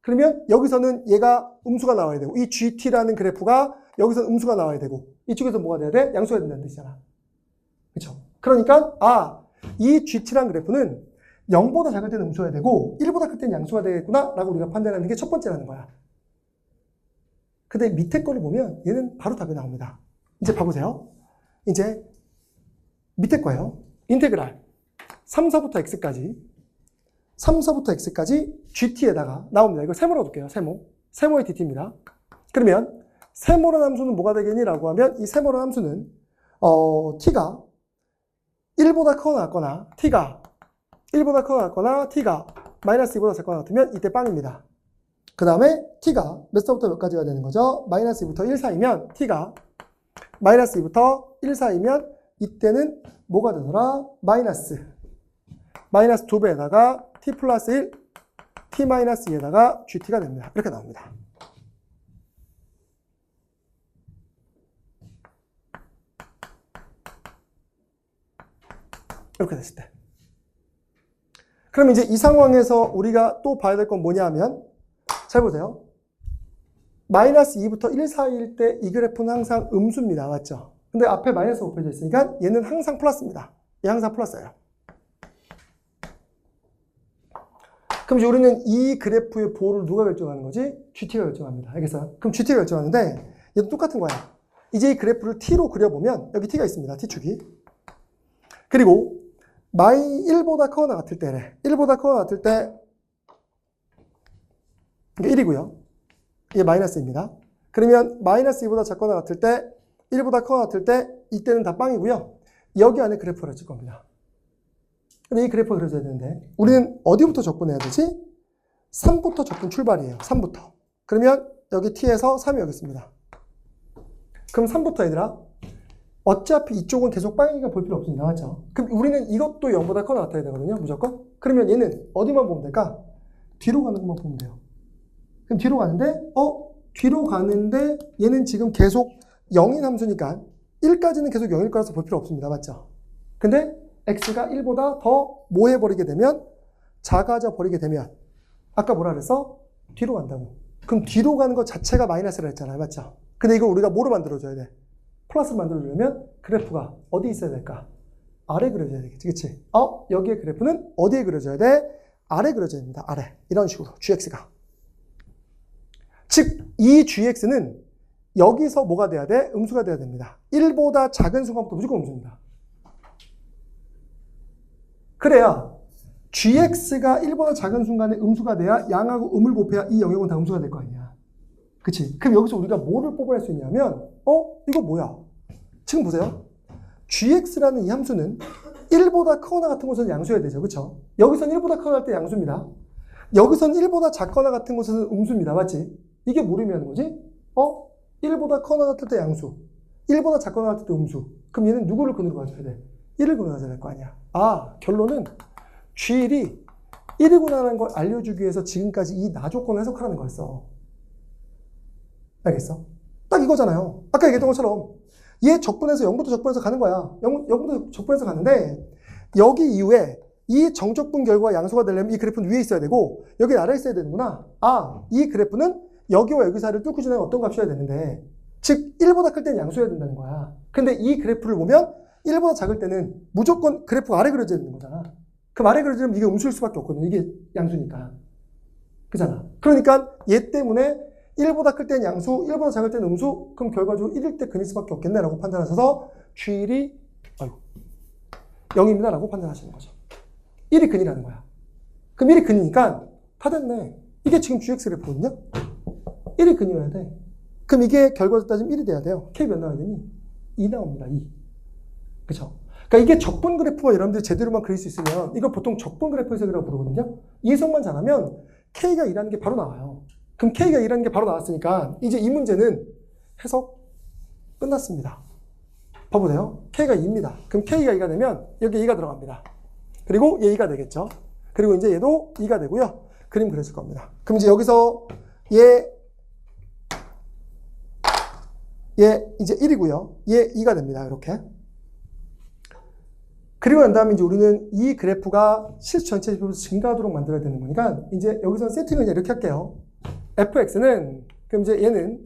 그러면 여기서는 얘가 음수가 나와야 되고 이 GT라는 그래프가 여기서 음수가 나와야 되고 이쪽에서 뭐가 돼야 돼? 양수가 된다는 뜻이잖아. 그렇죠? 그러니까 아, 이 GT라는 그래프는 0보다 작을 때는 음수가 되고 1보다 클 때는 양수가 되겠구나 라고 우리가 판단하는 게 첫 번째라는 거야. 근데 밑에 거를 보면 얘는 바로 답이 나옵니다. 이제 봐보세요. 이제 밑에 거예요. 인테그랄 3서부터 x까지 3서부터 x까지 GT에다가 나옵니다. 이걸 세모로 둘게요. 세모의 DT입니다. 그러면 세모란 함수는 뭐가 되겠니? 라고 하면 이 세모란 함수는 t가 1보다 크거나 같거나 t가 1보다 크거나 같거나 t가 마이너스 2보다 작거나 같으면 이때 빵입니다. 그 다음에 t가 몇 서부터 몇 가지가 되는 거죠? 마이너스 2부터 1 사이면 t가 마이너스 2부터 1 사이면 이때는 뭐가 되더라? 마이너스 2배에다가 t 플러스 1, t 마이너스 2에다가 gt가 됩니다. 이렇게 나옵니다. 이렇게 됐을 때. 그럼 이제 이 상황에서 우리가 또 봐야 될 건 뭐냐 하면 잘 보세요. 마이너스 2부터 1 사이일 때 이 그래프는 항상 음수입니다. 맞죠? 근데 앞에 마이너스 곱해져 있으니까 얘는 항상 플러스입니다. 얘 항상 플러스예요. 그럼 이제 우리는 이 그래프의 보호를 누가 결정하는 거지? GT가 결정합니다. 알겠어요? 그럼 GT가 결정하는데 얘도 똑같은 거야. 이제 이 그래프를 T로 그려보면 여기 T가 있습니다. T축이. 그리고 1보다 크거나 같을 때래. 1보다 크거나 같을 때 이게 1이고요. 이게 마이너스입니다. 그러면 마이너스 2보다 작거나 같을 때 1보다 크거나 같을 때 이때는 다 빵이고요. 여기 안에 그래프가 그려질 겁니다. 근데 이 그래프가 그려져야 되는데 우리는 어디부터 접근해야 되지? 3부터 접근 출발이에요. 3부터. 그러면 여기 t에서 3이 여기 있습니다. 그럼 3부터 얘들아 어차피 이쪽은 계속 빵이니까 볼 필요 없습니다. 맞죠? 그럼 우리는 이것도 0보다 크거나 같아야 되거든요. 무조건. 그러면 얘는 어디만 보면 될까? 뒤로 가는 것만 보면 돼요. 그럼 뒤로 가는데 뒤로 가는데 얘는 지금 계속 0인 함수니까 1까지는 계속 0일 거라서 볼 필요 없습니다. 맞죠? 근데 x가 1보다 더 뭐 해버리게 되면 작아져 버리게 되면 아까 뭐라 그랬어? 뒤로 간다고. 그럼 뒤로 가는 것 자체가 마이너스라 했잖아요. 맞죠? 근데 이걸 우리가 뭐로 만들어줘야 돼? 플러스로 만들어주려면 그래프가 어디 있어야 될까? 아래 그려져야 되겠지. 그치? 여기에 그래프는 어디에 그려져야 돼? 아래 그려져야 됩니다. 아래. 이런 식으로 gx가. 즉 이 gx는 여기서 뭐가 돼야 돼? 음수가 돼야 됩니다. 1보다 작은 순간부터 무조건 음수입니다. 그래야 gx가 1보다 작은 순간에 음수가 돼야 양하고 음을 곱해야 이 영역은 다 음수가 될 거 아니야. 그치? 그럼 여기서 우리가 뭐를 뽑아낼 수 있냐면 이거 뭐야? 지금 보세요. gx라는 이 함수는 1보다 크거나 같은 곳에서 양수여야 되죠. 그쵸? 여기선 1보다 크거나 할 때 양수입니다. 여기선 1보다 작거나 같은 곳에서는 음수입니다. 맞지? 이게 뭘 의미하는 거지? 1보다 크거나 같을 때 양수, 1보다 작거나 같을 때 음수. 그럼 얘는 누구를 근으로 가져야 돼? 1을 근으로 가져야 될 거 아니야. 결론은 G1이 1이구나라는 걸 알려주기 위해서 지금까지 이 나 조건을 해석하라는 거였어. 알겠어? 딱 이거잖아요. 아까 얘기했던 것처럼 얘 적분해서 0부터 적분해서 가는 거야. 0부터 적분해서 가는데 여기 이후에 이 정적분 결과 양수가 되려면 이 그래프는 위에 있어야 되고 여기 아래에 있어야 되는구나. 아, 이 그래프는 여기와 여기 사이를 뚫고 지나면 어떤 값이어야 되는데 즉 1보다 클 때는 양수여야 된다는 거야. 근데 이 그래프를 보면 1보다 작을 때는 무조건 그래프가 아래 그려져 있는 거잖아. 그럼 아래 그려지면 이게 음수일 수밖에 없거든. 이게 양수니까. 그잖아. 그러니까 얘 때문에 1보다 클 때는 양수, 1보다 작을 때는 음수, 그럼 결과적으로 1일 때 근일 수밖에 없겠네라고 판단하셔서 G1이 0입니다 라고 판단하시는 거죠. 1이 근이라는 거야. 그럼 1이 근이니까 다 됐네. 이게 지금 GX 그래프거든요. 1이 근이어야 돼. 그럼 이게 결과로 따지면 1이 돼야 돼요. K 몇 나와야 되니? 2 나옵니다. 2. 그쵸? 그러니까 이게 적분 그래프가 여러분들이 제대로만 그릴 수 있으면 이걸 보통 적분 그래프 해석이라고 부르거든요. 이 해석만 잘하면 K가 2라는 게 바로 나와요. 그럼 K가 2라는 게 바로 나왔으니까 이제 이 문제는 해석 끝났습니다. 봐보세요. K가 2입니다. 그럼 K가 2가 되면 여기 2가 들어갑니다. 그리고 얘 2가 되겠죠. 그리고 이제 얘도 2가 되고요. 그림 그렸을 겁니다. 그럼 이제 여기서 얘 이제 1이고요. 얘 2가 됩니다. 이렇게. 그리고 난 다음에 이제 우리는 이 그래프가 실수 전체 지표에서 증가하도록 만들어야 되는 거니까 이제 여기서 세팅을 이렇게 할게요. fx는 그럼 이제 얘는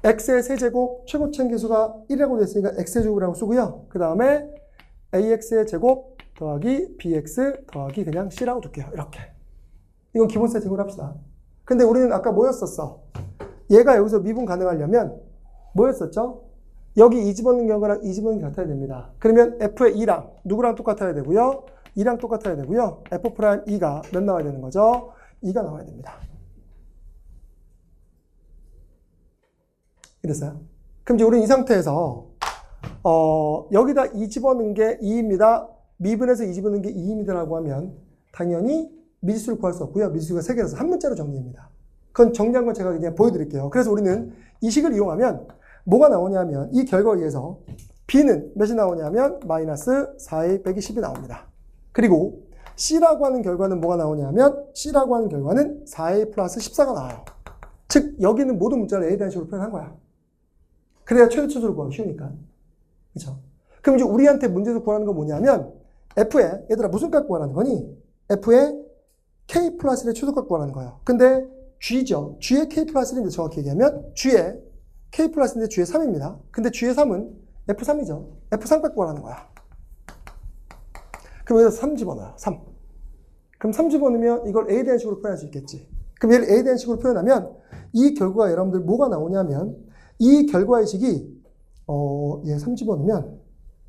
x의 세제곱 최고차인 계수가 1이라고 됐으니까 x제곱이라고 쓰고요. 그 다음에 ax의 제곱 더하기 bx 더하기 그냥 c라고 둘게요. 이렇게. 이건 기본 세팅으로 합시다. 근데 우리는 아까 뭐였었어? 얘가 여기서 미분 가능하려면 뭐였었죠? 여기 이 집어넣는 경우랑 이 집어넣는 게 같아야 됩니다. 그러면 f의 2랑 누구랑 똑같아야 되고요? 2랑 똑같아야 되고요. f'2가 몇 나와야 되는 거죠? 2가 나와야 됩니다. 이랬어요? 그럼 이제 우리는 이 상태에서 여기다 2 집어넣는 게 2입니다. 미분해서 2 집어넣는 게 2입니다라고 하면 당연히 미지수를 구할 수 없고요. 미지수가 3개라서 한 문자로 정리합니다. 그건 정리한 건 제가 그냥 보여드릴게요. 그래서 우리는 이 식을 이용하면 뭐가 나오냐면 이 결과에 의해서 B는 몇이 나오냐면 마이너스 4a 빼기 10이 나옵니다. 그리고 C라고 하는 결과는 뭐가 나오냐면 C라고 하는 결과는 4a 플러스 14가 나와요. 즉 여기는 모든 문자를 A라는 식으로 표현한 거야. 그래야 최대초수를 구하기 쉬우니까. 그렇죠? 그럼 이제 우리한테 문제에서 구하는 건 뭐냐면 F에 얘들아 무슨 값 구하라는 거니? F에 K 플러스 1의 최소값 구하라는 거예요. 근데 G죠. G의 K 플러스 1인데 정확히 얘기하면 G의 K 플러스인데 G의 3입니다. 근데 G의 3은 F3이죠. F3값 구하라는 거야. 그럼 여기서 3 집어넣어요. 3. 그럼 3 집어넣으면 이걸 A에 대한 식으로 표현할 수 있겠지. 그럼 얘를 A에 대한 식으로 표현하면 이 결과가 여러분들 뭐가 나오냐면 이 결과의 식이 얘 3 집어넣으면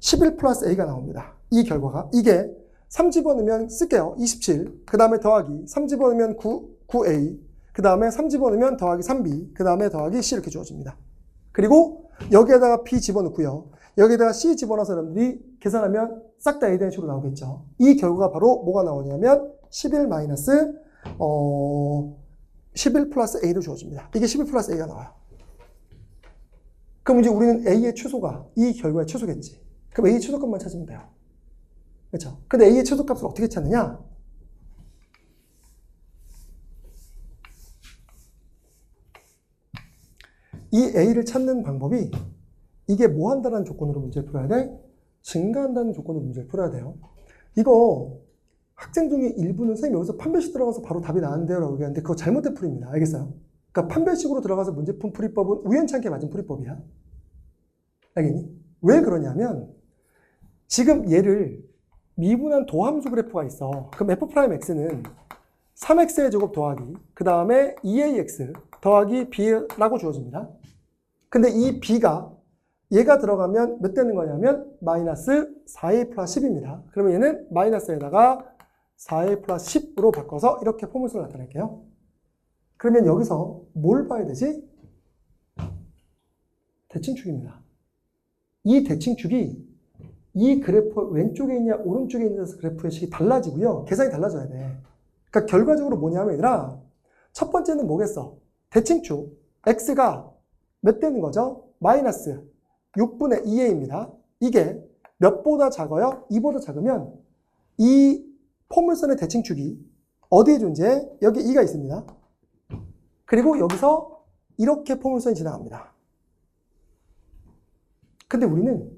11 플러스 A가 나옵니다. 이 결과가. 이게 3 집어넣으면 쓸게요. 27. 그 다음에 더하기 3 집어넣으면 9A. 그 다음에 3 집어넣으면 더하기 3B. 그 다음에 더하기 C 이렇게 주어집니다. 그리고 여기에다가 B 집어넣고요. 여기에다가 C 집어넣어서 여러분들이 계산하면 싹 다 A 대한 식으로 나오겠죠. 이 결과가 바로 뭐가 나오냐면 11 마이너스 11 플러스 A로 주어집니다. 이게 11 플러스 A가 나와요. 그럼 이제 우리는 A의 최소가 이 결과의 최소겠지. 그럼 A의 최소값만 찾으면 돼요. 그렇죠? 근데 A의 최소값을 어떻게 찾느냐? 이 A를 찾는 방법이 이게 뭐 한다는 조건으로 문제를 풀어야 돼? 증가한다는 조건으로 문제를 풀어야 돼요. 이거 학생 중에 일부는 선생님 여기서 판별식 들어가서 바로 답이 나왔는데요 라고 얘기하는데 그거 잘못된 풀이입니다. 알겠어요? 그러니까 판별식으로 들어가서 문제 푼 풀이법은 우연찮게 맞은 풀이법이야. 알겠니? 왜 그러냐면 지금 얘를 미분한 도함수 그래프가 있어. 그럼 f'x는 3x의 제곱 더하기 그 다음에 2ax 더하기 b라고 주어집니다. 근데 이 b가 얘가 들어가면 몇 되는 거냐면 마이너스 4a 플러스 10입니다. 그러면 얘는 마이너스에다가 4a 플러스 10으로 바꿔서 이렇게 포물선을 나타낼게요. 그러면 여기서 뭘 봐야 되지? 대칭축입니다. 이 대칭축이 이 그래프 왼쪽에 있냐 오른쪽에 있냐 그래프의 식이 달라지고요. 계산이 달라져야 돼. 그러니까 결과적으로 뭐냐면 얘들아 첫 번째는 뭐겠어? 대칭축 x가 몇 되는 거죠? 마이너스 6분의 2a입니다. 이게 몇보다 작아요? 2보다 작으면 이 포물선의 대칭축이 어디에 존재해? 여기 E가 있습니다. 그리고 여기서 이렇게 포물선이 지나갑니다. 근데 우리는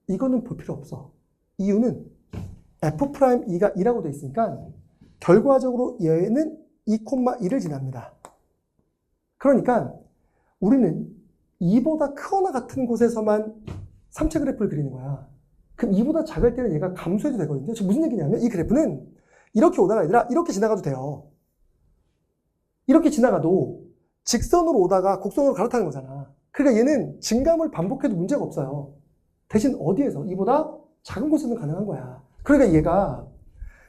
이거는 볼 필요 없어. 이유는 F'E가 2라고 되어 있으니까 결과적으로 얘는 2,2를 지납니다. 그러니까 우리는 2보다 크거나 같은 곳에서만 3차 그래프를 그리는 거야. 그럼 2보다 작을 때는 얘가 감소해도 되거든요. 지금 무슨 얘기냐면 이 그래프는 이렇게 오다가 얘들아 이렇게 지나가도 돼요. 이렇게 지나가도 직선으로 오다가 곡선으로 갈아타는 거잖아. 그러니까 얘는 증감을 반복해도 문제가 없어요. 대신 어디에서? 이보다 작은 곳에서는 가능한 거야. 그러니까 얘가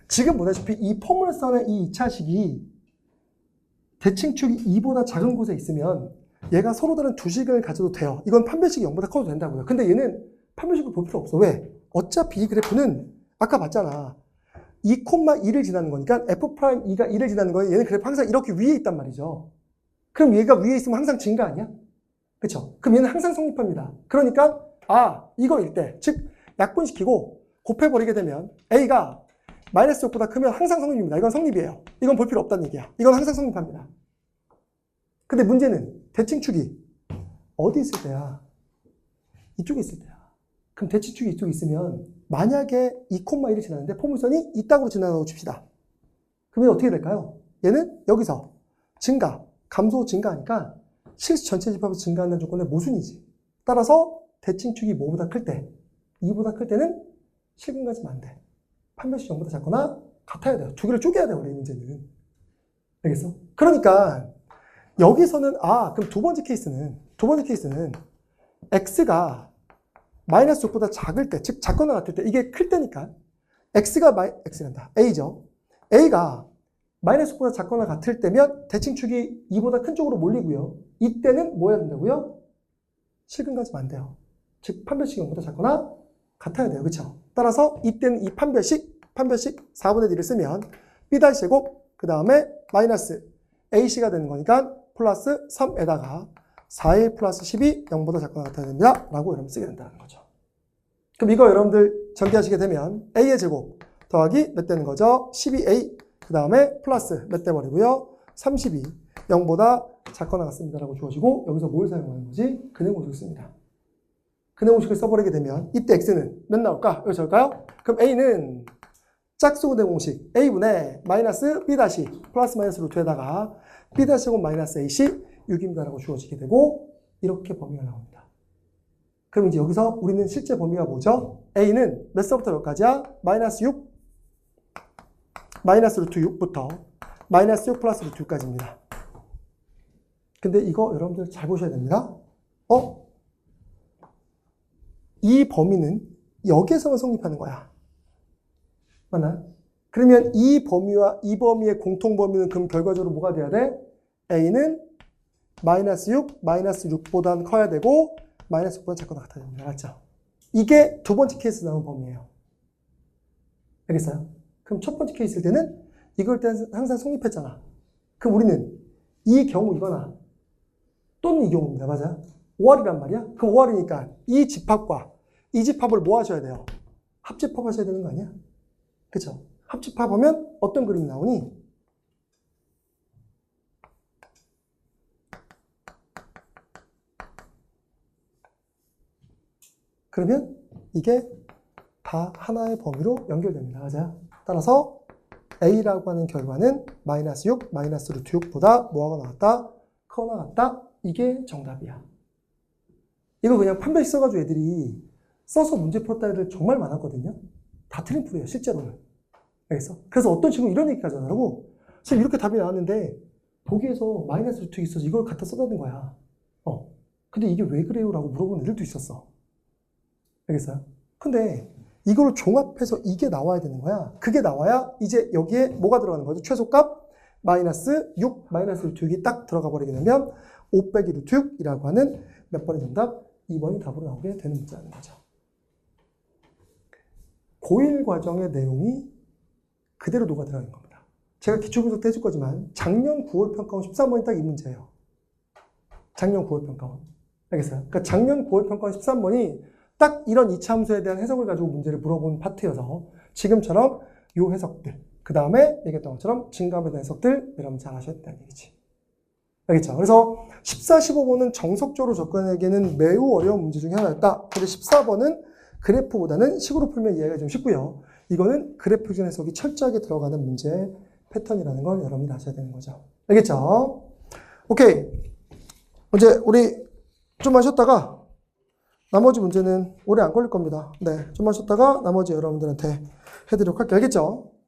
지금 보다시피 이 포물선의 이 2차식이 대칭축이 2보다 작은 곳에 있으면 얘가 서로 다른 두 식을 가져도 돼요. 이건 판별식이 0보다 커도 된다고요. 근데 얘는 판별식을 볼 필요 없어. 왜? 어차피 이 그래프는 아까 봤잖아. 2,2를 지나는 거니까 F'E가 2를 지나는 거예요. 얘는 그래프 항상 이렇게 위에 있단 말이죠. 그럼 얘가 위에 있으면 항상 증가 아니야? 그쵸? 그럼 얘는 항상 성립합니다. 그러니까 이거일 때, 즉 약분시키고 곱해버리게 되면 A가 마이너스 6보다 크면 항상 성립입니다. 이건 성립이에요. 이건 볼 필요 없다는 얘기야. 이건 항상 성립합니다. 근데 문제는 대칭축이 어디 있을 때야? 이쪽에 있을 때야. 그럼 대칭축이 이쪽에 있으면 만약에 2,1이 지나는데 포물선이 이 땅으로 지나가고 칩시다. 그러면 어떻게 될까요? 얘는 여기서 증가, 감소 증가하니까 실수 전체 집합에서 증가하는 조건의 모순이지. 따라서 대칭축이 뭐보다 클 때, 2보다 클 때는 실근 가지면 안 돼. 판별식 0보다 작거나 같아야 돼요. 두 개를 쪼개야 돼요, 원래 이 문제는. 알겠어? 그러니까 여기서는 그럼 두 번째 케이스는 x가 마이너스 6보다 작을 때, 즉 작거나 같을 때, 이게 클 때니까 x란다. a죠. a가 마이너스 6보다 작거나 같을 때면 대칭축이 2보다 큰 쪽으로 몰리고요. 이때는 뭐 해야 된다고요? 실근 가지면 안 돼요. 즉 판별식 0보다 작거나 같아야 돼요. 그렇죠? 따라서 이때는 이 판별식 4분의 1을 쓰면 b-제곱 그 다음에 마이너스 ac가 되는 거니까 플러스 3에다가 4a 플러스 10이 0보다 작거나 같아야 됩니다. 라고 여러분 쓰게 된다는 거죠. 그럼 이거 여러분들 전개하시게 되면 a의 제곱 더하기 몇 되는 거죠? 12a 그 다음에 플러스 몇 돼 버리고요? 32 0보다 작거나 같습니다. 라고 주어지고 여기서 뭘 사용하는 거지? 근해 공식을 씁니다. 근해 공식을 써버리게 되면 이때 x는 몇 나올까? 여기 적을까요? 그럼 a는 짝수 근해 공식 a분의 마이너스 b 다시 플러스 마이너스 루트에다가 b 다시 제곱 마이너스 ac 6입니다. 라고 주어지게 되고 이렇게 범위가 나옵니다. 그럼 이제 여기서 우리는 실제 범위가 뭐죠? a는 몇 서부터 몇 가지야? 마이너스 6 마이너스 루트 6부터 마이너스 6 플러스 루트 6까지입니다. 근데 이거 여러분들 잘 보셔야 됩니다. 이 범위는 여기에서만 성립하는 거야. 맞나요? 그러면 이 범위와 이 범위의 공통 범위는 그럼 결과적으로 뭐가 돼야 돼? a는 마이너스 6, 마이너스 6보다는 커야 되고 마이너스 6보다 작거나 같아야 됩니다. 맞죠? 이게 두 번째 케이스 나온 범위예요. 알겠어요? 그럼 첫 번째 케이스일 때는 이걸 때 항상 성립했잖아. 그럼 우리는 이 경우이거나 또는 이 경우입니다. 맞아요? 5R이란 말이야? 그럼 5R이니까 이 집합과 이 집합을 뭐 하셔야 돼요? 합집합 하셔야 되는 거 아니야? 그쵸? 합집합하면 어떤 그림이 나오니? 그러면 이게 다 하나의 범위로 연결됩니다. 맞아요? 따라서 A라고 하는 결과는 마이너스 6, 마이너스 루트 6보다 뭐가 나왔다? 커가 나왔다? 이게 정답이야. 이거 그냥 판별식 써가지고 애들이 써서 문제 풀었다 애들 정말 많았거든요. 다 틀린 풀이에요, 실제로는. 알겠어? 그래서 어떤 친구는 이런 얘기까지 하더라고. 지금 이렇게 답이 나왔는데 보기에서 마이너스 루트 있어서 이걸 갖다 써야 되는 거야. 근데 이게 왜 그래요? 라고 물어보는 애들도 있었어. 알겠어요? 근데 이걸 종합해서 이게 나와야 되는 거야. 그게 나와야 이제 여기에 뭐가 들어가는 거죠? 최소값 마이너스 6, 마이너스 루트 6이 딱 들어가 버리게 되면 5 빼기 루트 6이라고 하는 몇 번의 정답? 2번이 답으로 나오게 되는 문제라는 거죠. 고1 과정의 내용이 그대로 녹아들어가는 겁니다. 제가 기초분석 때 해줄 거지만 작년 9월 평가원 13번이 딱 이 문제예요. 작년 9월 평가원. 알겠어요? 그러니까 작년 9월 평가원 13번이 딱 이런 이차 함수에 대한 해석을 가지고 문제를 물어본 파트여서 지금처럼 요 해석들, 그 다음에 얘기했던 것처럼 증가에 대한 해석들 여러분 잘 하셔야 된다는 얘기지. 알겠죠? 그래서 14, 15번은 정석적으로 접근하기에는 매우 어려운 문제 중에 하나였다. 근데 14번은 그래프보다는 식으로 풀면 이해가 좀 쉽고요. 이거는 그래프 중 해석이 철저하게 들어가는 문제 패턴이라는 걸 여러분이 아셔야 되는 거죠. 알겠죠? 오케이. 이제 우리 좀만 쉬었다가 나머지 문제는 오래 안 걸릴 겁니다. 네, 좀만 쉬었다가 나머지 여러분들한테 해드리도록 할게요. 알겠죠?